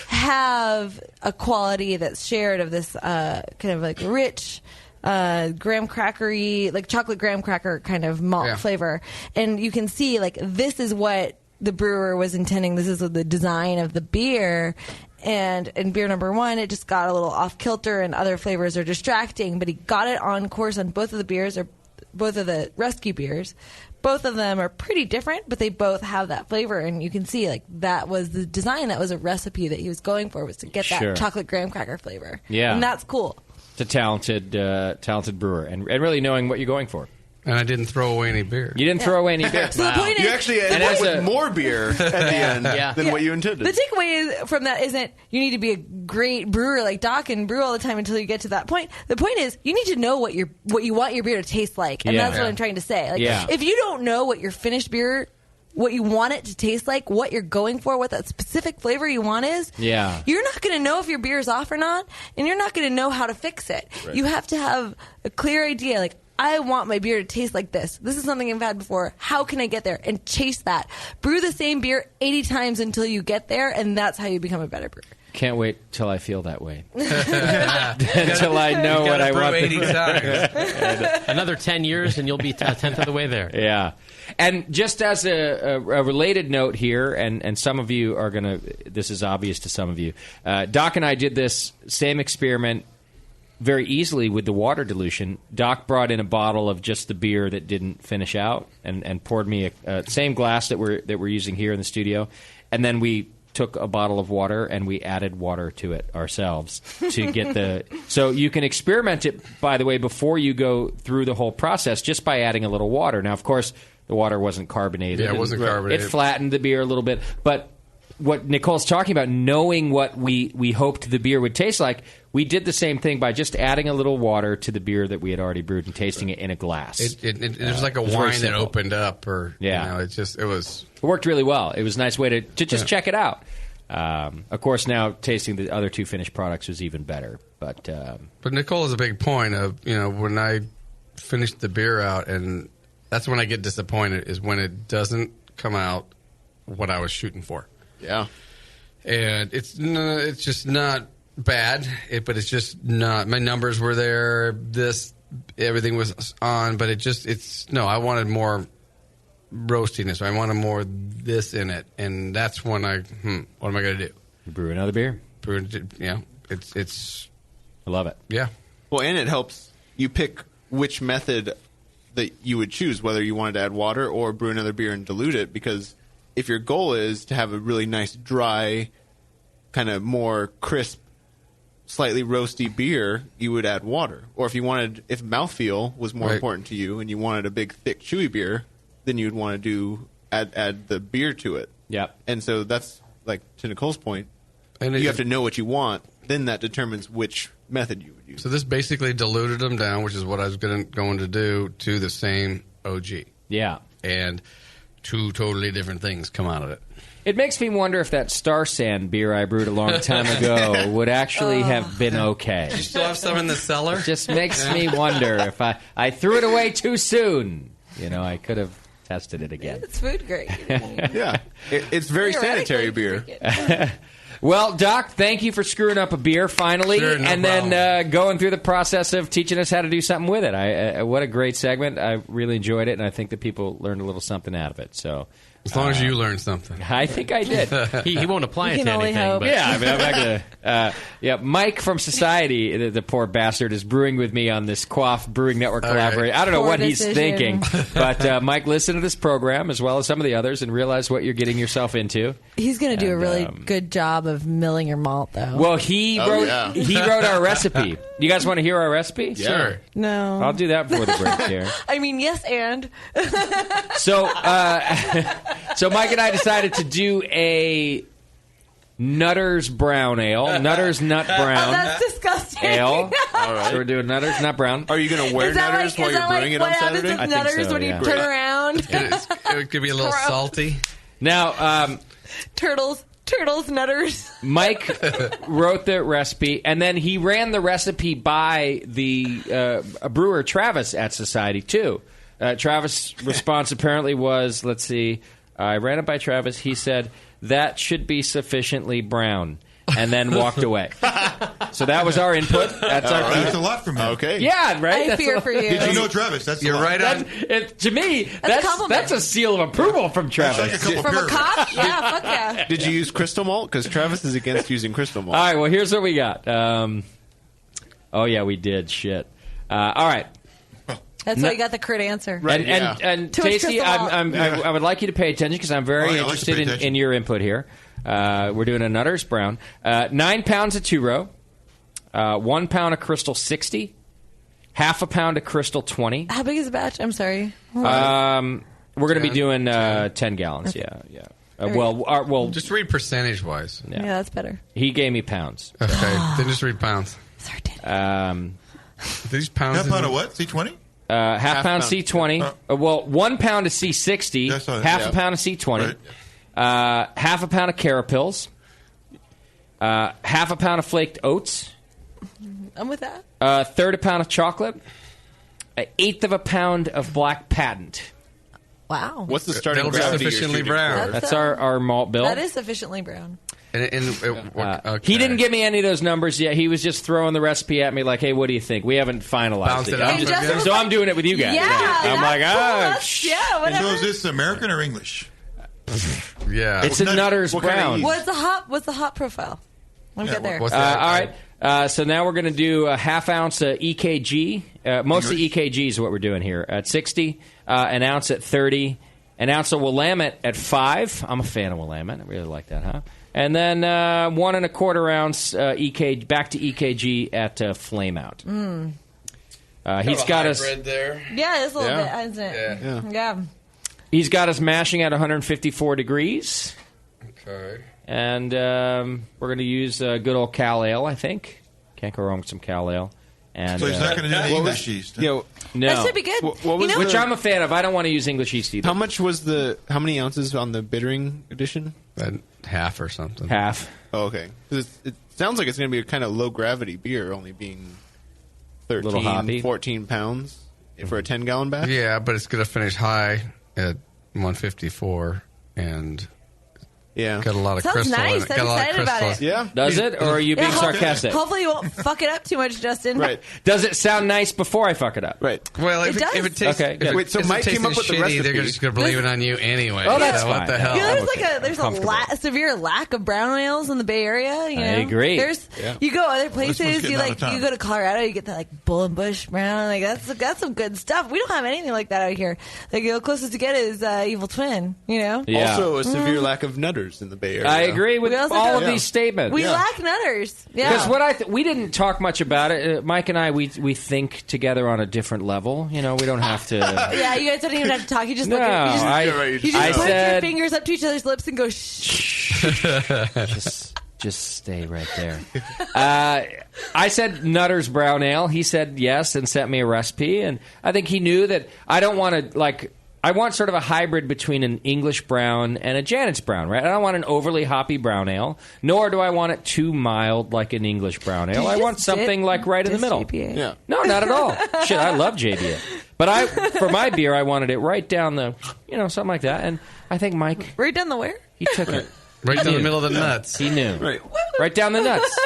have a quality that's shared of this kind of like rich, graham crackery, like chocolate graham cracker kind of malt flavor. And you can see like this is what the brewer was intending. This is the design of the beer. And in beer number one, it just got a little off kilter and other flavors are distracting, but he got it on course on both of the beers, or both of the rescue beers. Both of them are pretty different, but they both have that flavor, and you can see like that was the design, that was a recipe that he was going for, was to get that chocolate graham cracker flavor. Yeah, and that's cool. It's a talented brewer, and really knowing what you're going for. And I didn't throw away any beer. You didn't throw away any beer. So the point is, you actually ended up with more beer at the end than what you intended. The takeaway from that isn't you need to be a great brewer like Doc and brew all the time until you get to that point. The point is you need to know what you want your beer to taste like, and that's what I'm trying to say. Like if you don't know what your finished beer, what you want it to taste like, what you're going for, what that specific flavor you want is, you're not going to know if your beer is off or not, and you're not going to know how to fix it. Right. You have to have a clear idea, like, I want my beer to taste like this. This is something I've had before. How can I get there? And chase that. Brew the same beer 80 times until you get there, and that's how you become a better brewer. Can't wait till I feel that way. Until I know what I want. 80 times. Another 10 years, and you'll be a tenth of the way there. Yeah. And just as a related note here, and some of you are going to, this is obvious to some of you, Doc and I did this same experiment very easily with the water dilution. Doc brought in a bottle of just the beer that didn't finish out and poured me a same glass that we're using here in the studio. And then we took a bottle of water and we added water to it ourselves to get the... So you can experiment it, by the way, before you go through the whole process just by adding a little water. Now, of course, the water wasn't carbonated. Yeah, it wasn't carbonated. It flattened the beer a little bit. But what Nicole's talking about, knowing what we hoped the beer would taste like, we did the same thing by just adding a little water to the beer that we had already brewed and tasting it in a glass. It was like a wine that opened up, or it was. It worked really well. It was a nice way to just check it out. Of course, now tasting the other two finished products was even better. But Nicole has a big point of when I finish the beer out, and that's when I get disappointed is when it doesn't come out what I was shooting for. Yeah, and it's just not bad, but it's just not. My numbers were there. Everything was on, but I wanted more roastiness. I wanted more this in it, and that's when what am I going to do? Brew another beer. It's. I love it. Yeah. Well, and it helps you pick which method that you would choose, whether you wanted to add water or brew another beer and dilute it, because if your goal is to have a really nice, dry, kind of more crisp, slightly roasty beer, you would add water. Or if mouthfeel was more important to you and you wanted a big, thick, chewy beer, then you'd want to add the beer to it. Yep. And so that's, like, to Nicole's point, and you have to know what you want. Then that determines which method you would use. So this basically diluted them down, which is what I was going to do, to the same OG. Yeah. And two totally different things come out of it. It makes me wonder if that Star Sand beer I brewed a long time ago would actually have been okay. You still have some in the cellar? Just makes me wonder if I threw it away too soon. I could have tested it again. It's food grade. Yeah. It's very sanitary beer. Well, Doc, thank you for screwing up a beer finally, Sure, no and then going through the process of teaching us how to do something with it. What a great segment. I really enjoyed it, and I think that people learned a little something out of it. So, as long as you learned something. I think I did. He won't apply it to anything. But. Yeah, I'm not going to. Mike from Society, the poor bastard, is brewing with me on this Quaff Brewing Network collaboration. I don't know what he's thinking, but Mike, listen to this program as well as some of the others and realize what you're getting yourself into. He's going to do a really good job of milling your malt, though. Well, he wrote our recipe. You guys want to hear our recipe? Yeah. Sure. No. I'll do that before the break here. I mean, yes, and. So Mike and I decided to do a Nutter's Brown Ale. Nutter's Nut Brown. Oh, that's disgusting. Ale. All right. So we're doing Nutter's Nut Brown. Are you going to wear Nutters while you're brewing it on Saturday? What happens with Nutters when you turn around? It could be a little salty. Now, Turtles, Nutters. Mike wrote the recipe, and then he ran the recipe by the brewer Travis at Society, too. Travis' response apparently was, let's see, I ran it by Travis. He said, that should be sufficiently brown, and then walked away. So that was our input. That's our That's a lot from him. Okay. Yeah, right? I fear for you. Did you know Travis? You're right on. To me, that's a seal of approval from Travis. Like From a cop? Yeah, fuck yeah. Did you use crystal malt? Because Travis is against using crystal malt. All right, well, here's what we got. Oh, yeah, we did. Shit. All right. That's why you got the crit answer. Right, and Too much Tasty, crystal malt. I would like you to pay attention because I'm very interested in your input here. We're doing a Nutter's Brown. 9 pounds of 2-row, 1 pound of Crystal 60, half a pound of Crystal 20. How big is the batch? I'm sorry. We're going to be doing 10 gallons. Okay. Yeah. Well, just read percentage wise. Yeah, that's better. He gave me pounds. Okay, then just read pounds. These pounds. Half pound of what? C20? Half pound C20. 1 pound of C60. Half a pound of C20. Right. Half a pound of Carapils. Half a pound of flaked oats. I'm with that. A third a pound of chocolate. An eighth of a pound of Black Patent. Wow. What's the starting That'll be gravity sufficiently you're shooting brown. for? That's our malt bill. That is sufficiently brown. Okay. He didn't give me any of those numbers yet. He was just throwing the recipe at me like, hey, what do you think? We haven't finalized Bounce it off of you. So I'm doing it with you guys. Yeah, I'm like, yeah, whatever. So is this American or English? Yeah. It's a Nutter's Brown. What's the hop profile? Let me get there. All right. So now we're going to do a half ounce EKG. Mostly EKG is what we're doing here. At 60, an ounce at 30, an ounce of Willamette at 5. I'm a fan of Willamette. I really like that, huh? And then 1 1/4 ounce EKG, back to EKG at Flame Out. He's got us there. Yeah, it's a little bit, isn't it? Yeah. He's got us mashing at 154 degrees. Okay. And we're going to use good old Cal Ale, I think. Can't go wrong with some Cal Ale. And, So he's not going to do the English yeast. Huh? No. That should be good. Which I'm a fan of. I don't want to use English yeast either. How much was how many ounces on the bittering edition? Half or something. Half. Oh, okay. It sounds like it's going to be a kind of low gravity beer, only being 13, 14 pounds for a 10-gallon batch. Yeah, but it's going to finish high at 154 and... Yeah, got a lot of Sounds crystal nice. in it. I'm Got a lot excited of about crystals. it. Yeah. Does it? Or are you being sarcastic? Hopefully you won't fuck it up too much, Justin. Right. Does it sound nice before I fuck it up? Right. Well, if It does. it tastes... Okay, good. Wait, so Mike came up with the shitty, recipe. they're just going to believe it on you anyway. Oh, that's so fine. what the hell? You know, I'm there's a severe lack of brown ales in the Bay Area. You know? I agree. You go other Well, places. getting out of town. You go to Colorado, you get that like Bull and Bush brown. Like that's some good stuff. We don't have anything like that out here. Like the closest you get is Evil Twin. You know. Yeah. Also, a severe lack of nutters in the Bay Area. I agree with We also all don't- of these statements. We lack nutters. Yeah. Because what we didn't talk much about it. Mike and I, we think together on a different level. You know, we don't have to. Yeah, you guys don't even have to talk. You just look No, at, you just I put said- your fingers up to each other's lips and go shh. Just stay right there. I said Nutter's Brown Ale. He said yes and sent me a recipe. And I think he knew that I don't want to, I want sort of a hybrid between an English brown and a Janet's brown, right? I don't want an overly hoppy brown ale, nor do I want it too mild like an English brown ale. I want something like right in the middle. Yeah. No, not at all. Shit, I love JBA. But for my beer, I wanted it right down the, something like that. And I think Mike... Right down the where? He took it. Right down the middle of the nuts. He knew. Right down the nuts.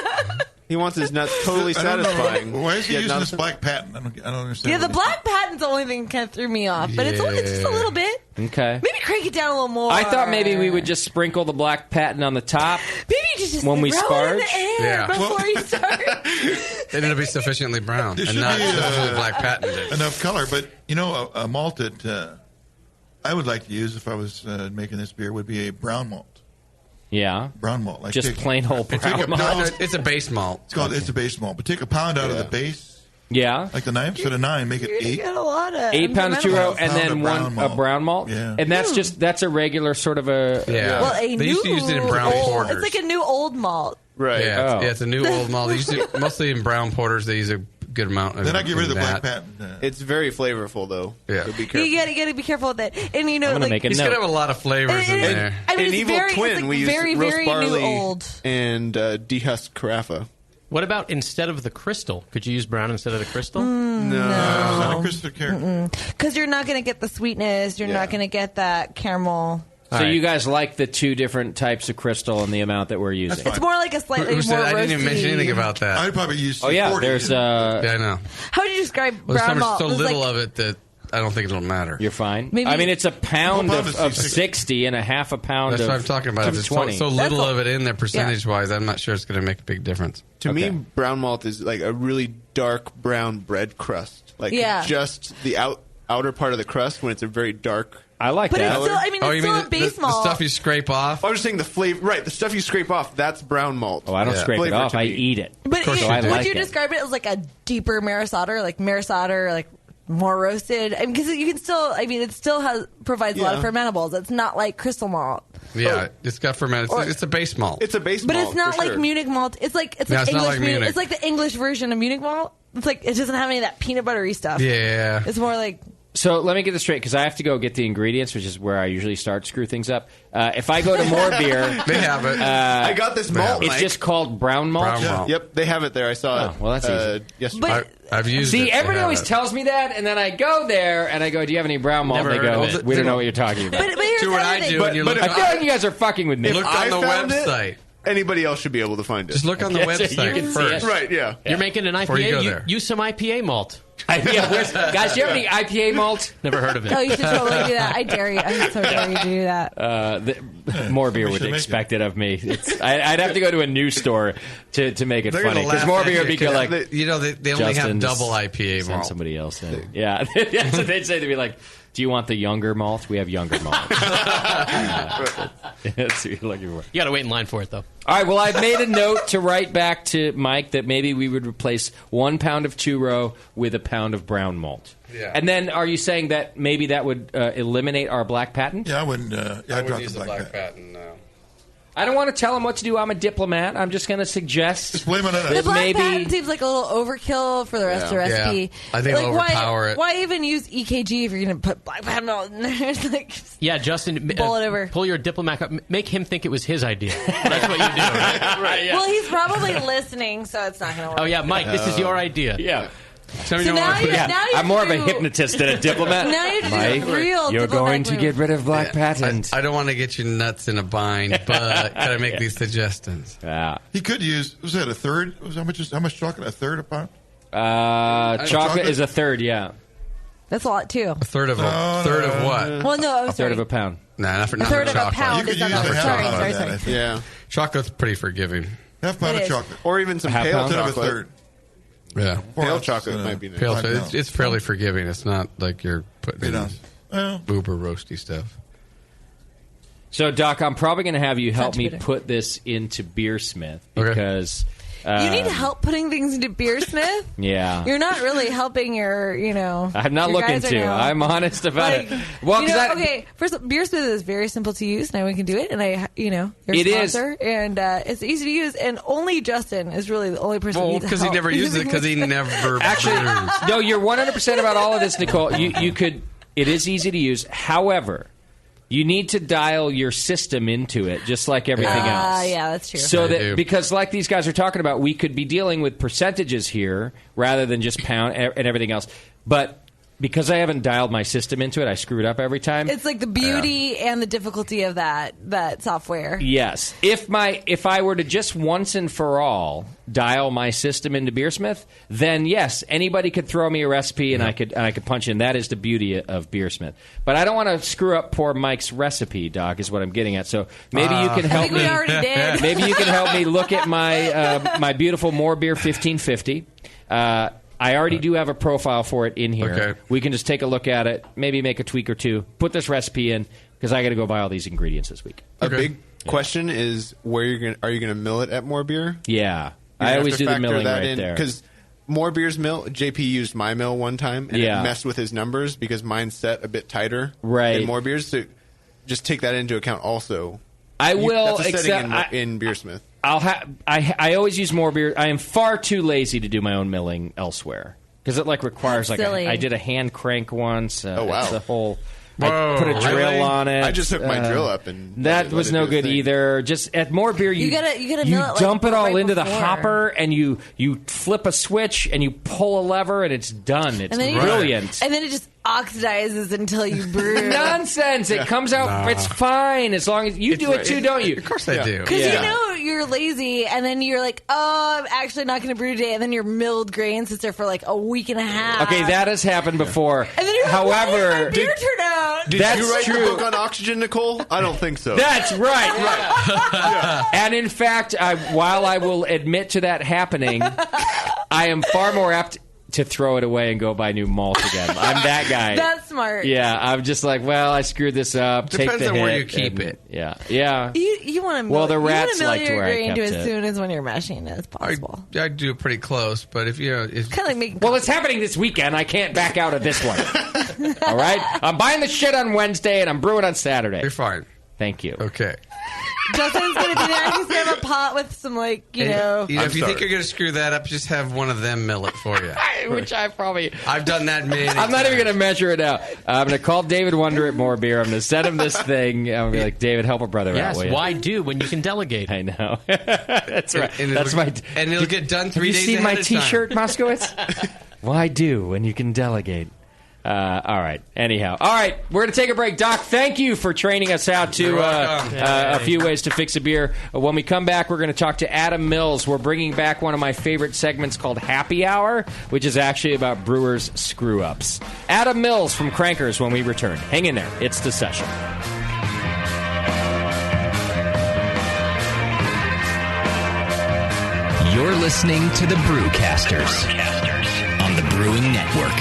He wants his nuts totally I don't know. satisfying. Why is he Yet using not- this black patent? I don't understand. Yeah, the black patent's the only thing that kind of threw me off, but it's only just a little bit. Okay. Maybe crank it down a little more. I thought maybe we would just sprinkle the black patent on the top. Maybe you just when we throw sparge. it in the air before you start. And it'll be sufficiently brown There and should not be fully black patented. enough color, but a malted. I would like to use if I was making this beer would be a brown malt. Yeah. Brown malt. Just plain old brown malt. It's a base malt. It's a base malt, but take a pound out of the base. Yeah. Like the 9 instead of 9, make it 8. Get a lot of 8 pounds of churro and then Pound a brown malt. Yeah. And that's a regular sort of a... Well, a They new used to use it in brown old, porters. It's like a new old malt. Right. Yeah, it's a new old malt. They use it mostly in brown porters. They use a good amount of Then I get rid of the that. black patent. It's very flavorful, though. Yeah. So be careful. You gotta be careful with that. And you know, I'm gonna like, make a He's note. going to have a lot of flavors in there. I mean, in it's Evil very, Twin, it's like we use very, roast very barley new old. and dehusked carafa. What about instead of the crystal? Could you use brown instead of the crystal? Not a crystal character. Because you're not gonna get the sweetness. You're not gonna get that caramel. So you guys like the two different types of crystal and the amount that we're using? It's more like a slightly Who said more I didn't even mention roasty. anything about that. I'd probably use. Oh yeah, 40. there's Yeah, I know. How would you describe Well, brown there's malt? so It was little like, of it that I don't think it'll matter. You're fine. Maybe- I mean, it's a pound Well, pound of is 60 and a half a pound That's of what I'm talking about. of If there's 20. so little of it in there percentage-wise, I'm not sure it's going to make a big difference. To me, brown malt is like a really dark brown bread crust. Like just the outer part of the crust when it's a very dark. I like but that. it's still, I mean, it's you still mean a base the malt. stuff you scrape off? I was just saying the flavor. Right, the stuff you scrape off, that's brown malt. Oh, I don't scrape it Flavor off. to I me. eat it. But So I would like you it. describe it as like a deeper marisada, like more roasted? I mean, because you can still, I mean, it still provides a lot of fermentables. It's not like crystal malt. Yeah, it's got fermented. It's a base malt. It's a base But malt. it's not for like sure. Munich malt. It's like No, it's not English like Munich. It's like the English version of Munich malt. It's like it doesn't have any of that peanut buttery stuff. Yeah. It's more like So let me get this straight, because I have to go get the ingredients, which is where I usually start to screw things up. If I go to More Beer... They have it. I got this malt, It's Mike. just called brown malt? Brown malt. Yep, they have it there. I saw it. well, that's easy. Yesterday. I've used it. See, They everybody have always it. tells me that, and then I go there, and I go, do you have any brown malt? Never And they heard go, of it. we don't know what you're talking about. But here's Do the what other I thing. do, and you look I feel like you guys are fucking with me. look on the website. anybody else should be able to find it. Just look on the Okay, so you website can see first. it. Right, yeah. You're making an Before you go IPA. there. Use some IPA malt. Guys, do you have any IPA malt? Never heard of it. Oh, you should totally do that. I dare you. I'm so dare you to do that. More beer We would should make expect it of me. I'd have to go to a news store to make it They're funny. gonna Because laugh more at beer you would be 'cause like, they only Justin, have just double IPA send malt. somebody else in. Yeah, that's what they'd say to me. Like, do you want the younger malt? We have younger malt. That's what you're looking for. You got to wait in line for it, though. All right, well, I've made a note to write back to Mike that maybe we would replace 1 pound of two-row with a pound of brown malt. Yeah. And then are you saying that maybe that would eliminate our black patent? Yeah, I wouldn't. I I'd would drop use the the black black patent. patent. I don't want to tell him what to do. I'm a diplomat. I'm just going to suggest. Just blame it on The us. black maybe- patent seems like a little overkill for the rest of the recipe. Yeah. I think it'll overpower why, it. Why even use EKG if you're going to put black patent all in there? It's like, Yeah, Justin, Bowl it over. pull your diplomat up. Make him think it was his idea. That's what you do, right? Right, yeah. Well, he's probably listening, so it's not going to work. Oh, yeah, Mike, this is your idea. Yeah. So now you I'm more of a do- hypnotist than a diplomat. Now you have to do Mike, a real you're diplomatic going to move. get rid of black patent. I don't want to get you nuts in a bind, but gotta make these suggestions. Yeah. He could use. Was that a third? How much chocolate? A third a pound? Chocolate is a third, yeah. That's a lot, too. A third of what? Well, no, I'm A sorry. third of a pound. Nah, not for, A not third for of a chocolate. pound is not use enough. a half Sorry, pound sorry, of that, I sorry. think. Yeah. Chocolate's pretty forgiving. Half pound It of is. chocolate. Or even some Half pale pound? Instead of a chocolate. third. Yeah. Pale chocolate might be nice. Pale, Five so pounds. it's fairly forgiving. It's not like you're putting in Well, uber roasty stuff. So, Doc, I'm probably going to have you help Sounds me good. put this into Beersmith Okay. because... You need help putting things into Beersmith? Yeah. You're not really helping your, I'm not your looking guys to. right now. I'm honest about Like, it. Well, you 'cause know, okay, first, Beersmith is very simple to use, and everyone can do it, and you're a It is. sponsor, and it's easy to use, and only Justin is really the only person who Well, needs because he help never uses it using because he this. never Actually, brews. no, you're 100% about all of this, Nicole. You could. It is easy to use. However, you need to dial your system into it, just like everything else. Yeah, that's true. So I that do. because, like these guys are talking about, we could be dealing with percentages here rather than just pound and everything else. But because I haven't dialed my system into it, I screw it up every time. It's like the beauty and the difficulty of that software. Yes. If I were to just once and for all dial my system into Beersmith, then yes, anybody could throw me a recipe and I could punch in. That is the beauty of Beersmith. But I don't want to screw up poor Mike's recipe, Doc, is what I'm getting at. So maybe you can help I think we already did. Maybe you can help me look at my my beautiful More Beer 1550. I already do have a profile for it in here. Okay. We can just take a look at it, maybe make a tweak or two, put this recipe in, because I got to go buy all these ingredients this week. A big question is where are you going to mill it at More Beer? Yeah. You I have always to do the factor milling that right in, there. because More Beer's mill, JP used my mill one time, and Yeah. it messed with his numbers because mine's set a bit tighter Right. than More Beer's. So just take that into account also. I will That's a setting accept in Beersmith. I always use More Beer. I am far too lazy to do my own milling elsewhere because it requires That's silly. I did a hand crank once. Oh, wow. It's a whole. Whoa, I put a drill really? on it. I just hooked my drill up and that let was it no do good its thing. either. Just at More Beer, you gotta mill it, like, dump it all right into the before. hopper and you flip a switch and you pull a lever and it's done. It's And then brilliant. And then it just oxidizes until you brew. Nonsense! It comes out. It's fine as long as you do it too, don't you? Of course I do. Because you know you're lazy, and then you're like, oh, I'm actually not going to brew today, and then your milled grain sits there for like a week and a half. Okay, that has happened before. And then you're like, why However, did my beer turn out? Did That's you write true. the book on oxygen, Nicole? I don't think so. That's right. And in fact, while I will admit to that happening, I am far more apt to throw it away and go buy new malt again. I'm that guy. That's smart. Yeah, I'm just like, well, I screwed this up. Depends take the on where hit, you keep and- it. Yeah. You want to Well, the mill rats liked your where I grain kept to as it. soon as when you're mashing as possible. I do it pretty close, but if you Kind of like making Well, it's happening this weekend. I can't back out of this one. All right? I'm buying the shit on Wednesday and I'm brewing on Saturday. you're fine. Thank you. Okay. Justin's going to be there. He's going to have a pot with some, like, you know. If you think you're going to screw that up, just have one of them mill it for you. Which I've done that many I'm not even times. going to measure it out. I'm going to call David Wonder at More Beer. I'm going to send him this thing. I'm going to be like, David, help a brother out. Yes, Will you? why do when you can delegate? I know. That's right. And That's it'll- my. and it'll get done 3 Have you days seen my ahead of time. T-shirt, Moskowitz? Why do when you can delegate? All right. Anyhow. All right. We're going to take a break. Doc, thank you for training us out to a few ways to fix a beer. When we come back, we're going to talk to Adam Mills. We're bringing back one of my favorite segments called Happy Hour, which is actually about brewers' screw-ups. Adam Mills from Crankers when we return. Hang in there. It's The Session. You're listening to the Brewcasters on the Brewing Network.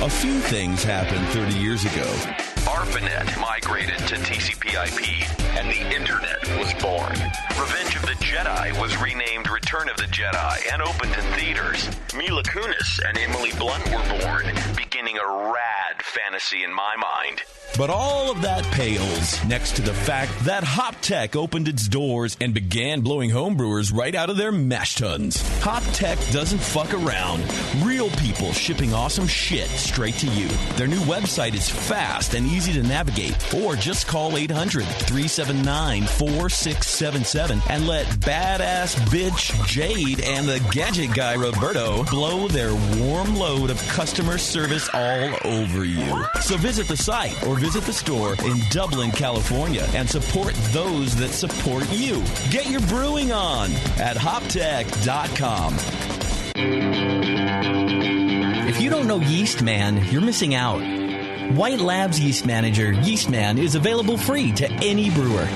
A few things happened 30 years ago. ARPANET migrated to TCP/IP, and the Internet was born. Revenge of the Jedi was renamed Return of the Jedi and opened in theaters. Mila Kunis and Emily Blunt were born, beginning a rad fantasy in my mind. But all of that pales next to the fact that HopTech opened its doors and began blowing homebrewers right out of their mash tuns. HopTech doesn't fuck around. Real people shipping awesome shit straight to you. Their new website is fast and easy to navigate. Or just call 800-379-4677 and let badass bitch Jade and the gadget guy Roberto blow their warm load of customer service all over you. So visit the site or visit the store in Dublin, California, and support those that support you. Get your brewing on at hoptech.com. If you don't know Yeastman, you're missing out. White Labs Yeast Manager, Yeastman, is available free to any brewer.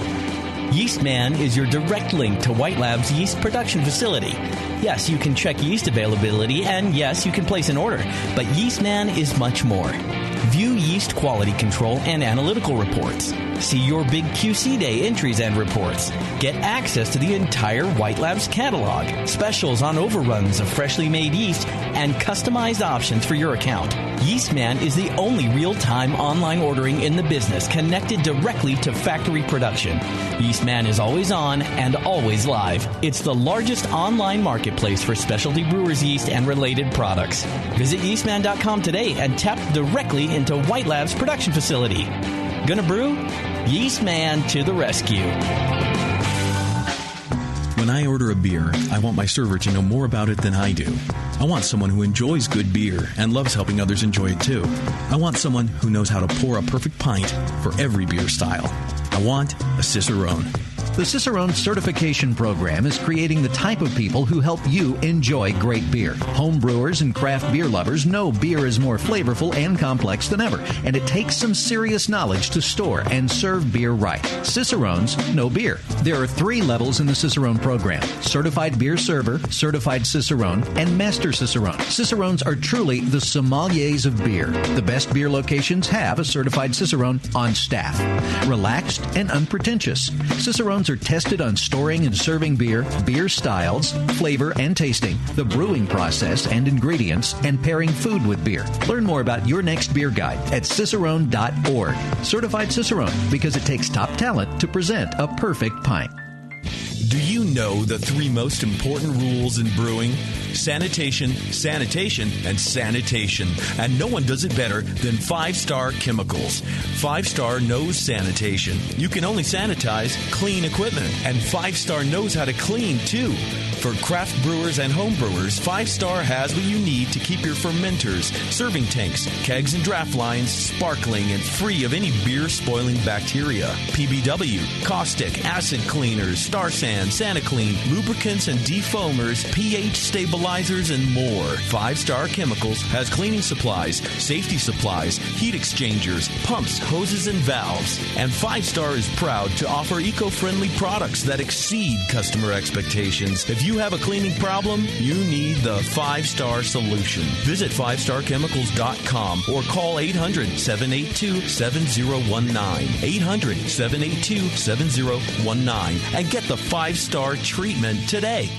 Yeastman is your direct link to White Labs' yeast production facility. Yes, you can check yeast availability, and yes, you can place an order, but Yeastman is much more. View yeast quality control and analytical reports. See your big QC Day entries and reports. Get access to the entire White Labs catalog, specials on overruns of freshly made yeast, and customized options for your account. Yeastman is the only real-time online ordering in the business connected directly to factory production. Yeastman is always on and always live. It's the largest online marketplace for specialty brewers' yeast and related products. Visit yeastman.com today and tap directly into White Labs' production facility. Gonna brew? Yeastman to the rescue. When I order a beer, I want my server to know more about it than I do. I want someone who enjoys good beer and loves helping others enjoy it too. I want someone who knows how to pour a perfect pint for every beer style. I want a Cicerone. The Cicerone Certification Program is creating the type of people who help you enjoy great beer. Home brewers and craft beer lovers know beer is more flavorful and complex than ever, and it takes some serious knowledge to store and serve beer right. Cicerones know beer. There are 3 levels in the Cicerone program: Certified Beer Server, Certified Cicerone, and Master Cicerone. Cicerones are truly the sommeliers of beer. The best beer locations have a Certified Cicerone on staff. Relaxed and unpretentious. Cicerones are tested on storing and serving beer, beer styles, flavor and tasting, the brewing process and ingredients, and pairing food with beer. Learn more about your next beer guide at cicerone.org. Certified Cicerone, because it takes top talent to present a perfect pint. Do you know the 3 most important rules in brewing? Sanitation, sanitation, and sanitation. And no one does it better than 5-Star Chemicals. 5-Star knows sanitation. You can only sanitize clean equipment. And 5-Star knows how to clean, too. For craft brewers and home brewers, 5-Star has what you need to keep your fermenters, serving tanks, kegs, and draft lines sparkling and free of any beer-spoiling bacteria. PBW, caustic, acid cleaners, Star San, SaniClean, lubricants and defoamers, pH stabilizers, and more. 5-Star Chemicals has cleaning supplies, safety supplies, heat exchangers, pumps, hoses, and valves. And 5-Star is proud to offer eco-friendly products that exceed customer expectations. If you have a cleaning problem, you need the 5-Star solution. Visit 5starchemicals.com or call 800-782-7019. 800-782-7019 and get the 5-Star treatment today.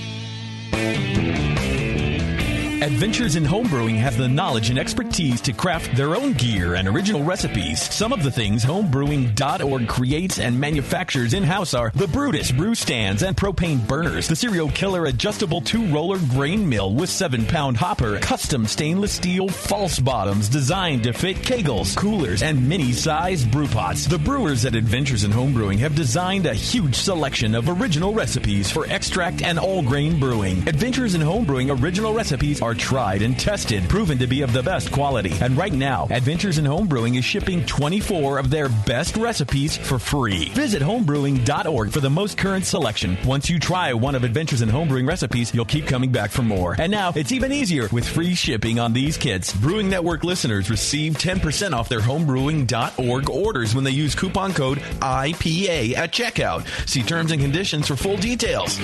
Adventures in Homebrewing has the knowledge and expertise to craft their own gear and original recipes. Some of the things homebrewing.org creates and manufactures in-house are the Brutus brew stands and propane burners, the Serial Killer adjustable 2-roller grain mill with 7-pound hopper, custom stainless steel false bottoms designed to fit kegels, coolers, and mini-sized brew pots. The brewers at Adventures in Homebrewing have designed a huge selection of original recipes for extract and all-grain brewing. Adventures in Homebrewing original recipes are tried and tested, proven to be of the best quality. And right now, Adventures in Homebrewing is shipping 24 of their best recipes for free. Visit homebrewing.org for the most current selection. Once you try one of Adventures in Homebrewing recipes, you'll keep coming back for more. And now, it's even easier with free shipping on these kits. Brewing Network listeners receive 10% off their homebrewing.org orders when they use coupon code IPA at checkout. See terms and conditions for full details.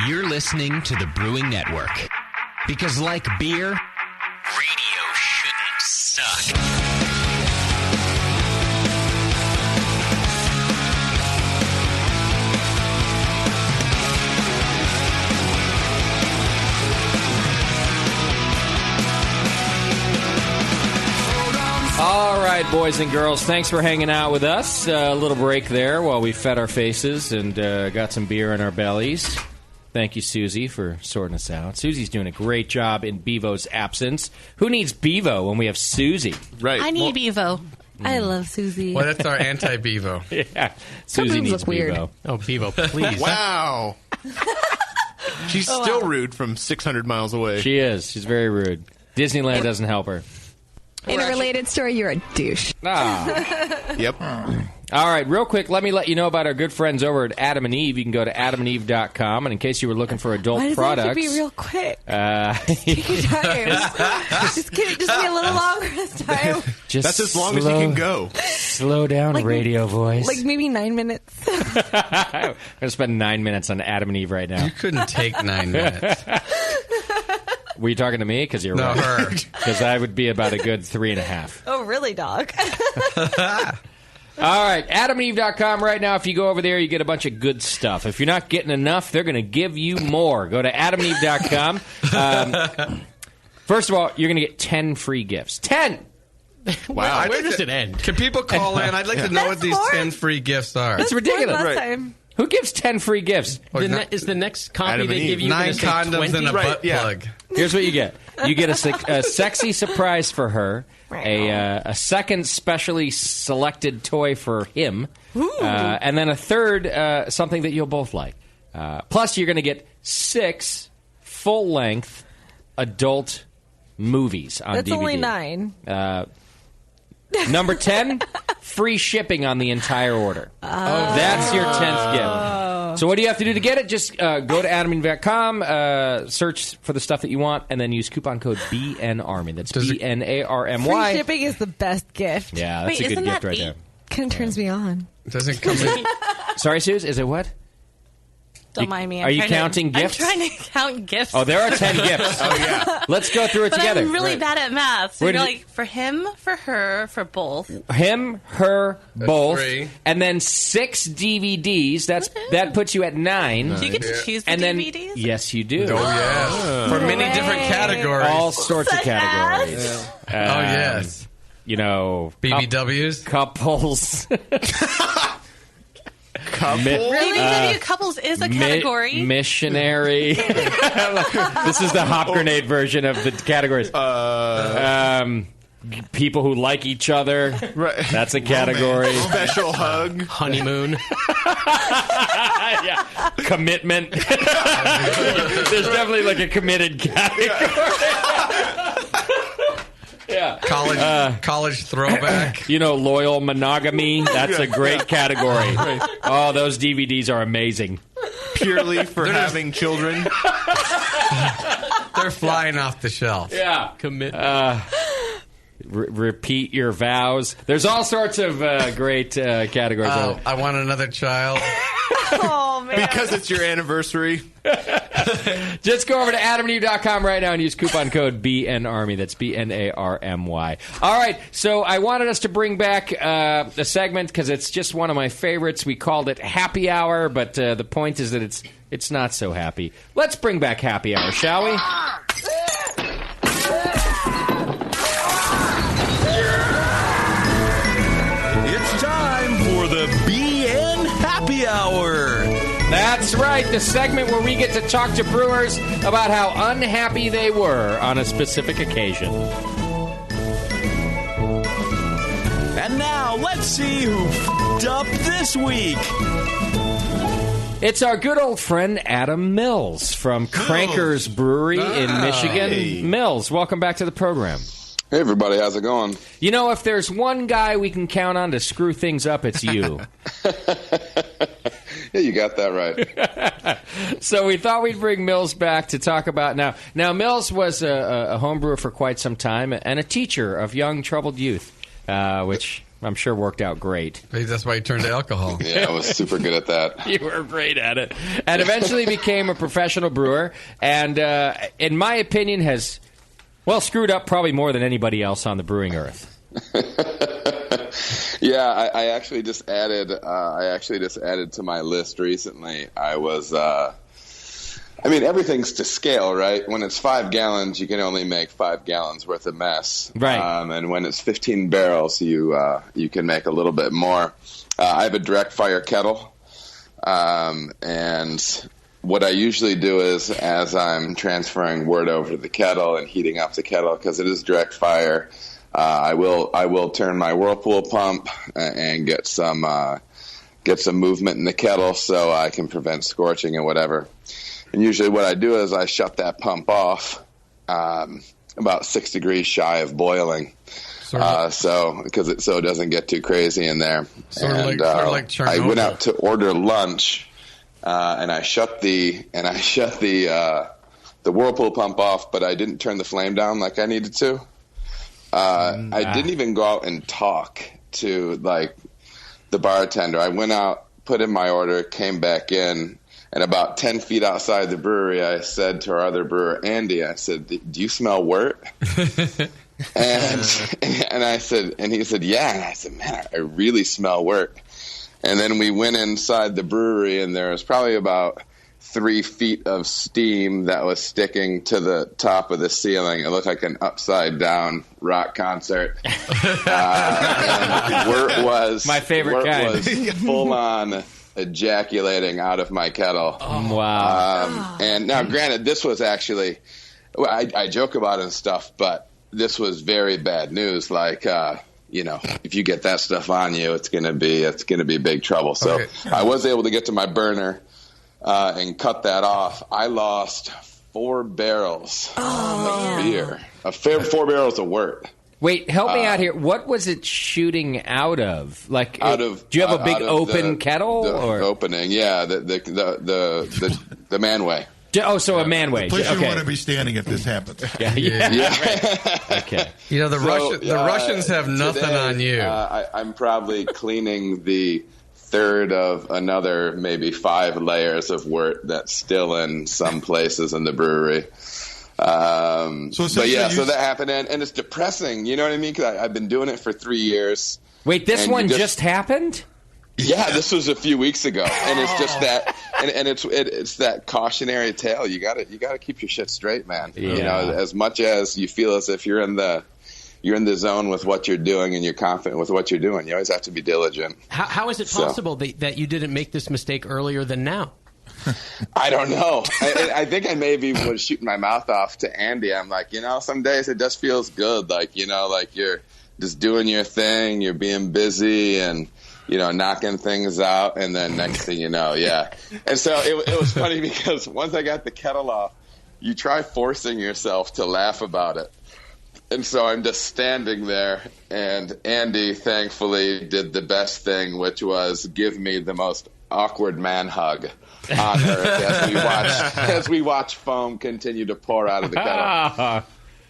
You're listening to the Brewing Network. Because like beer, radio shouldn't suck. All right, boys and girls, thanks for hanging out with us. A little break there while we fed our faces and got some beer in our bellies. Thank you, Susie, for sorting us out. Susie's doing a great job in Bevo's absence. Who needs Bevo when we have Susie? Right. I need Bevo. I love Susie. Well, that's our anti-Bevo. Yeah. Some Susie boobs needs look weird. Bevo. Oh, Bevo, please. Wow. She's still rude from 600 miles away. She is. She's very rude. Disneyland doesn't help her. In a related story, you're a douche. Yep. All right, real quick, let me let you know about our good friends over at Adam and Eve. You can go to adamandeve.com, and in case you were looking for adult Why does products... it have to be real quick? Take your time. Just kidding. Just be a little longer this time. That's as long as you can go. Slow down, Like- radio voice. Like maybe 9 minutes. I'm going to spend 9 minutes on Adam and Eve right now. You couldn't take 9 minutes. Were you talking to me? Because you're No, right. her. Because I would be about a good 3.5. Oh, really, dog? All right, adamandeve.com right now. If you go over there, you get a bunch of good stuff. If you're not getting enough, they're going to give you more. Go to adamandeve.com. First of all, you're going to get 10 free gifts. 10! Wow. Where does it end? Can people call in? I'd like to know what these 10 free gifts are. That's ridiculous. Last time. Who gives 10 free gifts? Is the next copy Adam they and give Eve. you 9 gonna say condoms 20? and a butt plug. Here's what you get. You get a sexy surprise for her, a second specially selected toy for him, and then a third something that you'll both like. Plus, you're going to get 6 full-length adult movies on DVD. That's only 9. Number 10, free shipping on the entire order. That's your 10th gift. So what do you have to do to get it? Just go to adamandeve.com, search for the stuff that you want, and then use coupon code BNARMY. That's BNARMY. Free shipping is the best gift. Yeah, that's a good gift right there. Kind of turns me on. It doesn't come in. Sorry, Suze, is it what? Don't mind me. Are you counting gifts? I'm trying to count gifts. Oh, there are 10 gifts. Oh, yeah. Let's go through it But together. I'm really bad at math. So Where you're did like, for him, for her, for both. Him, her, both, 3. and then 6 DVDs. That puts you at 9. Do you get to choose the And then, DVDs? yes, you do. Oh, yes. For many different categories. All sorts of Such categories. Oh, yes. You know, BBWs? couples. Couple? BBW couples is a category. Missionary. This is the hop grenade version of the categories. People who like each other. Right. That's a category. Special hug. Honeymoon. Yeah. Commitment. There's definitely like a committed category. Yeah. College throwback. You know, loyal monogamy. That's a great category. Oh, those DVDs are amazing. Purely for having children. They're flying off the shelf. Yeah. Commitment. Repeat your vows. There's all sorts of great categories. I want another child. Oh, man. Because it's your anniversary. Just go over to adamandeve.com right now and use coupon code BNARMY. That's BNARMY. All right, so I wanted us to bring back a segment because it's just one of my favorites. We called it Happy Hour, but the point is that it's not so happy. Let's bring back Happy Hour, shall we? It's time for the BN Happy Hour. That's right, the segment where we get to talk to brewers about how unhappy they were on a specific occasion. And now, let's see who f***ed up this week. It's our good old friend Adam Mills from Cranker's Brewery in Michigan. Hey. Mills, welcome back to the program. Hey, everybody. How's it going? You know, if there's one guy we can count on to screw things up, it's you. Yeah, you got that right. So we thought we'd bring Mills back to talk about now. Now, Mills was a home brewer for quite some time and a teacher of young, troubled youth, which I'm sure worked out great. Maybe that's why he turned to alcohol. Yeah, I was super good at that. You were great at it. And eventually became a professional brewer and, in my opinion, has, well, screwed up probably more than anybody else on the brewing earth. Yeah, I actually just added. To my list recently. I was. I mean, everything's to scale, right? When it's 5 gallons, you can only make 5 gallons worth of mess, right? And when it's 15 barrels, you can make a little bit more. I have a direct fire kettle, and what I usually do is, as I'm transferring wort over to the kettle and heating up the kettle, because it is direct fire. I will turn my Whirlpool pump and get some movement in the kettle so I can prevent scorching and whatever. And usually what I do is I shut that pump off about 6 degrees shy of boiling, so it doesn't get too crazy in there. Sort of like Chernobyl. I went out to order lunch and I shut the Whirlpool pump off, but I didn't turn the flame down like I needed to. I didn't even go out and talk to the bartender. I went out, put in my order, came back in, and about 10 feet outside the brewery, I said to our other brewer, Andy, I said, "Do you smell wort?" and he said, "Yeah." And I said, "Man, I really smell wort." And then we went inside the brewery, and there was probably about 3 feet of steam that was sticking to the top of the ceiling. It looked like an upside down rock concert. And Wort was my favorite kind. Was full on ejaculating out of my kettle. Oh, wow. And now, granted, this was actually, I joke about it and stuff, but this was very bad news. If you get that stuff on you, it's gonna be big trouble. So okay. I was able to get to my burner and cut that off. I lost 4 barrels of beer. 4 barrels of wort. Wait, help me out here. What was it shooting out of? Do you have a big open kettle? The opening, yeah. The manway. So a manway. The place you want to be standing if this happens. Yeah. Right. Okay. You know, the Russians have nothing on you. I'm probably cleaning the third of another maybe 5 layers of wort that's still in some places in the brewery. So that happened, and it's depressing. You know what I mean? Because I've been doing it for 3 years. Wait, this one just happened? Yeah, this was a few weeks ago, and it's just that, and it's that cautionary tale. You gotta keep your shit straight, man. Yeah. You know, as much as you feel as if you're in the zone with what you're doing and you're confident with what you're doing, you always have to be diligent. How is it possible that you didn't make this mistake earlier than now? I don't know. I think I maybe was shooting my mouth off to Andy. I'm like, some days it just feels good. Like you're just doing your thing, you're being busy and, knocking things out. And then next thing you know, yeah. And so it was funny because once I got the kettle off, you try forcing yourself to laugh about it. And so I'm just standing there, and Andy thankfully did the best thing, which was give me the most awkward man hug on earth as we watch foam continue to pour out of the kettle.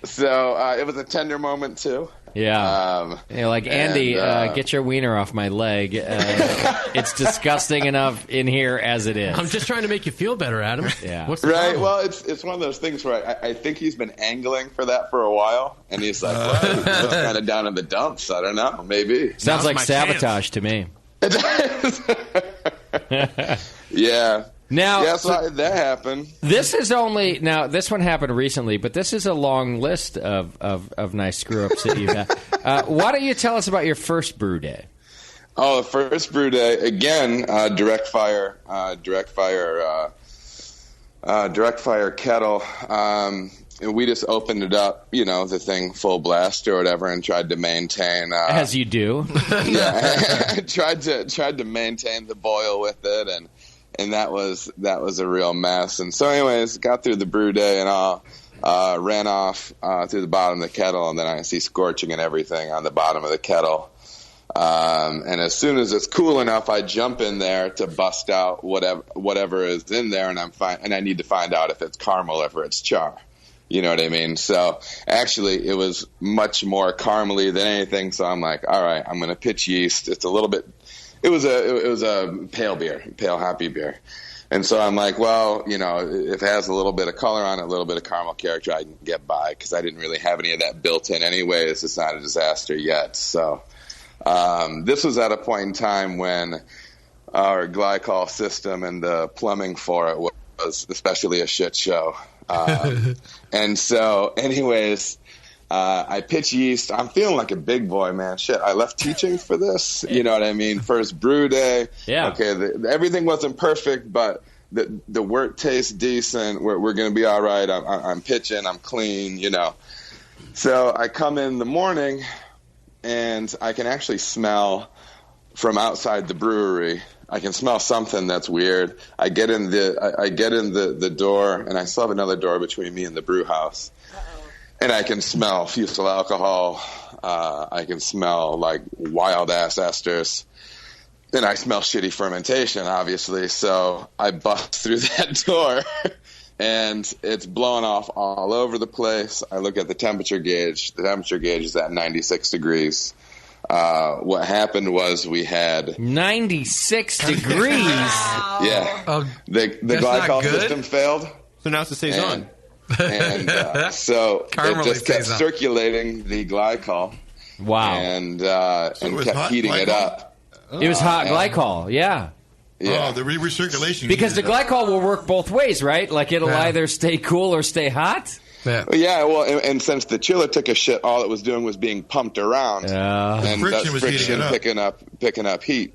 So it was a tender moment too. Yeah. Like, Andy, get your wiener off my leg. It's disgusting enough in here as it is. I'm just trying to make you feel better, Adam. Yeah. What's the Right. problem? Well, it's one of those things where I think he's been angling for that for a while, and he's like, well, it's kind of down in the dumps. I don't know. Maybe. Sounds like sabotage to me. Yeah. Now, so that happened. This is only this one happened recently, but this is a long list of nice screw ups that you've had. Why don't you tell us about your first brew day? Oh, the first brew day again, direct fire kettle. We just opened it up, the thing full blast or whatever, and tried to maintain. As you do. Yeah, tried to maintain the boil with it, and that was a real mess. And so, anyways, got through the brew day and all. Ran off through the bottom of the kettle, and then I see scorching and everything on the bottom of the kettle. And as soon as it's cool enough, I jump in there to bust out whatever is in there, and I need to find out if it's caramel or if it's char. You know what I mean? So actually, it was much more caramely than anything. So I'm like, all right, I'm going to pitch yeast. It's a little bit. It was a pale hoppy beer. And so I'm like, well, if it has a little bit of color on it, a little bit of caramel character, I can get by because I didn't really have any of that built in anyways. It's not a disaster yet. So this was at a point in time when our glycol system and the plumbing for it was especially a shit show. And so anyways, I pitch yeast. I'm feeling like a big boy, man. Shit, I left teaching for this. You know what I mean? First brew day. Yeah. Okay, everything wasn't perfect, but the wort tastes decent. We're going to be all right. I'm pitching. I'm clean, So I come in the morning, and I can actually smell from outside the brewery. I can smell something that's weird. I get in the door, and I still have another door between me and the brew house. And I can smell fusel alcohol. I can smell like wild ass esters. And I smell shitty fermentation, obviously. So I bust through that door, and it's blowing off all over the place. I look at the temperature gauge. The temperature gauge is at 96 degrees. What happened was we had 96 degrees. Yeah. The glycol system failed. So now it's a saison. And so it just kept circulating the glycol. Wow. And kept heating it up. It was hot glycol, yeah. Oh, the recirculation. Because the glycol will work both ways, right? Like it'll either stay cool or stay hot? Yeah, well, and since the chiller took a shit, all it was doing was being pumped around. And friction was friction picking up heat.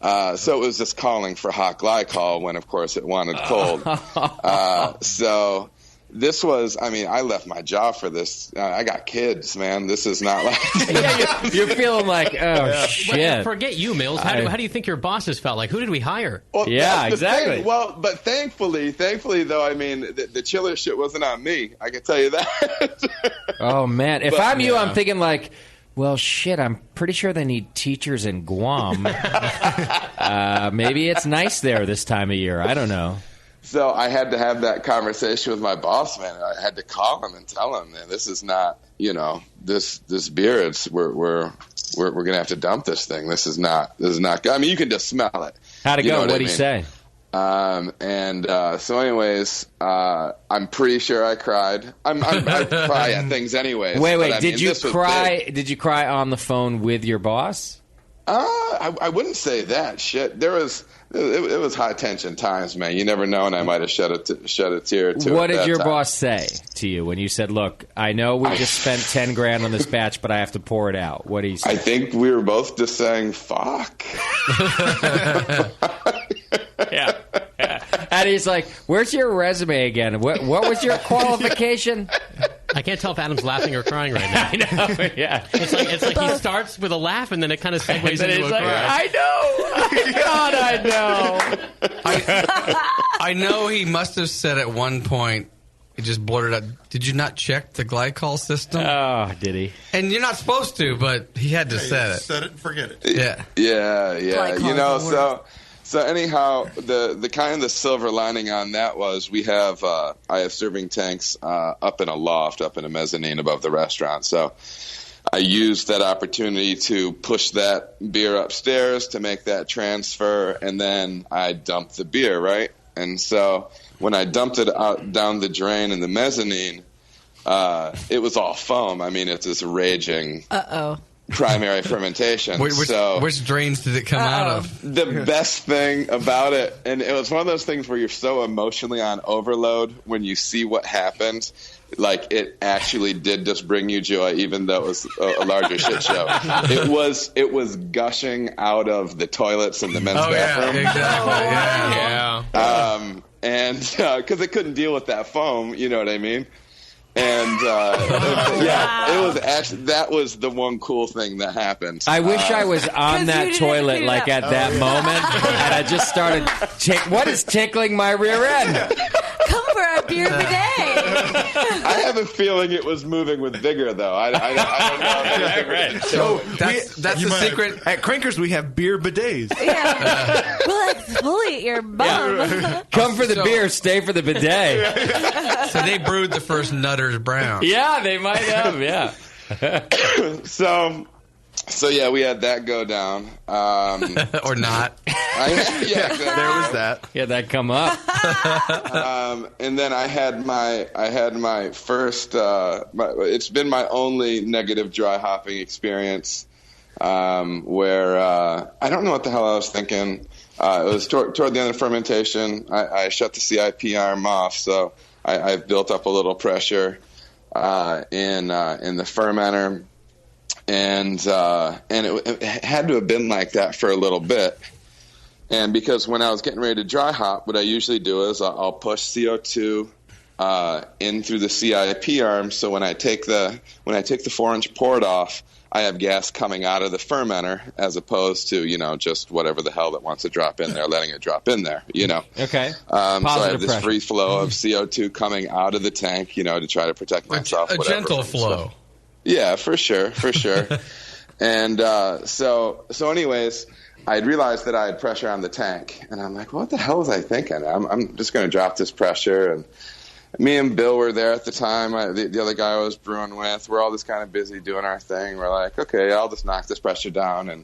So it was just calling for hot glycol when, of course, it wanted cold. So this was, I left my job for this. I got kids, man. This is not like... Yeah, you're feeling like, shit. Well, forget you, Mills. How do you think your bosses felt? Like, who did we hire? Well, yeah, exactly. Thing. Well, but thankfully, though, the chiller shit wasn't on me. I can tell you that. Oh, man. If I'm you, I'm thinking like, well, shit, I'm pretty sure they need teachers in Guam. Maybe it's nice there this time of year. I don't know. So I had to have that conversation with my boss, man. I had to call him and tell him, man, this is not, this beer. We're gonna have to dump this thing. This is not good. You can just smell it. How'd it go? What'd he say? So anyways, I'm pretty sure I cried. I cry at things anyways. Wait. Did you cry? Did you cry on the phone with your boss? I wouldn't say that. Shit, it was high tension times, man. You never know, and I might have shed a tear or two. What did your boss say to you when you said, "Look, I know we just spent $10,000 on this batch, but I have to pour it out"? What did he say? I think we were both just saying, "Fuck." Yeah. And he's like, "Where's your resume again? What was your qualification?" I can't tell if Adam's laughing or crying right now. I know. Yeah. It's like he starts with a laugh and then it kind of segues into a cry. I know. I know he must have said at one point, he just blurted out, "Did you not check the glycol system?" Oh, did he? And you're not supposed to, but he had to say it. Said it and forget it. Yeah. Yeah. So anyhow, the kind of the silver lining on that was I have serving tanks up in a loft, up in a mezzanine above the restaurant. So I used that opportunity to push that beer upstairs to make that transfer, and then I dumped the beer, right? And so when I dumped it out down the drain in the mezzanine, it was all foam. I mean, it's this raging primary fermentation. Which drains did it come out of? The best thing about it, and it was one of those things where you're so emotionally on overload when you see what happened. Like, it actually did just bring you joy, even though it was a larger shit show. It was gushing out of the toilets in the men's bathroom. Yeah, exactly. And because it couldn't deal with that foam, you know what I mean? And it was actually, that was the one cool thing that happened. I wish I was on that toilet like at that moment, and I just started. What is tickling my rear end? Come for our beer bidet. I have a feeling it was moving with vigor, though. I don't know. Right. So that's the secret. At Crankers, we have beer bidets. Yeah. We'll exfoliate your bum. Come for the beer, stay for the bidet. So they brewed the first Nutter's Brown. Yeah, they might have. Yeah. So yeah, we had that go down, or not. Exactly. There was that. Yeah, that come up. And then I had my first. It's been my only negative dry hopping experience, where I don't know what the hell I was thinking. It was toward the end of fermentation. I shut the CIP arm off, so I've built up a little pressure in the fermenter. And it had to have been like that for a little bit. And because when I was getting ready to dry hop, what I usually do is I'll push CO2 in through the CIP arm. So when I take the 4-inch port off, I have gas coming out of the fermenter as opposed to, just whatever the hell that wants to drop in there, letting it drop in there, Okay. So I have this free flow of CO2 coming out of the tank, to try to protect myself. A gentle flow. Yeah, for sure. And so anyways, I'd realized that I had pressure on the tank, and I'm like, what the hell was I thinking? I'm just going to drop this pressure. And me and Bill were there at the time, the other guy I was brewing with. We're all just kind of busy doing our thing. We're like, okay, I'll just knock this pressure down. And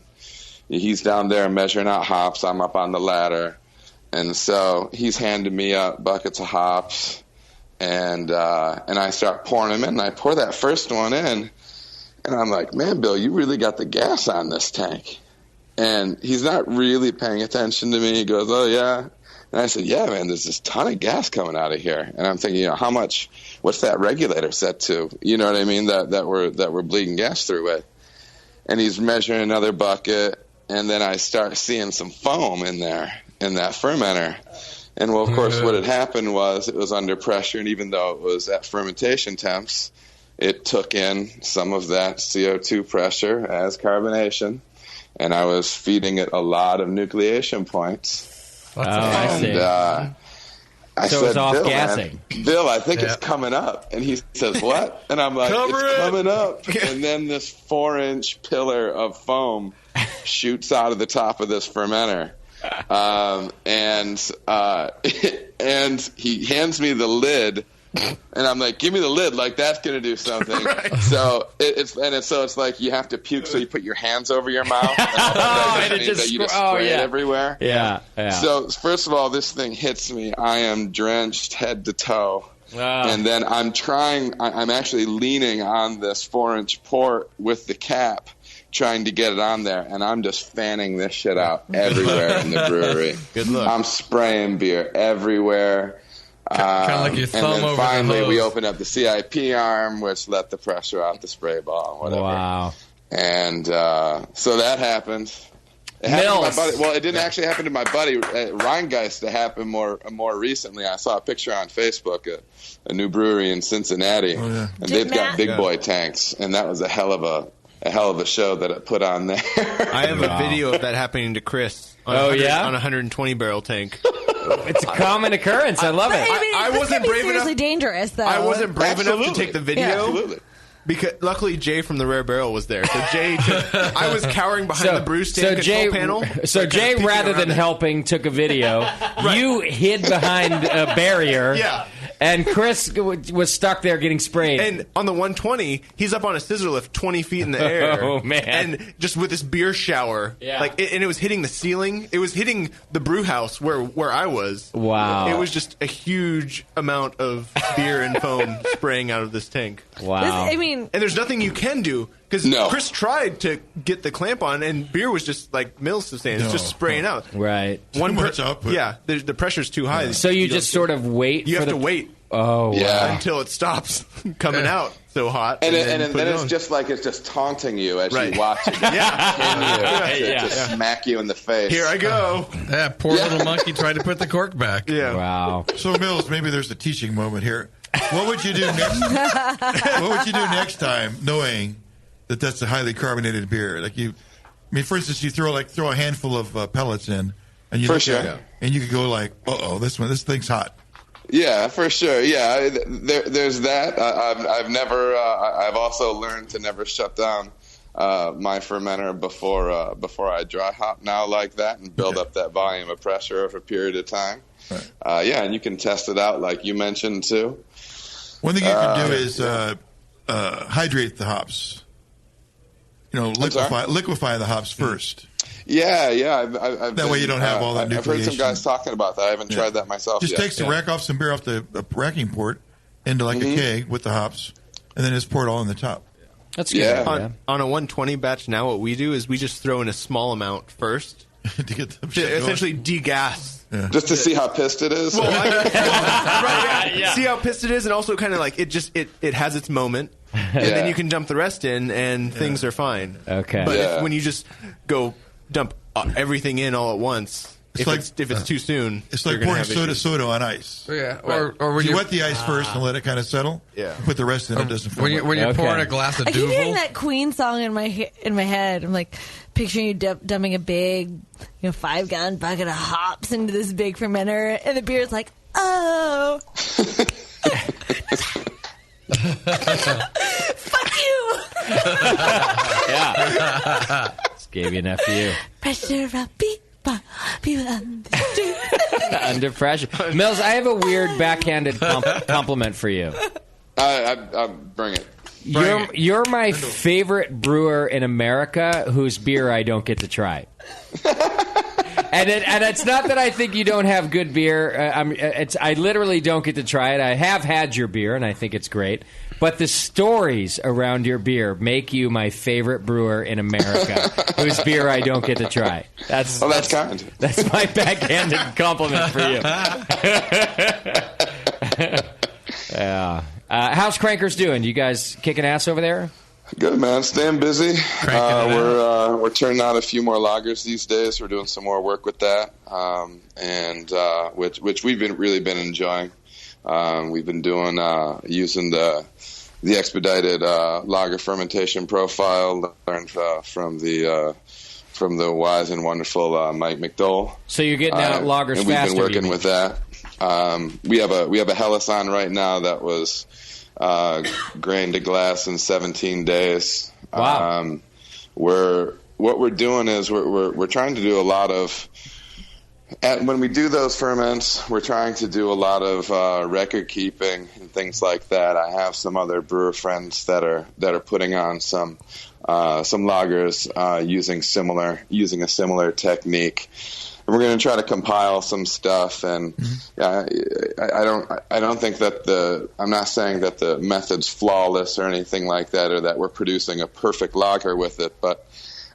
he's down there measuring out hops. I'm up on the ladder. And so he's handing me up buckets of hops. And I start pouring them in, and I pour that first one in, and I'm like, man, Bill, you really got the gas on this tank. And he's not really paying attention to me. He goes, oh, yeah. And I said, yeah, man, there's this ton of gas coming out of here. And I'm thinking, how much, what's that regulator set to? You know what I mean? That we're bleeding gas through with. And he's measuring another bucket, and then I start seeing some foam in there, in that fermenter. And, well, of course, what had happened was it was under pressure, and even though it was at fermentation temps, it took in some of that CO2 pressure as carbonation, and I was feeding it a lot of nucleation points. I see. I so said, it's off-gassing. Bill, I think it's coming up. And he says, what? And I'm like, it's coming up. And then this 4-inch pillar of foam shoots out of the top of this fermenter. And he hands me the lid, and I'm like, give me the lid, like that's gonna do something. Right. So it's like you have to puke, so you put your hands over your mouth, and it just you just spray it everywhere. Yeah. So first of all, this thing hits me. I am drenched head to toe. And then I'm actually leaning on this 4-inch port with the cap, trying to get it on there, and I'm just fanning this shit out everywhere in the brewery. Good luck. I'm spraying beer everywhere. Kind of like your thumb over the hose. And then finally we opened up the CIP arm, which let the pressure out the spray ball, whatever. Wow. And so that happened. It happened to my buddy. Well, it didn't actually happen to my buddy Rheingeist. It happened more recently. I saw a picture on Facebook, a new brewery in Cincinnati, and they've got big boy tanks, and that was a hell of a show that it put on there. I have a video of that happening to Chris. On on a 120 barrel tank. It's a common occurrence. I love it. I wasn't brave enough. Seriously dangerous, though. I wasn't brave enough to take the video. Yeah. Absolutely. Because luckily Jay from the Rare Barrel was there. So Jay, I was cowering behind the brew stand control panel. So Jay, rather than helping, took a video. Right. You hid behind a barrier. Yeah. And Chris was stuck there getting sprayed. And on the 120, he's up on a scissor lift 20 feet in the air. Oh, man. And just with this beer shower. Yeah. And it was hitting the ceiling. It was hitting the brew house where I was. Wow. It was just a huge amount of beer and foam spraying out of this tank. Wow. And there's nothing you can do. Because Chris tried to get the clamp on, and beer was just, like Mills was saying, it's just spraying out. Right. Too much output. Yeah, the pressure's too high. So you just sort of wait You for have to wait. Oh, wow. Until it stops coming out so hot. And then put it it's on. just like it's just taunting you as Right. you watch it. To smack you in the face. Here I go. Yeah, poor little monkey tried to put the cork back. Yeah. Wow. So, Mills, maybe there's a teaching moment here. What would you do next? What would you do next time, knowing that that's a highly carbonated beer? For instance, you throw a handful of pellets in, and you For look sure. at it, and you could go like, this thing's hot. Yeah, for sure. Yeah, there's that. I've also learned to never shut down my fermenter before I dry hop now like that and build up that volume of pressure over a period of time. Right. And you can test it out like you mentioned too. One thing you can do is hydrate the hops. Liquefy the hops first. Yeah. That way you don't have all that I've heard some nucleation. guys talking about that. I haven't tried that myself Just yet. takes the rack off some beer off the racking port into a keg with the hops, and then just pour it all in the top. That's good. Yeah. On a 120 batch now, what we do is we just throw in a small amount first to get the to essentially degas. Yeah. Just to see how pissed it is. See how pissed it is, and also kind of like it has its moment, and then you can dump the rest in, and things are fine. Okay. But when you just go dump everything in all at once, if it's too soon, It's like pouring soda on ice. Yeah, or when you wet the ice first and let it kind of settle. Yeah, put the rest in. It doesn't. When you're pouring a glass of I keep Duvel. hearing that Queen song in my head. I'm like picturing you dumping a big, 5-gallon bucket of hops into this big fermenter, and the beer's like, oh. Fuck you. Yeah. Just gave you an FU. Pressure of people Under pressure. Mills, I have a weird backhanded compliment for you. I bring it. You're my favorite brewer in America whose beer I don't get to try. And it's not that I think you don't have good beer. I literally don't get to try it. I have had your beer, and I think it's great. But the stories around your beer make you my favorite brewer in America, whose beer I don't get to try. That's kind. That's my backhanded compliment for you. Yeah. How's Crankers doing? You guys kicking ass over there? Good, man. Staying busy. We're turning out a few more lagers these days. We're doing some more work with that, which we've really been enjoying. We've been doing using the expedited lager fermentation profile learned from the wise and wonderful Mike McDowell. So you're getting out lagers and faster. We've been working with that. We have a Helles on right now that was grain to glass in 17 days. Wow. What we're doing is we're trying to do a lot of. When we do those ferments, we're trying to do a lot of record keeping and things like that. I have some other brewer friends that are putting on some lagers using a similar technique. And we're going to try to compile some stuff. And I don't think that I'm not saying that the method's flawless or anything like that, or that we're producing a perfect lager with it, but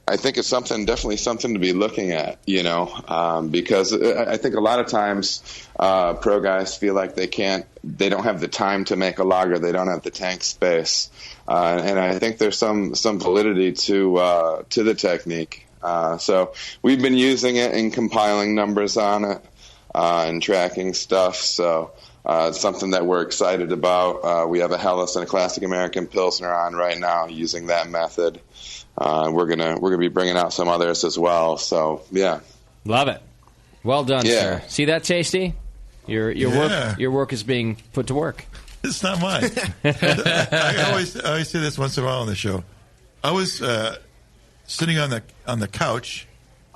I think it's definitely something to be looking at, because I think a lot of times pro guys feel like they don't have the time to make a lager, they don't have the tank space, and I think there's some validity to the technique. So we've been using it and compiling numbers on it and tracking stuff. So it's something that we're excited about. We have a Helles and a Classic American Pilsner on right now using that method. We're gonna be bringing out some others as well. So yeah, love it. Well done, sir. See that, Tasty? Your work is being put to work. It's not mine. I always say this once in a while on the show. I was sitting on the couch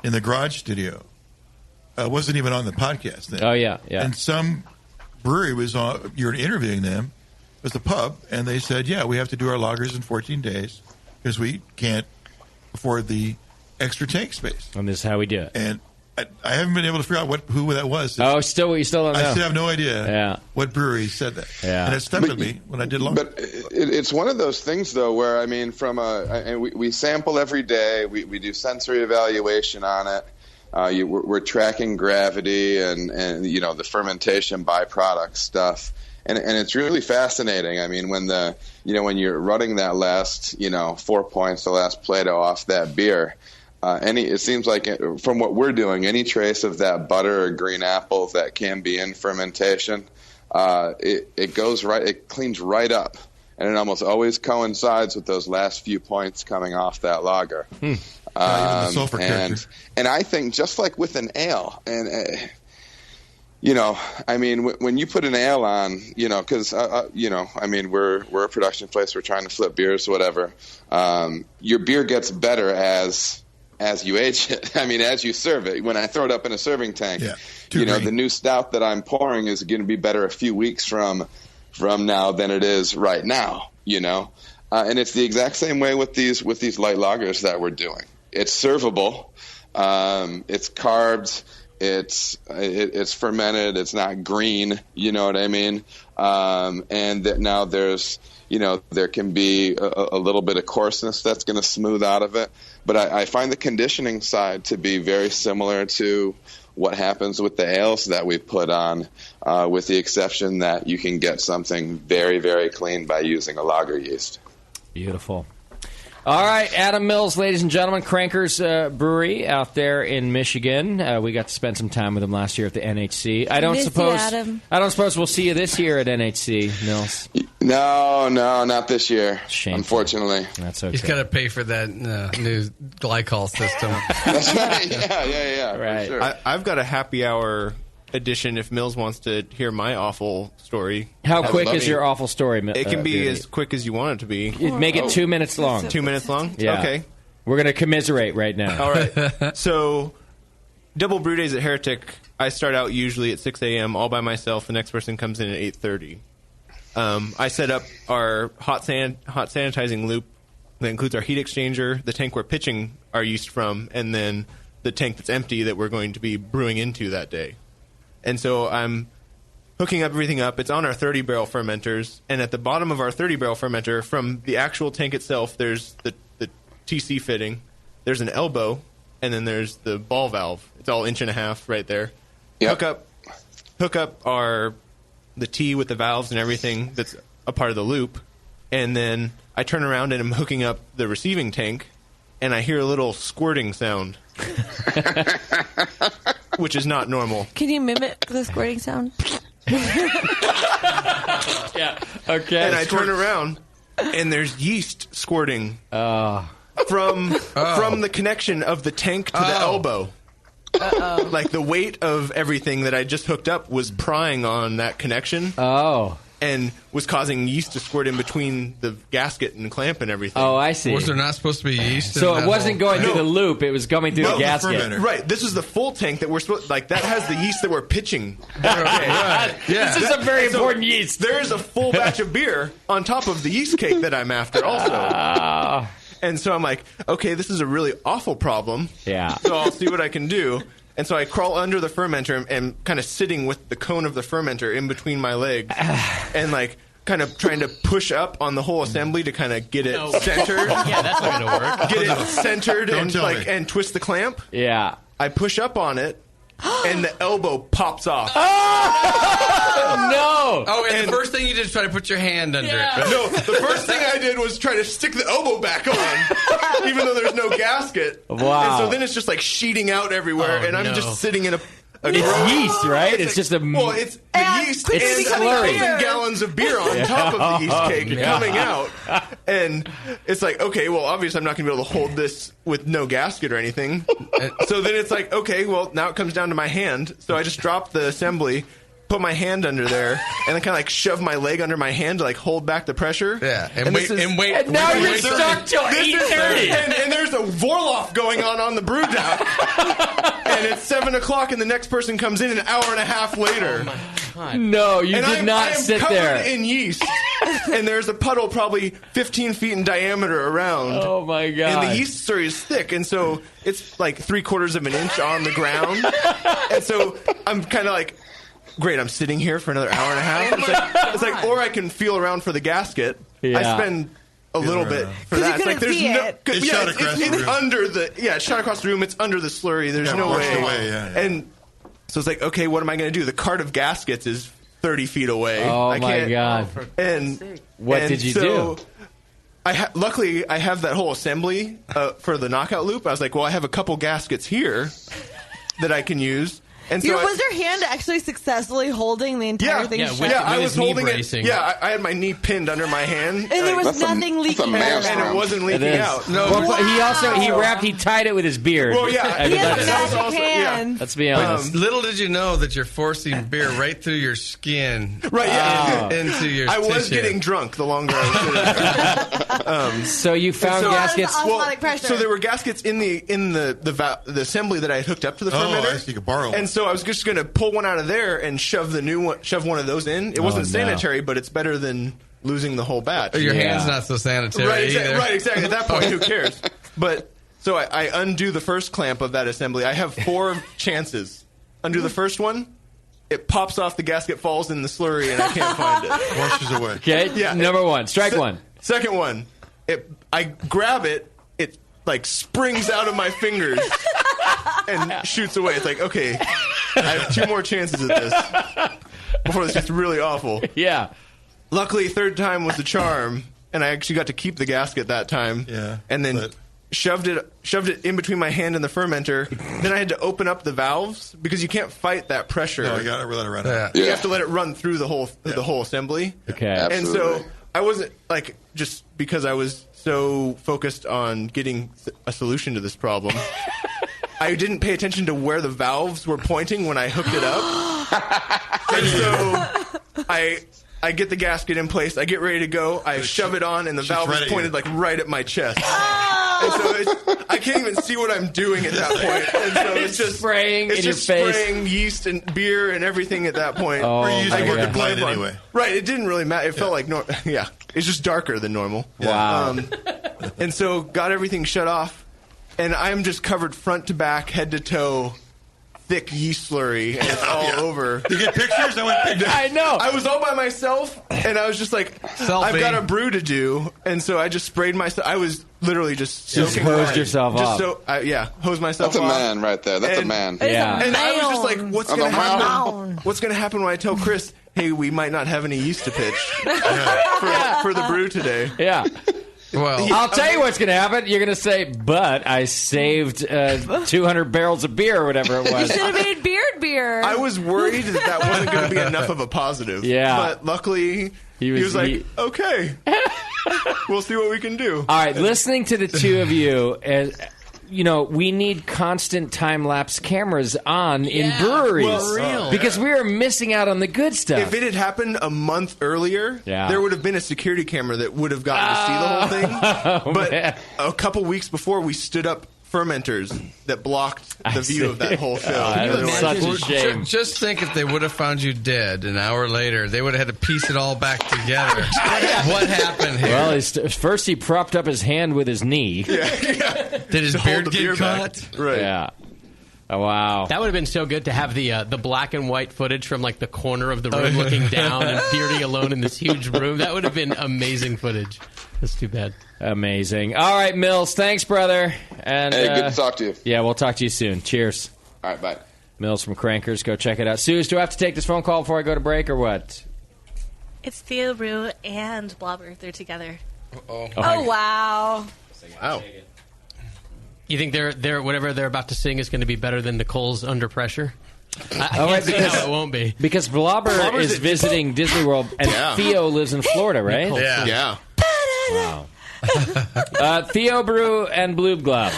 in the garage studio. I wasn't even on the podcast then. Oh yeah. And some brewery was on, you're interviewing them, was the pub, and they said, yeah, we have to do our lagers in 14 days because we can't afford the extra tank space. And this is how we do it. And I haven't been able to figure out who that was. Oh, you still don't know? I still have no idea what brewery said that. Yeah. And it stuck with me when I did lager. But it's one of those things, though, where, I mean, and we sample every day. We do sensory evaluation on it. We're tracking gravity and the fermentation byproduct stuff. And it's really fascinating. I mean, when you're running that last, 4 points, the last Plato off that beer, it seems like from what we're doing, any trace of that butter or green apple that can be in fermentation, it goes right, it cleans right up, and it almost always coincides with those last few points coming off that lager. Even the sulfur character. And I think just like with an ale, and I mean, when you put an ale on, because I mean, we're a production place, we're trying to flip beers, whatever. Your beer gets better as you age it. I mean, as you serve it. When I throw it up in a serving tank, the new stout that I'm pouring is going to be better a few weeks from now than it is right now. And it's the exact same way with these light lagers that we're doing. It's servable. It's carbs. It's fermented. It's not green. You know what I mean? And that now there's, there can be a little bit of coarseness that's going to smooth out of it. But I find the conditioning side to be very similar to what happens with the ales that we put on, with the exception that you can get something very, very clean by using a lager yeast. Beautiful. All right, Adam Mills, ladies and gentlemen, Cranker's Brewery out there in Michigan. We got to spend some time with him last year at the NHC. I don't suppose we'll see you this year at NHC, Mills. No, not this year. Shameful. Unfortunately. That's okay. He's got to pay for that new glycol system. That's right. Yeah. Right. For sure. I've got a happy hour edition if Mills wants to hear my awful story. How quick is your awful story? It can be as quick as you want it to be. Make it 2 minutes long. 2 minutes long? Yeah. Okay. We're going to commiserate right now. All right. So, double brew days at Heretic, I start out usually at 6 a.m. all by myself. The next person comes in at 8:30. I set up our hot sanitizing loop that includes our heat exchanger, the tank we're pitching our yeast from, and then the tank that's empty that we're going to be brewing into that day. And so I'm hooking everything up. It's on our 30-barrel fermenters. And at the bottom of our 30-barrel fermenter, from the actual tank itself, there's the TC fitting. There's an elbow, and then there's the ball valve. It's all 1.5 inches right there. Yep. Hook up the T with the valves and everything that's a part of the loop. And then I turn around and I'm hooking up the receiving tank, and I hear a little squirting sound. Which is not normal. Can you mimic the squirting sound? Yeah. Okay. And I turn around, and there's yeast squirting from the connection of the tank to the elbow. Uh-oh. Like the weight of everything that I just hooked up was prying on that connection. Oh. And was causing yeast to squirt in between the gasket and clamp and everything. Oh, I see. Was there not supposed to be yeast? So it wasn't going through the loop; it was coming through the gasket. Right. This is the full tank that we're supposed. Like that has the yeast that we're pitching. Right. Yeah. This is a very important yeast. There is a full batch of beer on top of the yeast cake that I'm after, also. And so I'm like, okay, this is a really awful problem. Yeah. So I'll see what I can do. And so I crawl under the fermenter and kind of sitting with the cone of the fermenter in between my legs and like kind of trying to push up on the whole assembly to kind of get it centered. Yeah, that's not going to work. Get it centered Don't tell me. and twist the clamp. Yeah. I push up on it and the elbow pops off. No! Oh, and the first thing you did is try to put your hand under it. No, the first thing I did was try to stick the elbow back on, even though there's no gasket. Wow. And so then it's just like sheeting out everywhere, and I'm just sitting in a It's yeast, right? It's just a... Well, it's the yeast and It's slurry. 1,000 gallons of beer on top of the yeast cake coming out. And it's like, okay, well, obviously I'm not going to be able to hold this with no gasket or anything. So then it's like, okay, well, now it comes down to my hand. So I just drop the assembly, put my hand under there, and then kind of like shove my leg under my hand to like hold back the pressure. Yeah, and wait. And now you're stuck till 8:30. And there's a Vorloff going on the brew dock. And it's 7 o'clock, and the next person comes in an hour and a half later. No, you and did not sit covered there. in yeast, and there's a puddle probably 15 feet in diameter around. Oh my god! And the yeast slurry is thick, and so it's like 3/4 of an inch on the ground. And so I'm kind of like, great, I'm sitting here for another hour and a half. It's like, or I can feel around for the gasket. Yeah. I spend a little bit for 'Cause you that. It's like couldn't see it. It shot across the room. under the it shot across the room. It's under the slurry. There's no washed way. away, yeah. And so it's like, okay, what am I going to do? The cart of gaskets is 30 feet away. Oh I my can't, god! And What and did you so do? Luckily, I have that whole assembly for the knockout loop. I was like, well, I have a couple gaskets here that I can use. And so was your hand actually successfully holding the entire thing shut? I was holding it. Yeah, I had my knee pinned under my hand, And there was nothing leaking out. and it wasn't leaking out. No, he tied it with his beard. Well, yeah, I mean, he has that's- magic hands. Let's be honest. Little did you know that you're forcing beer right through your skin, Right? Yeah, into your. I was tissue. getting drunk the longer I was. So you found gaskets. Osmotic pressure. So there were gaskets in the assembly that I had hooked up to the fermenter. I see, you could borrow one. And so I was just going to pull one out of there and shove one of those in. It wasn't no. sanitary, but it's better than losing the whole batch. Your hand's not so sanitary either. Right, exactly. At that point, who cares? But so I undo the first clamp of that assembly. I have 4 chances. Undo the first one. It pops off, the gasket falls in the slurry, and I can't find it. Washes away. Okay, Yeah. number one. Strike one. Second one. I grab it. It like springs out of my fingers and shoots away. It's like, okay, I have 2 more chances at this before this gets really awful. Yeah. Luckily, third time was the charm, and I actually got to keep the gasket that time. Yeah, and then shoved it in between my hand and the fermenter. Then I had to open up the valves because you can't fight that pressure. No, you got to let it run out. You have to let it run through the whole assembly. Okay. And so I wasn't like, just because I was so focused on getting a solution to this problem, I didn't pay attention to where the valves were pointing when I hooked it up. And so I get the gasket in place. I get ready to go. I shove it on, and the valve is pointed like right at my chest. And so I can't even see what I'm doing at that point. And so it's just spraying it's in just your face. spraying yeast and beer and everything at that point. Oh, We're using my working God. blind anyway. Right, it didn't really matter. It felt like it's just darker than normal. Wow. And so got everything shut off, and I'm just covered front to back, head to toe, thick yeast slurry, and it's all over. You get pictures? I want pictures. I know. I was all by myself, and I was just like, I've got a brew to do, and so I just sprayed myself. I was literally just soaking hosed wet. yourself Just off. Hosed myself That's a off. man right there. That's a man. Yeah. And I was just like, what's I'm going a to man. happen? What's going to happen when I tell Chris, hey, we might not have any yeast to pitch for the brew today? Yeah. Well, I'll tell you what's going to happen. You're going to say, but I saved 200 barrels of beer or whatever it You was. should have made beer. I was worried that wasn't going to be enough of a positive. Yeah. But luckily, he was like, okay, we'll see what we can do. All right, listening to the two of you, we need constant time-lapse cameras on in breweries. Well, real. Because we are missing out on the good stuff. If it had happened a month earlier, Yeah. there would have been a security camera that would have gotten to see the whole thing. But man. a couple weeks before, we stood up fermenters that blocked the view of that whole show. That's such a shame. Just think if they would have found you dead an hour later, they would have had to piece it all back together. What happened here? Well, first he propped up his hand with his knee. Did his To hold beard the get beer cut? back. Right. Yeah. Oh, wow. That would have been so good to have the black and white footage from like the corner of the room looking down and Beardy alone in this huge room. That would have been amazing footage. That's too bad. Amazing. All right, Mills. Thanks, brother. And Hey, good to talk to you. Yeah, we'll talk to you soon. Cheers. All right, bye. Mills from Crankers. Go check it out. Suze, do I have to take this phone call before I go to break or what? It's Theo Brew and Blobber. They're together. Oh, wow. Wow. You think they're whatever they're about to sing is going to be better than Nicole's Under Pressure? I Oh, can't right, see because- how it won't be. Because Blobber is visiting Disney World, and Yeah. Theo lives in Florida, right? Nicole. Yeah. Wow. Theo Brew and Bloob Glob.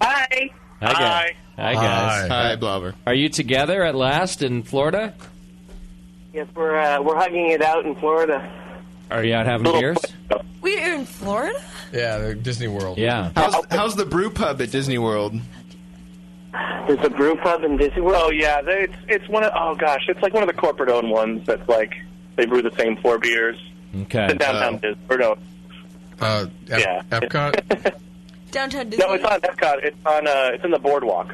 Hi. Hi, guys. Hi, guys. Hi, Blobber. Are you together at last in Florida? Yes, we're hugging it out in Florida. Are you out having beers? We're in Florida? Yeah, Disney World. Yeah. How's the brew pub at Disney World? There's a brew pub in Disney World. Oh yeah, it's one of it's like one of the corporate owned ones that's like they brew the same 4 beers. Okay. It's in downtown Disney. Or no. Epcot. Downtown Disney. No, it's on Epcot. It's in the boardwalk.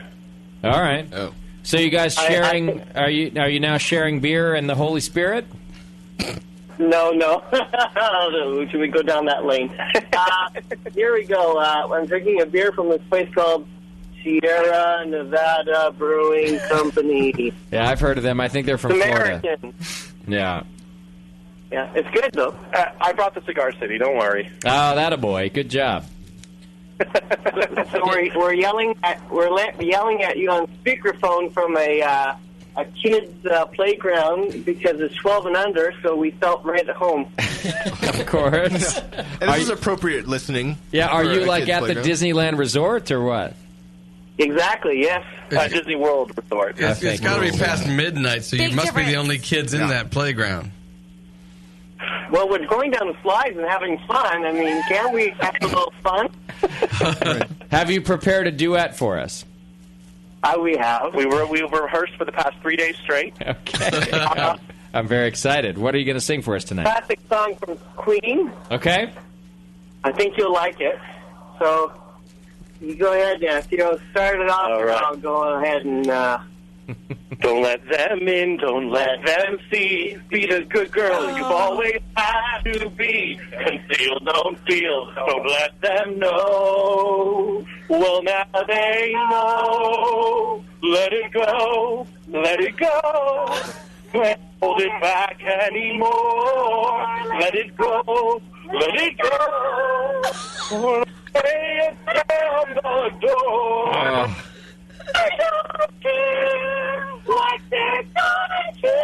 All right. Oh. So you guys sharing? Are you now sharing beer and the Holy Spirit? No. Should we go down that lane? Here we go. I'm drinking a beer from this place called Sierra Nevada Brewing Company. Yeah, I've heard of them. I think they're from Florida. American. Yeah. Yeah, it's good though. I brought the Cigar City. Don't worry. Oh, that a boy. Good job. So we're yelling at you on speakerphone from a kid's playground because it's 12 and under, so we felt right at home. Of course. And this is appropriate listening. Yeah, are you like at the playground. Disneyland Resort or what? Exactly, yes. Disney World Resort. It's got to be past midnight, so you must be the only kids in that playground. Well, we're going down the slides and having fun. I mean, can't we have a little fun? Have you prepared a duet for us? We have. We rehearsed for the past 3 days straight. Okay. I'm very excited. What are you going to sing for us tonight? Classic song from Queen. Okay. I think you'll like it. So you go ahead, start it off. All right. I'll go ahead and. Don't let them in, don't let them see. Be the good girl you've always had to be. Conceal, don't feel, don't let them know. Well, now they know. Let it go, let it go. Can't hold it back anymore. Let it go, let it go. Lay it down the door. I don't care what they're gonna do.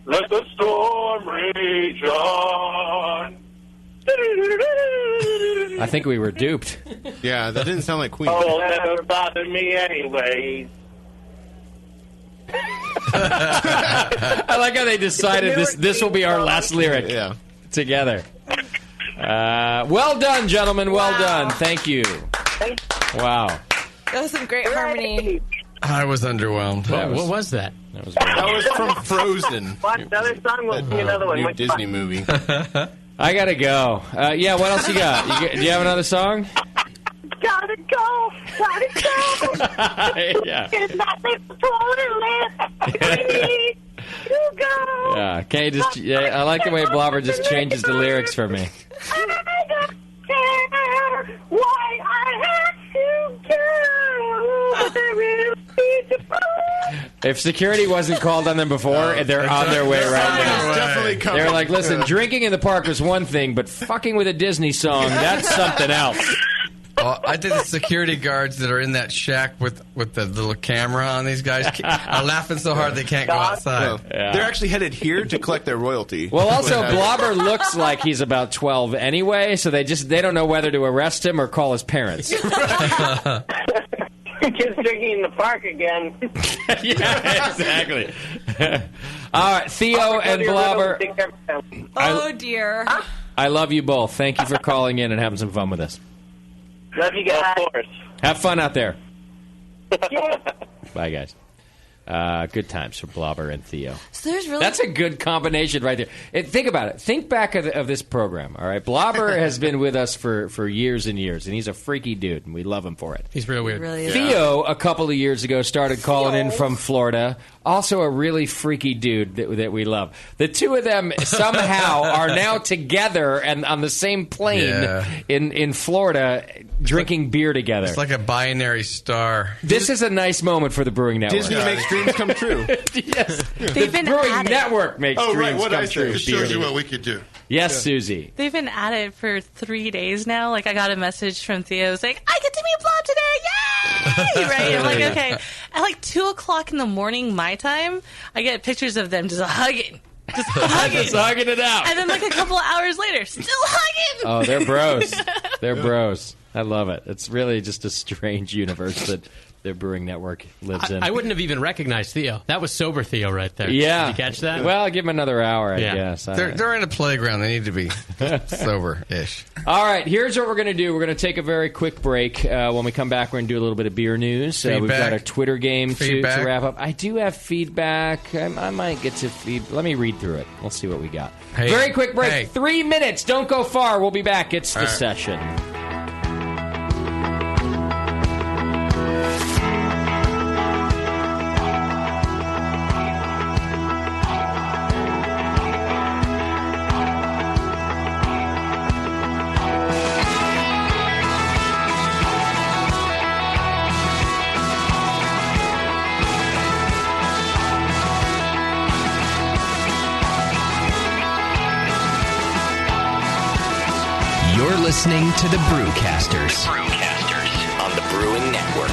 Let the storm rage on. I think we were duped. Yeah, that didn't sound like Queen. Oh, never bothered me anyway. I like how they decided this will be our last lyric together. Well done, gentlemen. Well done. Thank you. Wow. That was some great harmony. I was underwhelmed. What was that? That was That was from Frozen. Watch another song. We'll see another one. New Disney movie. I gotta go. Yeah, what else you got? Do you have another song? Gotta go. Yeah. It's not this totally. You go. Yeah. Okay. I like the way Blobber just changes the lyrics for me. I don't care why I have to go. But I really need to go. If security wasn't called on them before, they're on their way right now. Definitely coming. They're like, listen, drinking in the park was one thing, but fucking with a Disney song, that's something else. I think the security guards that are in that shack with the little camera on these guys are laughing so hard they can't go outside. Yeah. They're actually headed here to collect their royalty. Well, also, Blobber looks like he's about 12 anyway, so they don't know whether to arrest him or call his parents. Kids drinking in the park again. Yeah, exactly. All right, Theo and Blobber. Oh, dear. I love you both. Thank you for calling in and having some fun with us. Love you guys. Of course. Have fun out there. Bye, guys. Good times for Blobber and Theo. So there's really That's a good combination right there. Think about it. Think back of this program, all right? Blobber has been with us for years and years, and he's a freaky dude, and we love him for it. He's real weird. really is. Theo, a couple of years ago, started calling in from Florida. Also a really freaky dude that we love. The two of them somehow are now together and on the same plane in Florida drinking beer together. It's like a binary star. This is a nice moment for the Brewing Network. Disney makes dreams come true. Yes. They've The been Brewing at it. Network makes dreams come true. It shows you what we could do. Yes, Susie. They've been at it for 3 days now. Like, I got a message from Theo. It's like, I get to meet Blob today! Yay! Right? I'm like, okay. At like 2 o'clock in the morning, my time, I get pictures of them just hugging. Just hugging. Just hugging it out. And then like a couple of hours later, still hugging! Oh, they're bros. They're bros. I love it. It's really just a strange universe that their brewing network lives in. I wouldn't have even recognized Theo. That was sober Theo right there. Yeah. Did you catch that? Well, give him another hour, I guess. They're in a playground. They need to be sober-ish. All right, here's what we're going to do. We're going to take a very quick break. When we come back, we're going to do a little bit of beer news. We've got our Twitter game to wrap up. I do have feedback. I might get to Let me read through it. We'll see what we got. Very quick break. 3 minutes. Don't go far. We'll be back. It's The Session. You're listening to the Brewcasters. On the Brewing Network.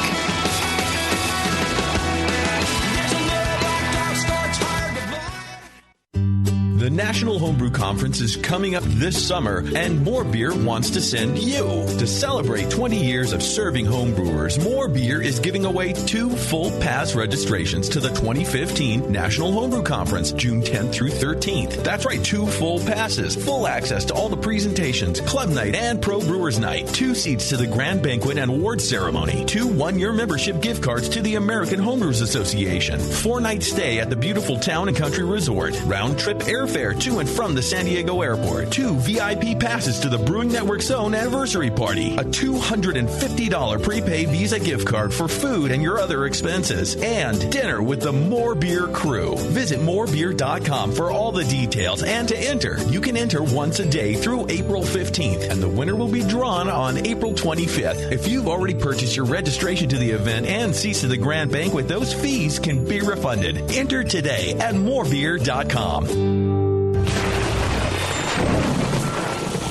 The National Homebrew Conference is coming up this summer, and More Beer wants to send you. To celebrate 20 years of serving homebrewers, More Beer is giving away 2 full pass registrations to the 2015 National Homebrew Conference, June 10th through 13th. That's right, 2 full passes, full access to all the presentations, club night, and pro brewers night, 2 seats to the grand banquet and awards ceremony, 2 one-year membership gift cards to the American Homebrewers Association, 4-night stay at the beautiful Town and Country Resort, round-trip airfare to and from the San Diego airport, 2 VIP passes to the Brewing Network's own anniversary party, a $250 prepaid Visa gift card for food and your other expenses, and dinner with the More Beer crew. Visit morebeer.com for all the details, and to enter, you can enter once a day through April 15th, and the winner will be drawn on April 25th. If you've already purchased your registration to the event and seats to the grand banquet, those fees can be refunded. Enter today at morebeer.com.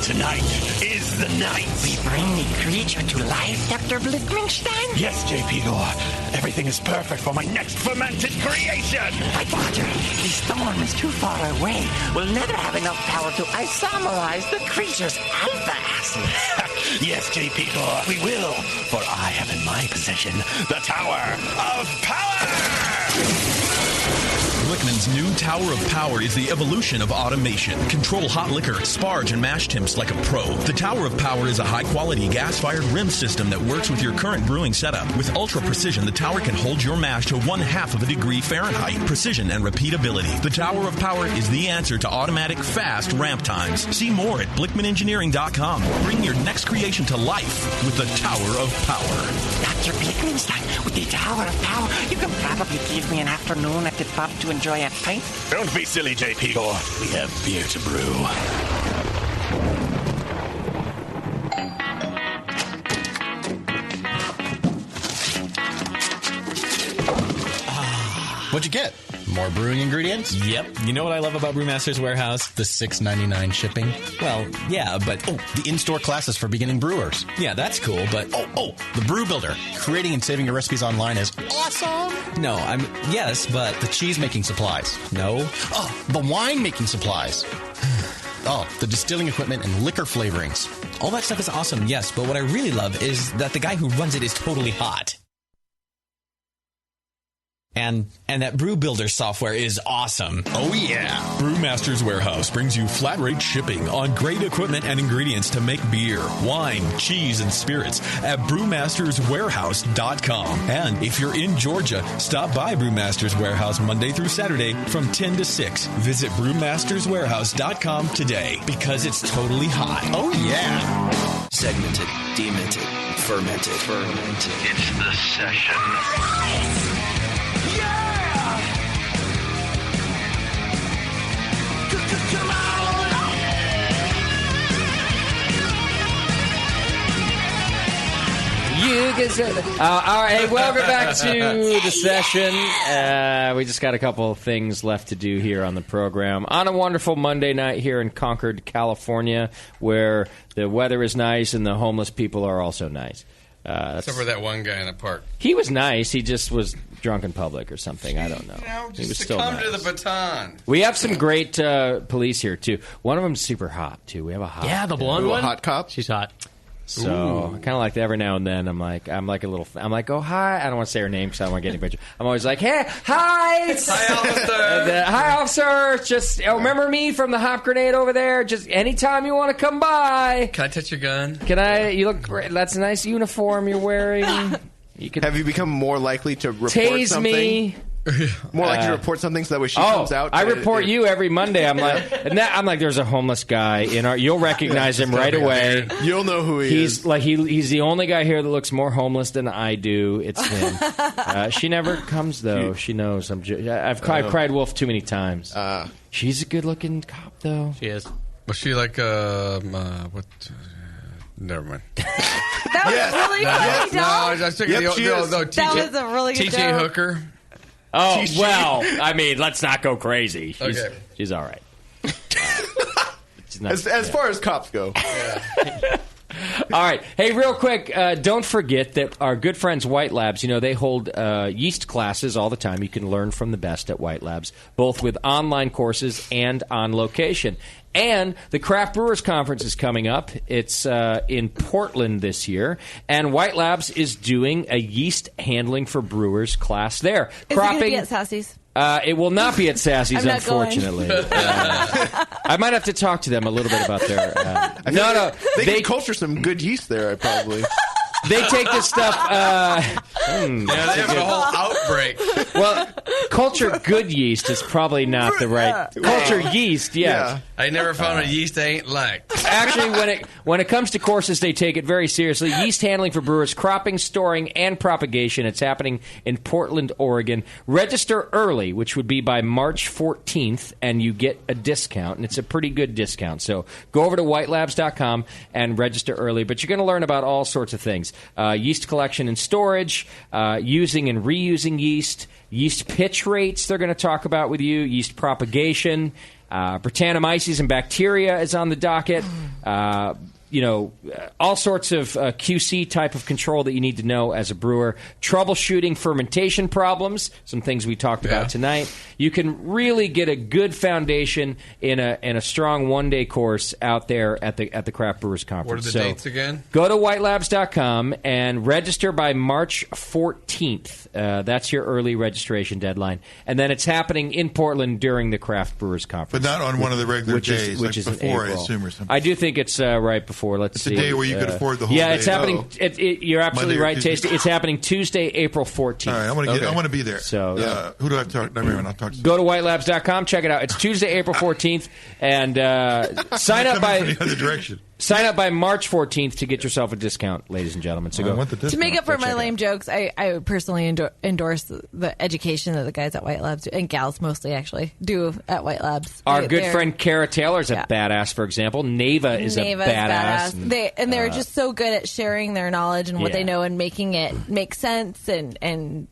Tonight is the night. We bring the creature to life, Dr. Blickmanstein? Yes, J.P. Gore. Everything is perfect for my next fermented creation. My daughter, the storm is too far away. We'll never have enough power to isomerize the creature's alpha acid. Yes, J.P. Gore, we will. For I have in my possession the Tower of Power. Blickman's new Tower of Power is the evolution of automation. Control hot liquor, sparge, and mash temps like a pro. The Tower of Power is a high-quality gas-fired rim system that works with your current brewing setup. With ultra precision, the tower can hold your mash to 1/2 of a degree Fahrenheit. Precision and repeatability. The Tower of Power is the answer to automatic, fast ramp times. See more at BlickmanEngineering.com. Bring your next creation to life with the Tower of Power. Dr. Blickmanstein, with the Tower of Power, you can probably give me an afternoon at the pub to enjoy a pint. Don't be silly, J.P. Gore. We have beer to brew. What'd you get? More brewing ingredients? Yep. You know what I love about Brewmaster's Warehouse? The $6.99 shipping? Well, yeah, but... Oh, the in-store classes for beginning brewers. Yeah, that's cool, but... Oh, the Brew Builder. Creating and saving your recipes online is awesome! No, yes, but... The cheese-making supplies. No. Oh, the wine-making supplies. Oh, the distilling equipment and liquor flavorings. All that stuff is awesome, yes, but what I really love is that the guy who runs it is totally hot. And that Brew Builder software is awesome. Oh, yeah. Brewmaster's Warehouse brings you flat rate shipping on great equipment and ingredients to make beer, wine, cheese, and spirits at brewmasterswarehouse.com. And if you're in Georgia, stop by Brewmaster's Warehouse Monday through Saturday from 10 to 6. Visit brewmasterswarehouse.com today because it's totally hot. Oh, yeah. Segmented, demented, fermented. It's The Session. You can say that. All right, hey, welcome back to The Session. We just got a couple of things left to do here on the program. On a wonderful Monday night here in Concord, California, where the weather is nice and the homeless people are also nice. Except for that one guy in the park. He was nice. He just was drunk in public or something. I don't know. Just he was to still come nice. to the baton. We have some great police here, too. One of them's super hot, too. We have a hot... Yeah, the blonde Ooh, one? a hot cop? She's hot. So kind of like every now and then I'm like, oh hi. I don't want to say her name because I don't want to get any picture. I'm always like, hey, hi, Hi, officer. hi, officer. Just remember me from the hop grenade over there. Just anytime you want to come by. Can I touch your gun? Can I? You look great. That's a nice uniform you're wearing. Have you become more likely to report tase something? me. More likely to report something so that way she comes out. I report you every Monday. I'm like, there's a homeless guy in our. You'll recognize him right away. You'll know who he is. He's the only guy here that looks more homeless than I do. It's him. She never comes though. She knows I've cried wolf too many times. She's a good-looking cop though. She is. Was she like what? Never mind. That was really funny, No, I was thinking that was a really good TJ joke. Hooker. Oh, well, I mean, let's not go crazy. She's all right. As far as cops go. All right. Hey, real quick, don't forget that our good friends White Labs, they hold yeast classes all the time. You can learn from the best at White Labs, both with online courses and on location. And the Craft Brewers Conference is coming up. It's in Portland this year. And White Labs is doing a yeast handling for brewers class there. Is it going to be at Sassy's? It will not be at Sassy's, I'm not unfortunately. I might have to talk to them a little bit about their... They can culture some good yeast there, probably. They take this stuff... they have a whole outbreak. Well, culture good yeast is probably not the right... Culture yeast, yes. Yeah. I never found a yeast I ain't liked. Actually, when it comes to courses, they take it very seriously. Yeast handling for brewers, cropping, storing, and propagation. It's happening in Portland, Oregon. Register early, which would be by March 14th, and you get a discount, and it's a pretty good discount. So go over to whitelabs.com and register early. But you're going to learn about all sorts of things. Yeast collection and storage, using and reusing yeast pitch rates they're going to talk about with you, yeast propagation, Brettanomyces and bacteria is on the docket. All sorts of QC type of control that you need to know as a brewer. Troubleshooting fermentation problems, some things we talked about tonight. You can really get a good foundation in a strong one-day course out there at the Craft Brewers Conference. What are the dates again? Go to whitelabs.com and register by March 14th. That's your early registration deadline. And then it's happening in Portland during the Craft Brewers Conference. But not on one of the regular days, which is before, I April. assume, or something. I do think it's right before. Let's see. It's a day where you could afford the whole day. Yeah, it's happening. You're absolutely Monday or right, Tuesday. Tasty. It's happening Tuesday, April 14th. All right, I want to be there. So, who do I have to talk to? I'll talk to. Go to whitelabs.com, check it out. It's Tuesday, April 14th, and sign up by the other direction. Sign up by March 14th to get yourself a discount, ladies and gentlemen. So go. To make up for my lame jokes, I would personally endorse the education that the guys at White Labs, and gals mostly actually, do at White Labs. Our good friend Kara Taylor is a badass, for example. Neva is a badass. They're just so good at sharing their knowledge and what they know and making it make sense and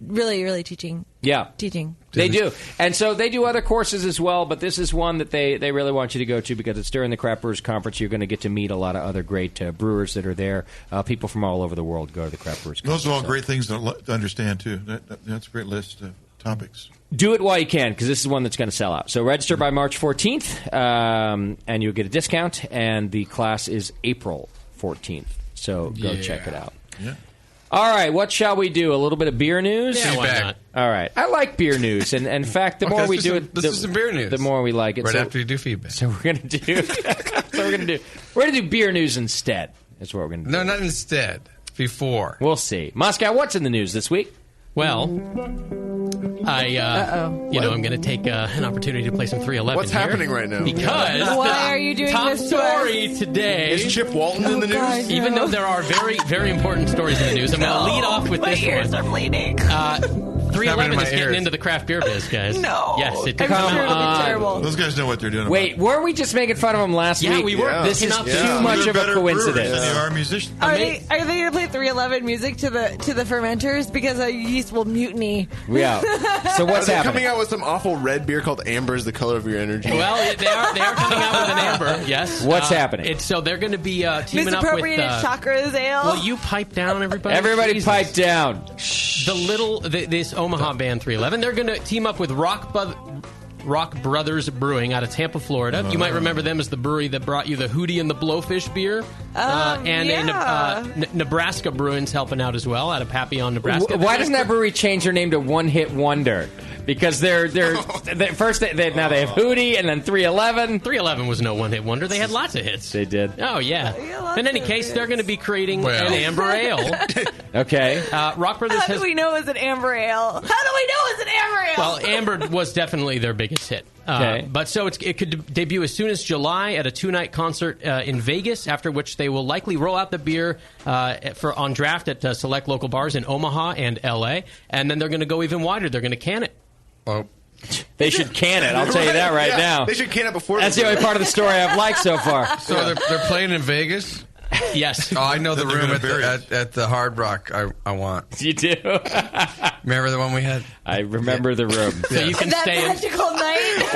really, really teaching. Yeah. Teaching. They do. And so they do other courses as well, but this is one that they really want you to go to because it's during the Craft Brewers Conference. You're going to get to meet a lot of other great brewers that are there. People from all over the world go to the Craft Brewers Conference. Those are all great things to understand, too. That's a great list of topics. Do it while you can because this is one that's going to sell out. So register by March 14th, and you'll get a discount, and the class is April 14th. So go check it out. Yeah. All right, what shall we do? A little bit of beer news? Yeah, why not? All right. I like beer news. And in fact, the more we do it, this is some beer news. The more we like it. Right after you do feedback. So we're going to do beer news instead. That's what we're going to do. No, not instead. Before. We'll see. Moscow, what's in the news this week? Well, I'm going to take an opportunity to play some 311. What's happening right now? Because why are you doing top this story today is Chip Walton in the news? God, even though there are very, very important stories in the news, I'm going to lead off with this ears one. are bleeding. 311 is getting into the craft beer biz, guys. No. Yes, it did I'm come sure it'll be on. terrible. Those guys know what they're doing. Wait, were we just making fun of them last week? Yeah, we were. This is too much of a coincidence. They are musicians. Are they going to play 311 music to the fermenters because yeast will mutiny? Yeah. So what's They're happening? coming out with some awful red beer called Amber is the color of your energy. Well, they are coming out with an amber. Yes. What's happening? So they're going to be teaming up with. Misappropriated chakras ale. Will you pipe down, everybody? Everybody Jesus. pipe down. This Omaha band 311. They're going to team up with Rock Brothers Brewing out of Tampa, Florida. You might remember them as the brewery that brought you the Hootie and the Blowfish beer. Nebraska Brewing's helping out as well out of Papillon, Nebraska. Why doesn't that brewery change their name to One Hit Wonder? Because they're first now they have Hootie and then 311. 311 was no one-hit wonder. They had lots of hits. They did. Oh yeah. In any case, they're going to be creating an amber ale. Okay. Rock Brothers. How do we know it's an amber ale? How do we know it's an amber ale? Well, amber was definitely their biggest hit. Okay. But so it could debut as soon as July at a 2-night concert in Vegas, after which they will likely roll out the beer on draft at select local bars in Omaha and L.A., and then they're going to go even wider. They're going to can it. Well, they should can it. I'll tell you that right now. They should can it before. That's the only part of the story I've liked so far. So they're playing in Vegas? Yes. Oh, I know the room at the Hard Rock I want. You do? Remember the one we had? I remember the room. So you can that stay in. magical night.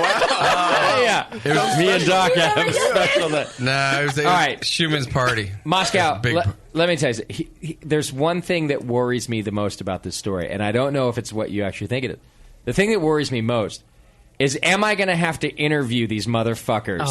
Yeah. It was Me and Doc have a special night. No, it was All right. Schumann's party. Moscow, Big- let me tell you, there's one thing that worries me the most about this story, and I don't know if it's what you actually think it is. The thing that worries me most is, am I going to have to interview these motherfuckers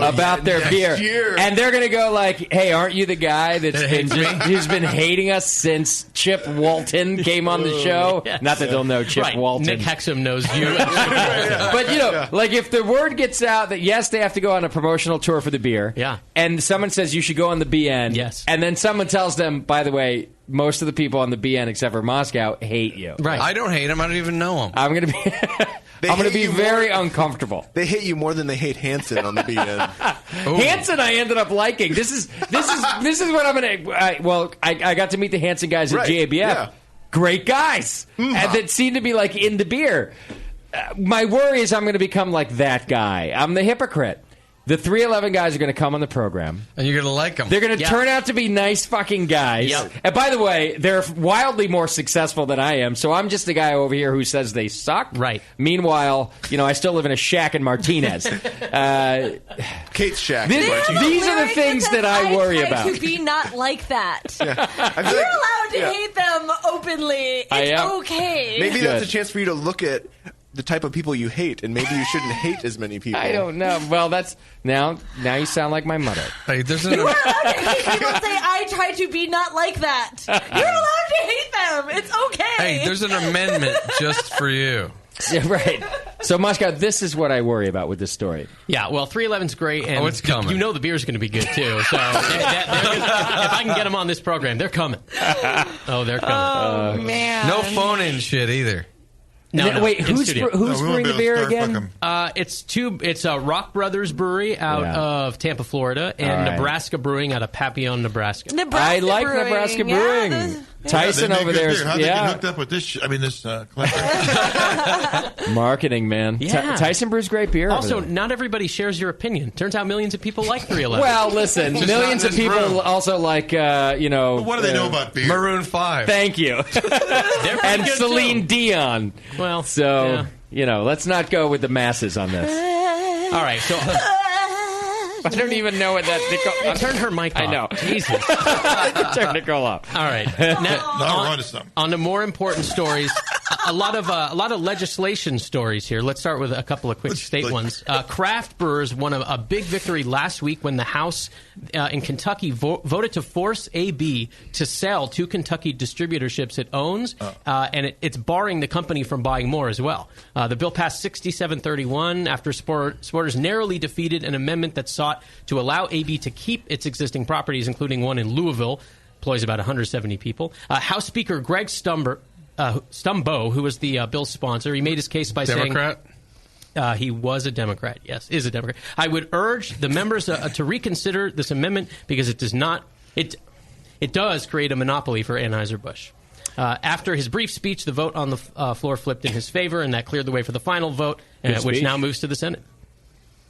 about their beer? Year. And they're going to go like, hey, aren't you the guy who's been hating us since Chip Walton came on the show? Yes. Not that they'll know Chip Right. Walton. Nick Hexum knows you. But, like if the word gets out that, yes, they have to go on a promotional tour for the beer, and someone says you should go on the BN, yes, and then someone tells them, by the way, most of the people on the BN, except for Moscow, hate you. Right. I don't hate them. I don't even know them. I'm going to be very uncomfortable. They hate you more than they hate Hanson on the BN. Hanson, I ended up liking. This is what I'm going to. I got to meet the Hanson guys at GABF. Yeah. Great guys, and that seem to be like into beer. My worry is I'm going to become like that guy. I'm the hypocrite. The 311 guys are going to come on the program. And you're going to like them. They're going to turn out to be nice fucking guys. Yep. And by the way, they're wildly more successful than I am, so I'm just the guy over here who says they suck. Right. Meanwhile, I still live in a shack in Martinez. Kate's shack. These are the things that I worry about. To be not like that. I feel You're like- allowed to hate them openly. It's okay. Maybe that's a chance for you to look at the type of people you hate, and maybe you shouldn't hate as many people. I don't know. Well, that's now you sound like my mother. Hey, there's You're allowed to hate people say, I try to be not like that. You're allowed to hate them. It's okay. Hey, there's an amendment just for you. Yeah, right. So, Moscow, this is what I worry about with this story. Yeah, well, 311's great, and it's coming. You know the beer's going to be good, too. So if I can get them on this program, they're coming. Oh, they're coming. Oh, man. No phone-in shit either. No, Wait, in who's studio. brewing the beer again? It's Rock Brothers Brewery out of Tampa, Florida, and All right. Nebraska Brewing out of Papillon, Nebraska. I like Nebraska Brewing. Tyson over there. How'd they get hooked up with this? This marketing, man. Yeah. Tyson brews great beer. Also, over there. not everybody shares your opinion. Turns out millions of people like 311. Well, listen, Just millions not of in this people room. also like, what do they know about beer? Maroon 5. Thank you. And good, Celine too. Dion. Well, So, let's not go with the masses on this. All right, so I don't even know what that... turn her mic off. I know. Jesus. Turn Nicole off. All right. Now we're on to something. On to more important stories. A lot of legislation stories here. Let's start with a couple of quick state ones. Craft brewers won a big victory last week when the House in Kentucky voted to force AB to sell two Kentucky distributorships it owns, and it's barring the company from buying more as well. The bill passed 67-31 after supporters narrowly defeated an amendment that sought to allow AB to keep its existing properties, including one in Louisville, employs about 170 people. House Speaker Greg Stumbo, who was the bill's sponsor, he made his case by Democrat? saying... he was a Democrat, yes, is a Democrat. I would urge the members to reconsider this amendment because it does not... It does create a monopoly for Anheuser-Busch. After his brief speech, the vote on the floor flipped in his favor, and that cleared the way for the final vote, which now moves to the Senate.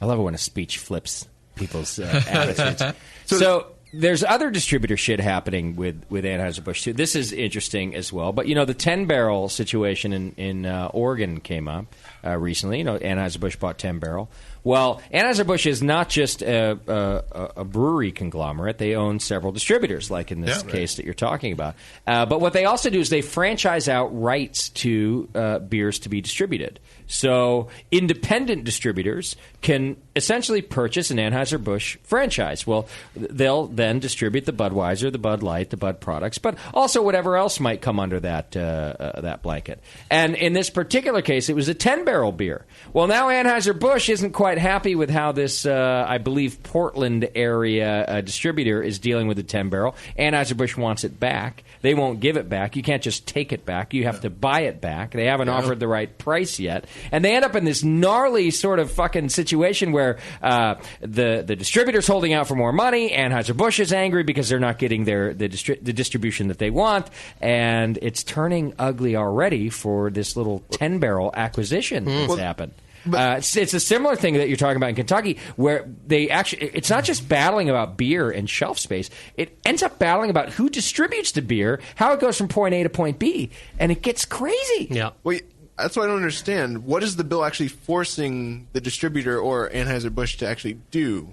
I love it when a speech flips people's attitudes. So there's other distributor shit happening with Anheuser-Busch, too. This is interesting as well. But, the 10-barrel situation in Oregon came up recently. Anheuser-Busch bought 10-barrel. Well, Anheuser-Busch is not just a brewery conglomerate. They own several distributors, like in this case that you're talking about. But what they also do is they franchise out rights to beers to be distributed. So independent distributors can essentially purchase an Anheuser-Busch franchise. Well, they'll then distribute the Budweiser, the Bud Light, the Bud products, but also whatever else might come under that blanket. And in this particular case, it was a 10-barrel beer. Well, now Anheuser-Busch isn't quite happy with how this, I believe, Portland area distributor is dealing with the 10-barrel. Anheuser-Busch wants it back. They won't give it back. You can't just take it back. You have to buy it back. They haven't offered the right price yet. And they end up in this gnarly sort of fucking situation where the distributor's holding out for more money. Anheuser-Busch is angry because they're not getting the distribution that they want. And it's turning ugly already for this little 10-barrel acquisition that's happened. It's a similar thing that you're talking about in Kentucky, where they actually, it's not just battling about beer and shelf space. It ends up battling about who distributes the beer, how it goes from point A to point B, and it gets crazy. Yeah. Well, that's what I don't understand. What is the bill actually forcing the distributor or Anheuser-Busch to actually do?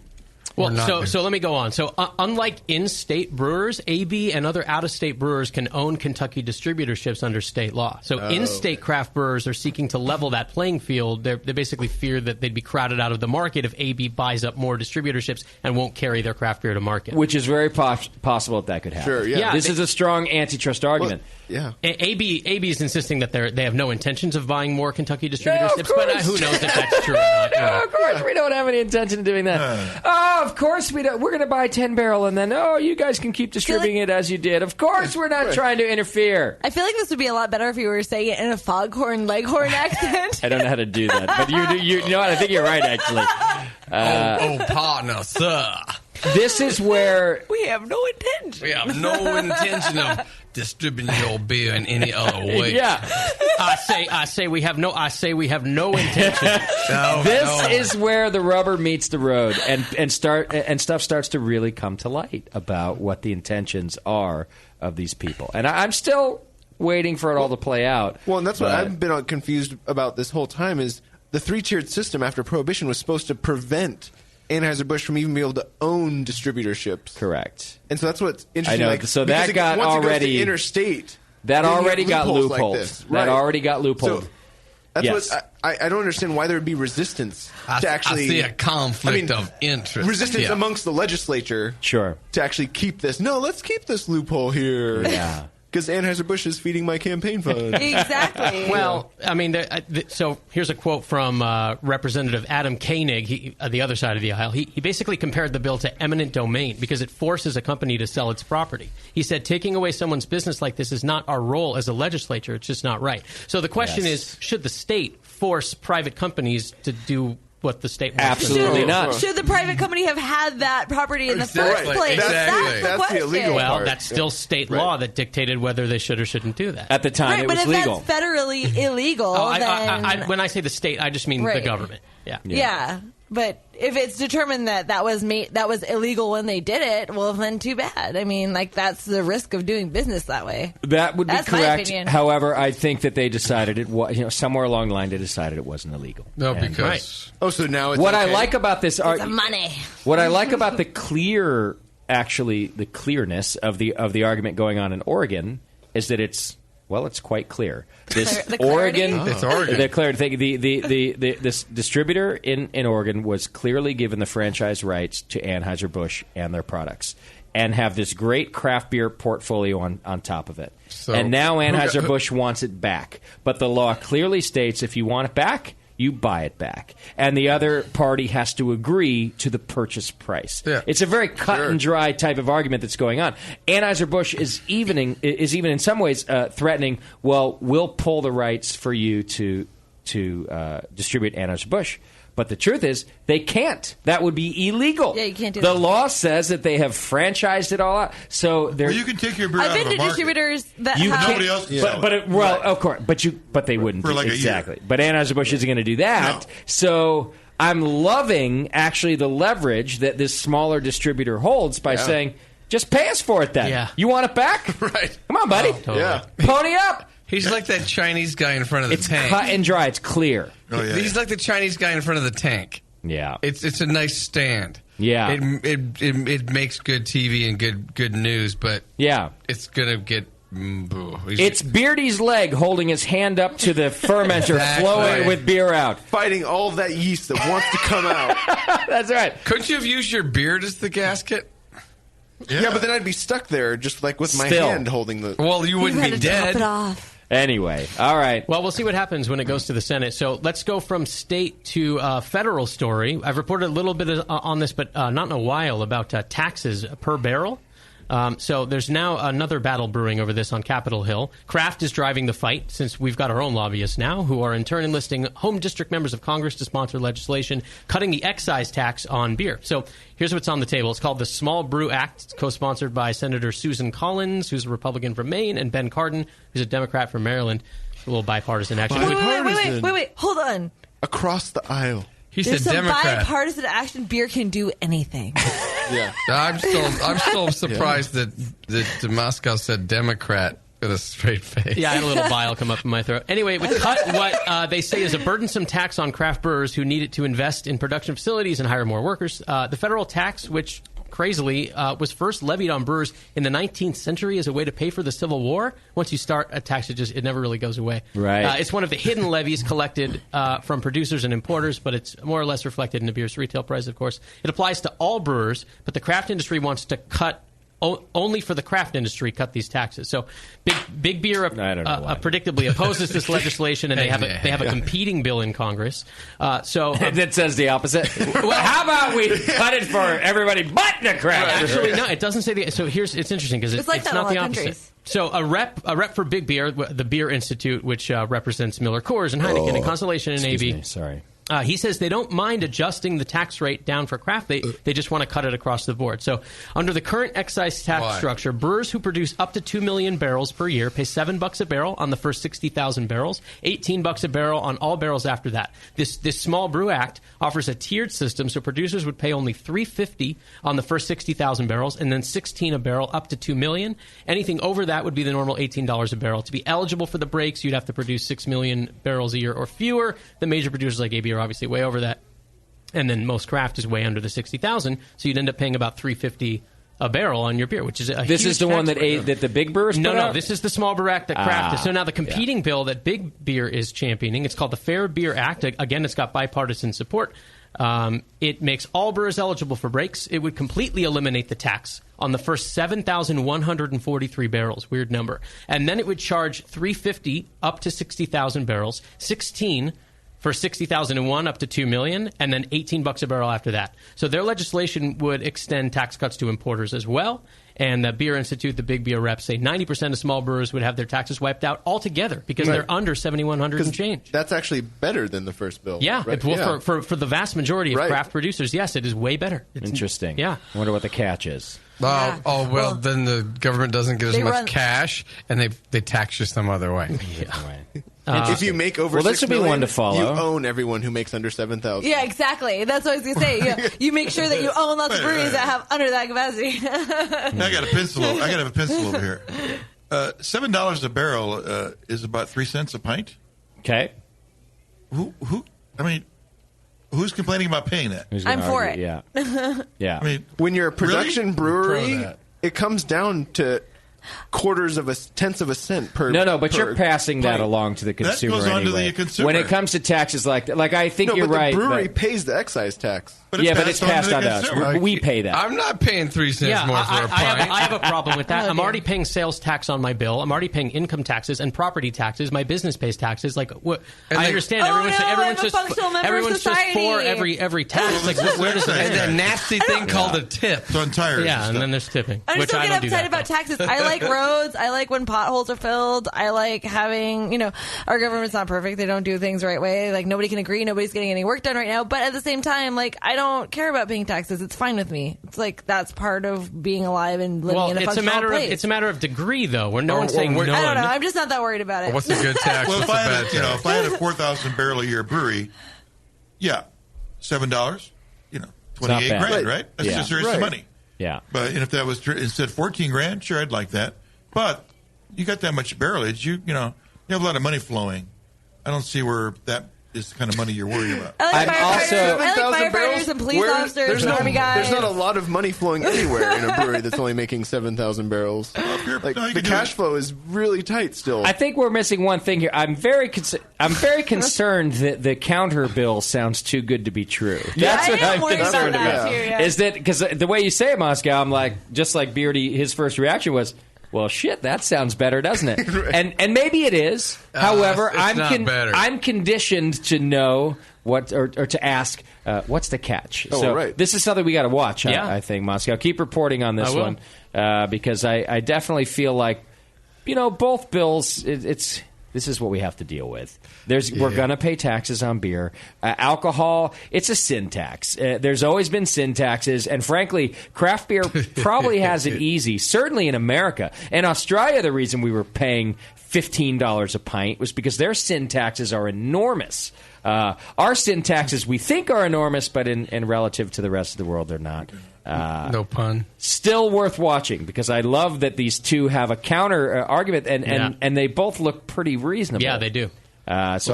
Well, so let me go on. So unlike in-state brewers, AB and other out-of-state brewers can own Kentucky distributorships under state law. So in-state craft brewers are seeking to level that playing field. They basically fear that they'd be crowded out of the market if AB buys up more distributorships and won't carry their craft beer to market. Which is very possible that could happen. Sure, yeah. This is a strong antitrust argument. Yeah. AB is insisting that they have no intentions of buying more Kentucky distributorships, but who knows if that's true or not. No, of course we don't have any intention of doing that. Of course we don't. We're going to buy 10-barrel and then, you guys can keep distributing it as you did. Of course we're not trying to interfere. I feel like this would be a lot better if you were saying it in a foghorn leghorn accent. I don't know how to do that, but you know what? I think you're right, actually. Partner, sir. This is where we have no intention. We have no intention of distributing your beer in any other way. Yeah. I say we have no intention. This is where the rubber meets the road, and stuff starts to really come to light about what the intentions are of these people. And I'm still waiting for it all to play out. Well, and that's what I've been confused about this whole time is the three-tiered system after Prohibition was supposed to prevent Anheuser-Busch from even being able to own distributorships. Correct. And so that's what's interesting. I know. Like, so that got once already... it goes to interstate... That already got loopholes. Like this. That already got loopholed. So that's what I don't understand why there would be resistance to actually... I see a conflict of interest. Resistance amongst the legislature to actually keep this. No, let's keep this loophole here. Yeah. Because Anheuser-Busch is feeding my campaign fund. Exactly. Well, I mean, so here's a quote from Representative Adam Koenig, the other side of the aisle. He basically compared the bill to eminent domain because it forces a company to sell its property. He said, taking away someone's business like this is not our role as a legislature. It's just not right. So the question is, should the state force private companies to do what the state wants? Absolutely not. Should the private company have had that property in the first place? That's the illegal part. Well, that's still state law that dictated whether they should or shouldn't do that. At the time, it was legal. But if that's federally illegal, then... when I say the state, I just mean the government. Yeah. But if it's determined that was illegal when they did it, well, then too bad. I mean, that's the risk of doing business that way. That would be That's my correct. opinion. However, I think that they decided it was, somewhere along the line, they decided it wasn't illegal. No, because so now it's what okay. I like about this It's the money. What I like about the clearness of the argument going on in Oregon is that it's quite clear. This The Oregon, clarity? the clarity thing. This distributor in Oregon was clearly given the franchise rights to Anheuser-Busch and their products, and have this great craft beer portfolio on top of it. And now Anheuser-Busch wants it back, but the law clearly states if you want it back, you buy it back. And the other party has to agree to the purchase price. Yeah. It's a very cut and dry type of argument that's going on. Anheuser-Busch is even in some ways threatening, well, we'll pull the rights for you to distribute Anheuser-Busch. But the truth is, they can't. That would be illegal. Yeah, you can't do the that. The law says that they have franchised it all out. So you can take your beer out I've of been the to market. distributors that You have... can't- Nobody else can sell it. of course, but they wouldn't For like a exactly. year. But Anheuser-Busch isn't going to do that. No. So I'm loving actually the leverage that this smaller distributor holds by saying, just pay us for it then. Yeah. You want it back? right. Come on, buddy. Totally. Yeah. Pony up. He's like that Chinese guy in front of the It's tank. cut and dry. It's clear. Oh, yeah, He's like the Chinese guy in front of the tank. Yeah. It's a nice stand. Yeah. It makes good TV and good news, but yeah, it's gonna get. It's Beardy's leg holding his hand up to the fermenter, flowing with beer out, fighting all of that yeast that wants to come out. That's right. Couldn't you have used your beard as the gasket? Yeah, but then I'd be stuck there, just like with my hand holding the. Well, you wouldn't be dead. Top it off. Anyway, all right. Well, we'll see what happens when it goes to the Senate. So let's go from state to federal story. I've reported a little bit on this, but not in a while, about taxes per barrel. So there's now another battle brewing over this on Capitol Hill. Kraft is driving the fight, since we've got our own lobbyists now, who are in turn enlisting home district members of Congress to sponsor legislation cutting the excise tax on beer. So here's what's on the table. It's called the Small Brew Act. It's co-sponsored by Senator Susan Collins, who's a Republican from Maine, and Ben Cardin, who's a Democrat from Maryland. A little bipartisan action. Wait. Hold on. Across the aisle. There's some bipartisan action. Beer can do anything. Yeah, I'm still surprised that Moscow said Democrat with a straight face. Yeah, I had a little bile come up in my throat. Anyway, it would cut what they say is a burdensome tax on craft brewers who need it to invest in production facilities and hire more workers. The federal tax, which crazily was first levied on brewers in the 19th century as a way to pay for the Civil War. Once you start a tax, it never really goes away. Right. It's one of the hidden levies collected from producers and importers, but it's more or less reflected in the beer's retail price, of course. It applies to all brewers, but the craft industry wants to cut only for the craft industry cut these taxes. So big beer predictably opposes this legislation, and they have a competing bill in Congress. That says the opposite. Well, how about we cut it for everybody but the craft? Actually, no, it doesn't say the. So it's interesting because it's like that not in the a lot of opposite. countries. So a rep for Big Beer, the Beer Institute, which represents Miller Coors and Heineken and Constellation and AB. Sorry. He says they don't mind adjusting the tax rate down for craft. They just want to cut it across the board. So under the current excise tax structure, brewers who produce up to 2 million barrels per year pay $7 a barrel on the first 60,000 barrels, $18 a barrel on all barrels after that. This Small Brew Act offers a tiered system, so producers would pay only $3.50 on the first 60,000 barrels, and then $16 a barrel up to 2 million. Anything over that would be the normal $18 a barrel. To be eligible for the breaks, you'd have to produce 6 million barrels a year or fewer. The major producers like AB are obviously way over that, and then most craft is way under the 60,000, so you'd end up paying about $3.50 a barrel on your beer, which is this is the one that the Big Brewers put out? This is the Small Brew Act that Kraft is. So now the competing bill that Big Beer is championing, it's called the Fair Beer Act. Again, it's got bipartisan support. It makes all brewers eligible for breaks. It would completely eliminate the tax on the first 7,143 barrels. Weird number. And then it would charge $3.50 up to 60,000 barrels, $16 for 60,001 up to 2 million, and then $18 a barrel after that. So their legislation would extend tax cuts to importers as well. And the Beer Institute, the Big Beer reps, say 90% of small brewers would have their taxes wiped out altogether because they're under 7,100 and change. That's actually better than the first bill. Yeah, right? For the vast majority of craft producers, yes, it is way better. It's interesting. Yeah. I wonder what the catch is. Well, then the government doesn't get as much cash, and they tax you some other way. If you make over this would be one to follow. You own everyone who makes under 7,000. Yeah, exactly. That's what I was going to say. Yeah, you make sure that you own lots of breweries that have under that capacity. I got a pencil. I got to have a pencil over here. $7 a barrel is about 3 cents a pint. Okay. Who's complaining about paying that? I'm for it. Yeah. Yeah. I mean, when you're a production brewery, that. it comes down to tenths of a cent per. No, but per you're passing that pint. along to the consumer. That goes on to anyway. the consumer. When it comes to taxes like that, I think you're but right. The brewery pays the excise tax. But it's passed on to us. We pay that. I'm not paying 3 cents more for a pint. I have a problem with that. I'm already paying sales tax on my bill. I'm already paying income taxes and property taxes. My business pays taxes. I understand everyone's just for every tax. Where does it end? And that nasty thing called a tip. It's on tires. Yeah, and then there's tipping. I just don't get upset about taxes. I like roads. I like when potholes are filled. I like having, our government's not perfect. They don't do things the right way. Like, nobody can agree. Nobody's getting any work done right now. But at the same time, I don't care about paying taxes. It's fine with me. It's that's part of being alive and living in a functional place. It's a matter of degree, though, where no one's saying no. I don't know. I'm just not that worried about it. What's a good tax? Well, if I had a 4,000 barrel a year brewery, yeah, $7, 28 grand, right? That's just serious money. Yeah. But if that was instead $14,000, sure, I'd like that. But you got that much barrelage, you have a lot of money flowing. I don't see where that is the kind of money you're worried about. I like $7,000 firefighters and police officers and army guys. There's not a lot of money flowing anywhere in a brewery that's only making 7,000 barrels. Like, the cash flow is really tight still. I think we're missing one thing here. I'm very concerned that the counter bill sounds too good to be true. That's what I'm concerned about. Is that because the way you say it, Moscow? I'm like, just like Beardy. His first reaction was, well, shit, that sounds better, doesn't it? Right. And maybe it is. However, I'm conditioned to know what or to ask what's the catch. Oh, so right. This is something we got to watch. I think, Moscow. Keep reporting on this one because I definitely feel like both bills. This is what we have to deal with. We're going to pay taxes on beer. Alcohol, it's a sin tax. There's always been sin taxes. And frankly, craft beer probably has it easy, certainly in America. In Australia, the reason we were paying $15 a pint was because their sin taxes are enormous. Our sin taxes we think are enormous, but in relative to the rest of the world, they're not. No pun. Still worth watching because I love that these two have a counter argument and they both look pretty reasonable. Yeah, they do. So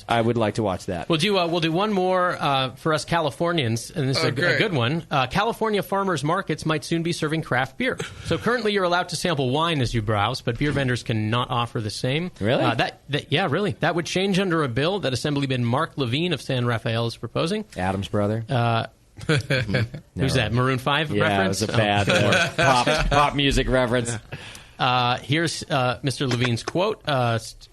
I would like to watch that. We'll do one more for us Californians, and this is a good one. California farmers markets might soon be serving craft beer. So currently you're allowed to sample wine as you browse, but beer vendors cannot offer the same. Really? Really. That would change under a bill that Assemblyman Mark Levine of San Rafael is proposing. Adam's brother. Who's that? Maroon 5 reference? It was a bad pop music reference. Here's Mr. Levine's quote.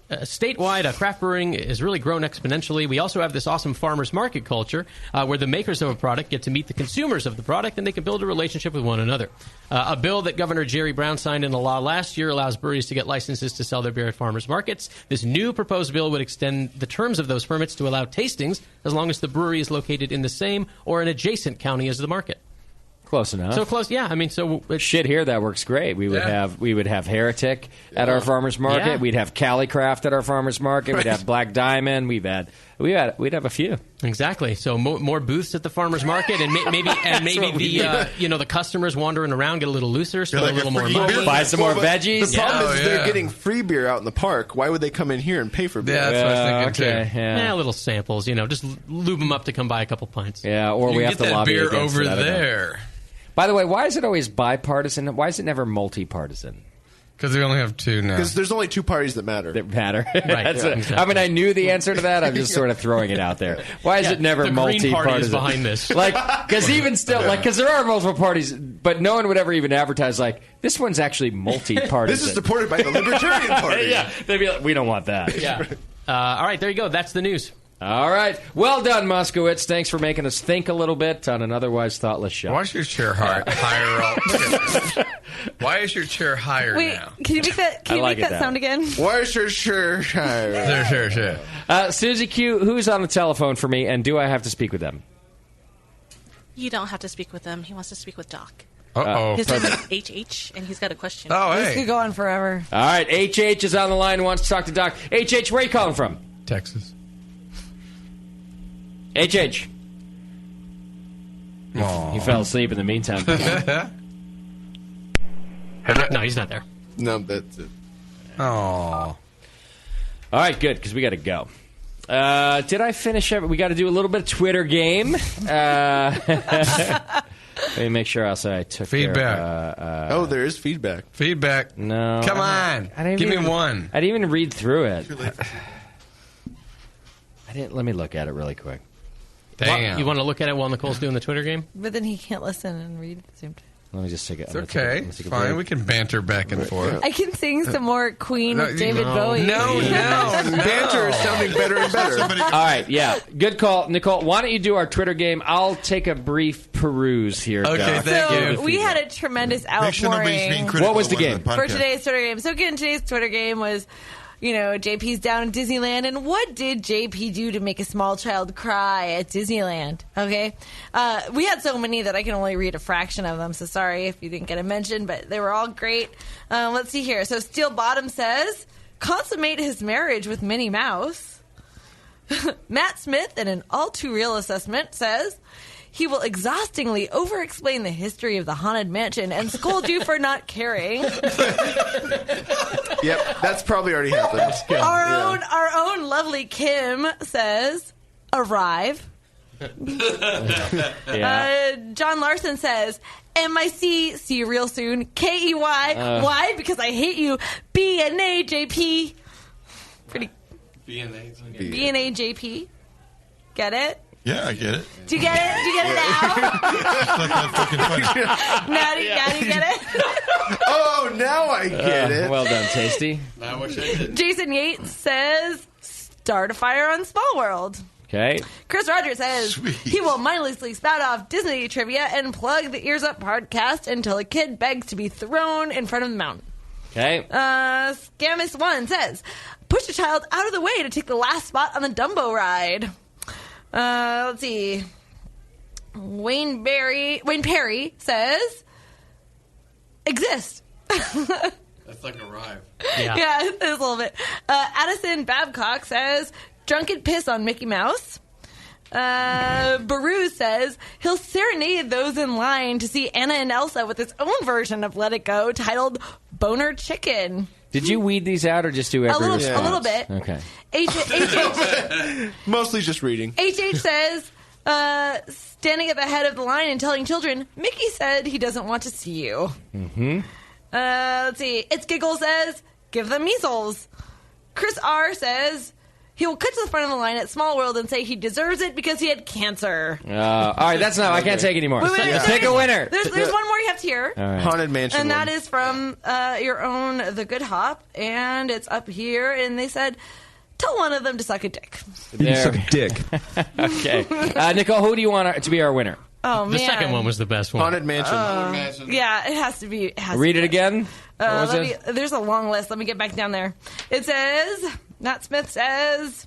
Statewide, craft brewing has really grown exponentially. We also have this awesome farmers market culture where the makers of a product get to meet the consumers of the product and they can build a relationship with one another. A bill that Governor Jerry Brown signed into law last year allows breweries to get licenses to sell their beer at farmers markets. This new proposed bill would extend the terms of those permits to allow tastings as long as the brewery is located in the same or an adjacent county as the market. Close enough. So close, yeah. I mean, shit here that works great. We would have Heretic at our farmers market. Yeah. We'd have Cali Craft at our farmers market. We'd have Black Diamond. We'd have a few. Exactly. So more booths at the farmers market, and maybe the customers wandering around get a little looser, spend a little more money, buy some more veggies. The problem is they're getting free beer out in the park. Why would they come in here and pay for beer? Yeah, that's what I was thinking too. Yeah, little samples. Just lube them up to come buy a couple pints. Yeah, or we have to lobby beer against over it. there. By the way, why is it always bipartisan? Why is it never multi-partisan? Because we only have two now. Because there's only two parties that matter. Right. Exactly. I mean, I knew the answer to that. I'm just sort of throwing it out there. Why is it never the multi-partisan? Green Party is behind this. Because even still, because there are multiple parties, but no one would ever even advertise this one's actually multi-partisan. This is supported by the Libertarian Party. Yeah, they'd be like, we don't want that. Yeah. All right, there you go. That's the news. All right. Well done, Moskowitz. Thanks for making us think a little bit on an otherwise thoughtless show. Why is your chair higher? Why is your chair higher now? Can you make that? Can you make that sound again? Why is your chair higher? Sure. Susie Q, who's on the telephone for me, and do I have to speak with them? You don't have to speak with them. He wants to speak with Doc. Uh-oh. His name is HH, and he's got a question. Oh, hey. This could go on forever. All right. HH is on the line and wants to talk to Doc. HH, where are you calling from? Texas. HH. He fell asleep in the meantime. No, he's not there. No, that's it. Oh. All right, good, because we got to go. Did I finish up? We got to do a little bit of Twitter game. Let me make sure also I took feedback. There is feedback. Feedback. No. Come on. Give me one. I didn't even read through it. I didn't. Let me look at it really quick. Damn. You want to look at it while Nicole's doing the Twitter game? But then he can't listen and read at the same time. Let me just take it. It's okay. It's fine. We can banter back and forth. I can sing some more Queen with David Bowie. No. Banter is sounding better and better. All right, yeah. Good call. Nicole, why don't you do our Twitter game? I'll take a brief peruse here. Okay, thank you. We had a tremendous outpouring. What was the game? For today's Twitter game. So again, today's Twitter game was... JP's down in Disneyland, and what did JP do to make a small child cry at Disneyland? Okay, we had so many that I can only read a fraction of them, so sorry if you didn't get a mention, but they were all great. Let's see here. So Steel Bottom says, consummate his marriage with Minnie Mouse. Matt Smith, in an all-too-real assessment, says, he will exhaustingly over-explain the history of the Haunted Mansion and scold you for not caring. Yep, that's probably already happened. Our own lovely Kim says, arrive. John Larson says, MIC, see you real soon. KEY, why? Because I hate you. BNAJP. Pretty. BNAJP. Get it? Yeah, I get it. Do you get it? Do you get it now? It's like that fucking funny. Now do you get it? Oh, now I get it. Well done, Tasty. I wish I did. Jason Yates says, start a fire on Small World. Okay. Chris Rogers says he will mindlessly spout off Disney trivia and plug the Ears Up podcast until a kid begs to be thrown in front of the mountain. Okay. Scamus1 says, push a child out of the way to take the last spot on the Dumbo ride. Let's see. Wayne Perry says, exist. That's like arrive. Yeah, it's a little bit. Addison Babcock says, drunken piss on Mickey Mouse. Baru says he'll serenade those in line to see Anna and Elsa with its own version of Let It Go titled Boner Chicken. Did you weed these out or just do every response? A little bit. Okay. Mostly just reading. HH says, standing at the head of the line and telling children, Mickey said he doesn't want to see you. Mm-hmm. Let's see. It's Giggle says, give them measles. Chris R says, he will cut to the front of the line at Small World and say he deserves it because he had cancer. All right, that's not. I can't take anymore. Wait, Pick a winner. There's one more you have to hear. Right. Haunted Mansion. And that is from your own The Good Hop, and it's up here. And they said, tell one of them to suck a dick. You suck a dick. Okay. Nicole, who do you want to be our winner? Oh, man. The second one was the best one. Haunted Mansion. Yeah, it has to be. Read it again. What was it? There's a long list. Let me get back down there. It says, Nat Smith says,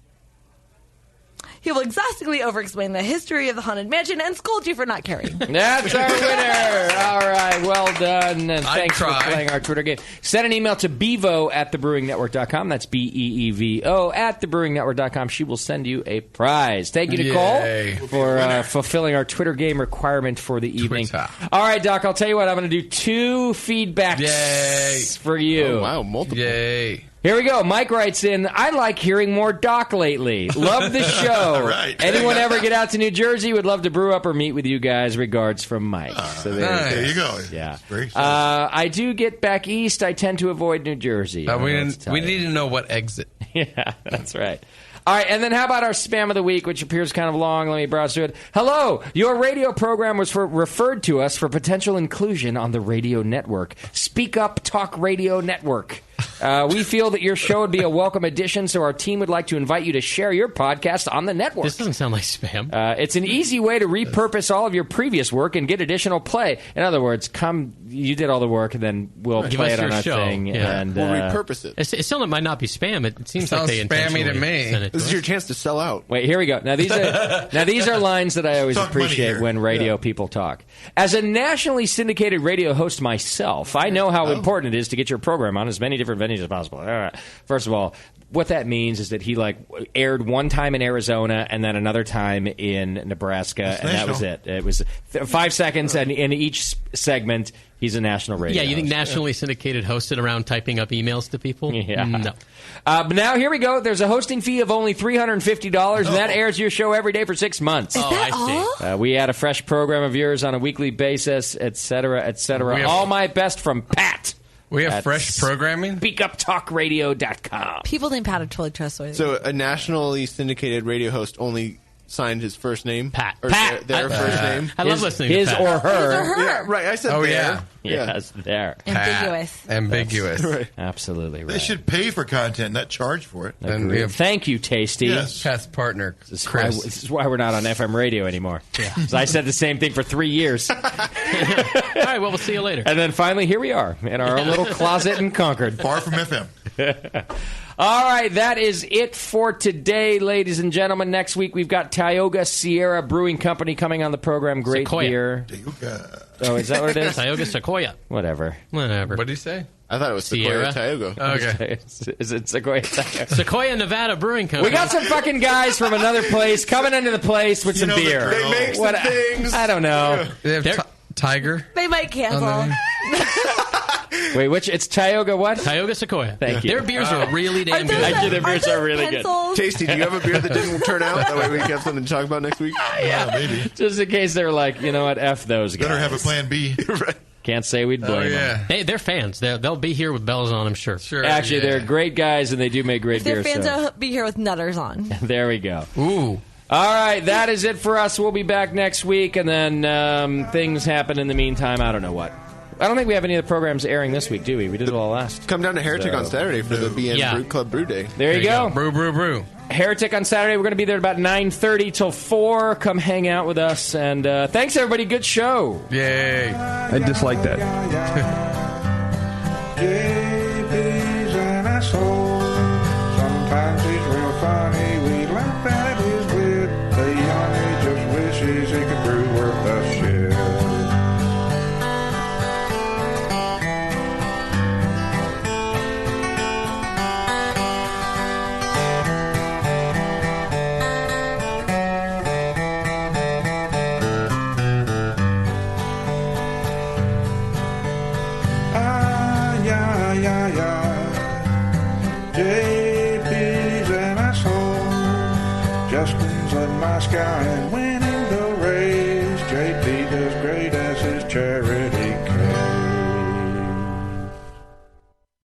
he will exhaustively over-explain the history of the Haunted Mansion and scold you for not caring. That's our winner. All right, well done. And thanks for playing our Twitter game. Send an email to bevo@thebrewingnetwork.com. That's BEEVO @thebrewingnetwork.com. She will send you a prize. Thank you, Nicole, for fulfilling our Twitter game requirement for the evening. All right, Doc, I'll tell you what. I'm going to do 2 feedbacks for you. Oh, wow, multiple. Yay. Here we go. Mike writes in, I like hearing more Doc lately. Love the show. Right. Anyone ever get out to New Jersey? Would love to brew up or meet with you guys. Regards from Mike. So There you go. Yeah. Very I do get back east. I tend to avoid New Jersey. We need to know what exit. Yeah, that's right. All right, and then how about our spam of the week, which appears kind of long. Let me browse through it. Hello, your radio program was referred to us for potential inclusion on the radio network. Speak Up Talk Radio Network. We feel that your show would be a welcome addition, so our team would like to invite you to share your podcast on the network. This doesn't sound like spam. It's an easy way to repurpose all of your previous work and get additional play. In other words, you did all the work, and then we'll play it on our thing. Yeah. And we'll repurpose it. It still might not be spam. It seems like they spammy to me. sent it This is your chance to sell out. Wait, here we go. Now these are lines that I always Talk appreciate money when radio people talk. As a nationally syndicated radio host myself, I know how important it is to get your program on as many different venues as possible. All right. First of all, what that means is that he aired one time in Arizona and then another time in Nebraska, and that was it. It was 5 seconds, and in each segment, he's a national radio. Yeah, you think host. nationally syndicated hosted around typing up emails to people? Yeah. No. But now here we go. There's a hosting fee of only $350, and that airs your show every day for 6 months. Is that all? We add a fresh program of yours on a weekly basis, et cetera, et cetera. All my best from Pat. We have fresh programming? SpeakUpTalkRadio.com. People named Pat are totally trustworthy. So a nationally syndicated radio host only signed his first name? Pat. Or Pat. Their first name? I love listening his to Pat. or her. His or her. Yeah, right. I said Oh, there. yeah. Yes, there. Ambiguous. Ambiguous. Right. Absolutely right. They should pay for content, not charge for it. And we have Thank you, Tasty. Yes. Pat's partner, This Chris. is why we're not on FM radio anymore. Yeah. I said the same thing for 3 years. All right, well, we'll see you later. And then finally, here we are in our own little closet in Concord. Far from FM. All right, that is it for today, ladies and gentlemen. Next week, we've got Tioga Sierra Brewing Company coming on the program. Great Sequoia. beer. Tioga. Oh, is that what it is? Tioga Sequoia. Whatever. Whatever. What did he say? I thought it was Sequoia Sierra. Tioga. Okay. Is it Sequoia Tioga? Sequoia Nevada Brewing Company. We got some fucking guys from another place coming into the place with some beer. They make some things. I don't know. They have Tiger. They might cancel. Wait, which? It's Tioga what? Tioga Sequoia. Thank you. Their beers are really damn good. Thank you. Their beers are really good. Tasty, do you have a beer that didn't turn out? That way we can have something to talk about next week? Yeah, maybe. Just in case they're like, you know what, F those guys. Better have a plan B. Can't say we'd blame them. They're fans. They'll be here with bells on, I'm sure. Actually, they're great guys, and they do make great If they're beer. fans, So. I'll be here with nutters on. There we go. Ooh. All right, that is it for us. We'll be back next week, and then things happen in the meantime. I don't know what. I don't think we have any of the programs airing this week, do we? We did it all last. Come down to Heretic on Saturday for the BN Brew Club Brew Day. There you go. Brew, brew, brew. Heretic on Saturday. We're going to be there at about 9:30 till 4. Come hang out with us. And thanks, everybody. Good show. Yay. I dislike that. JP's an asshole. Sometimes he's real funny. We laugh at his wit. The young just wishes he could brew worth a shit. JP's an asshole. Justin's a nice guy, and when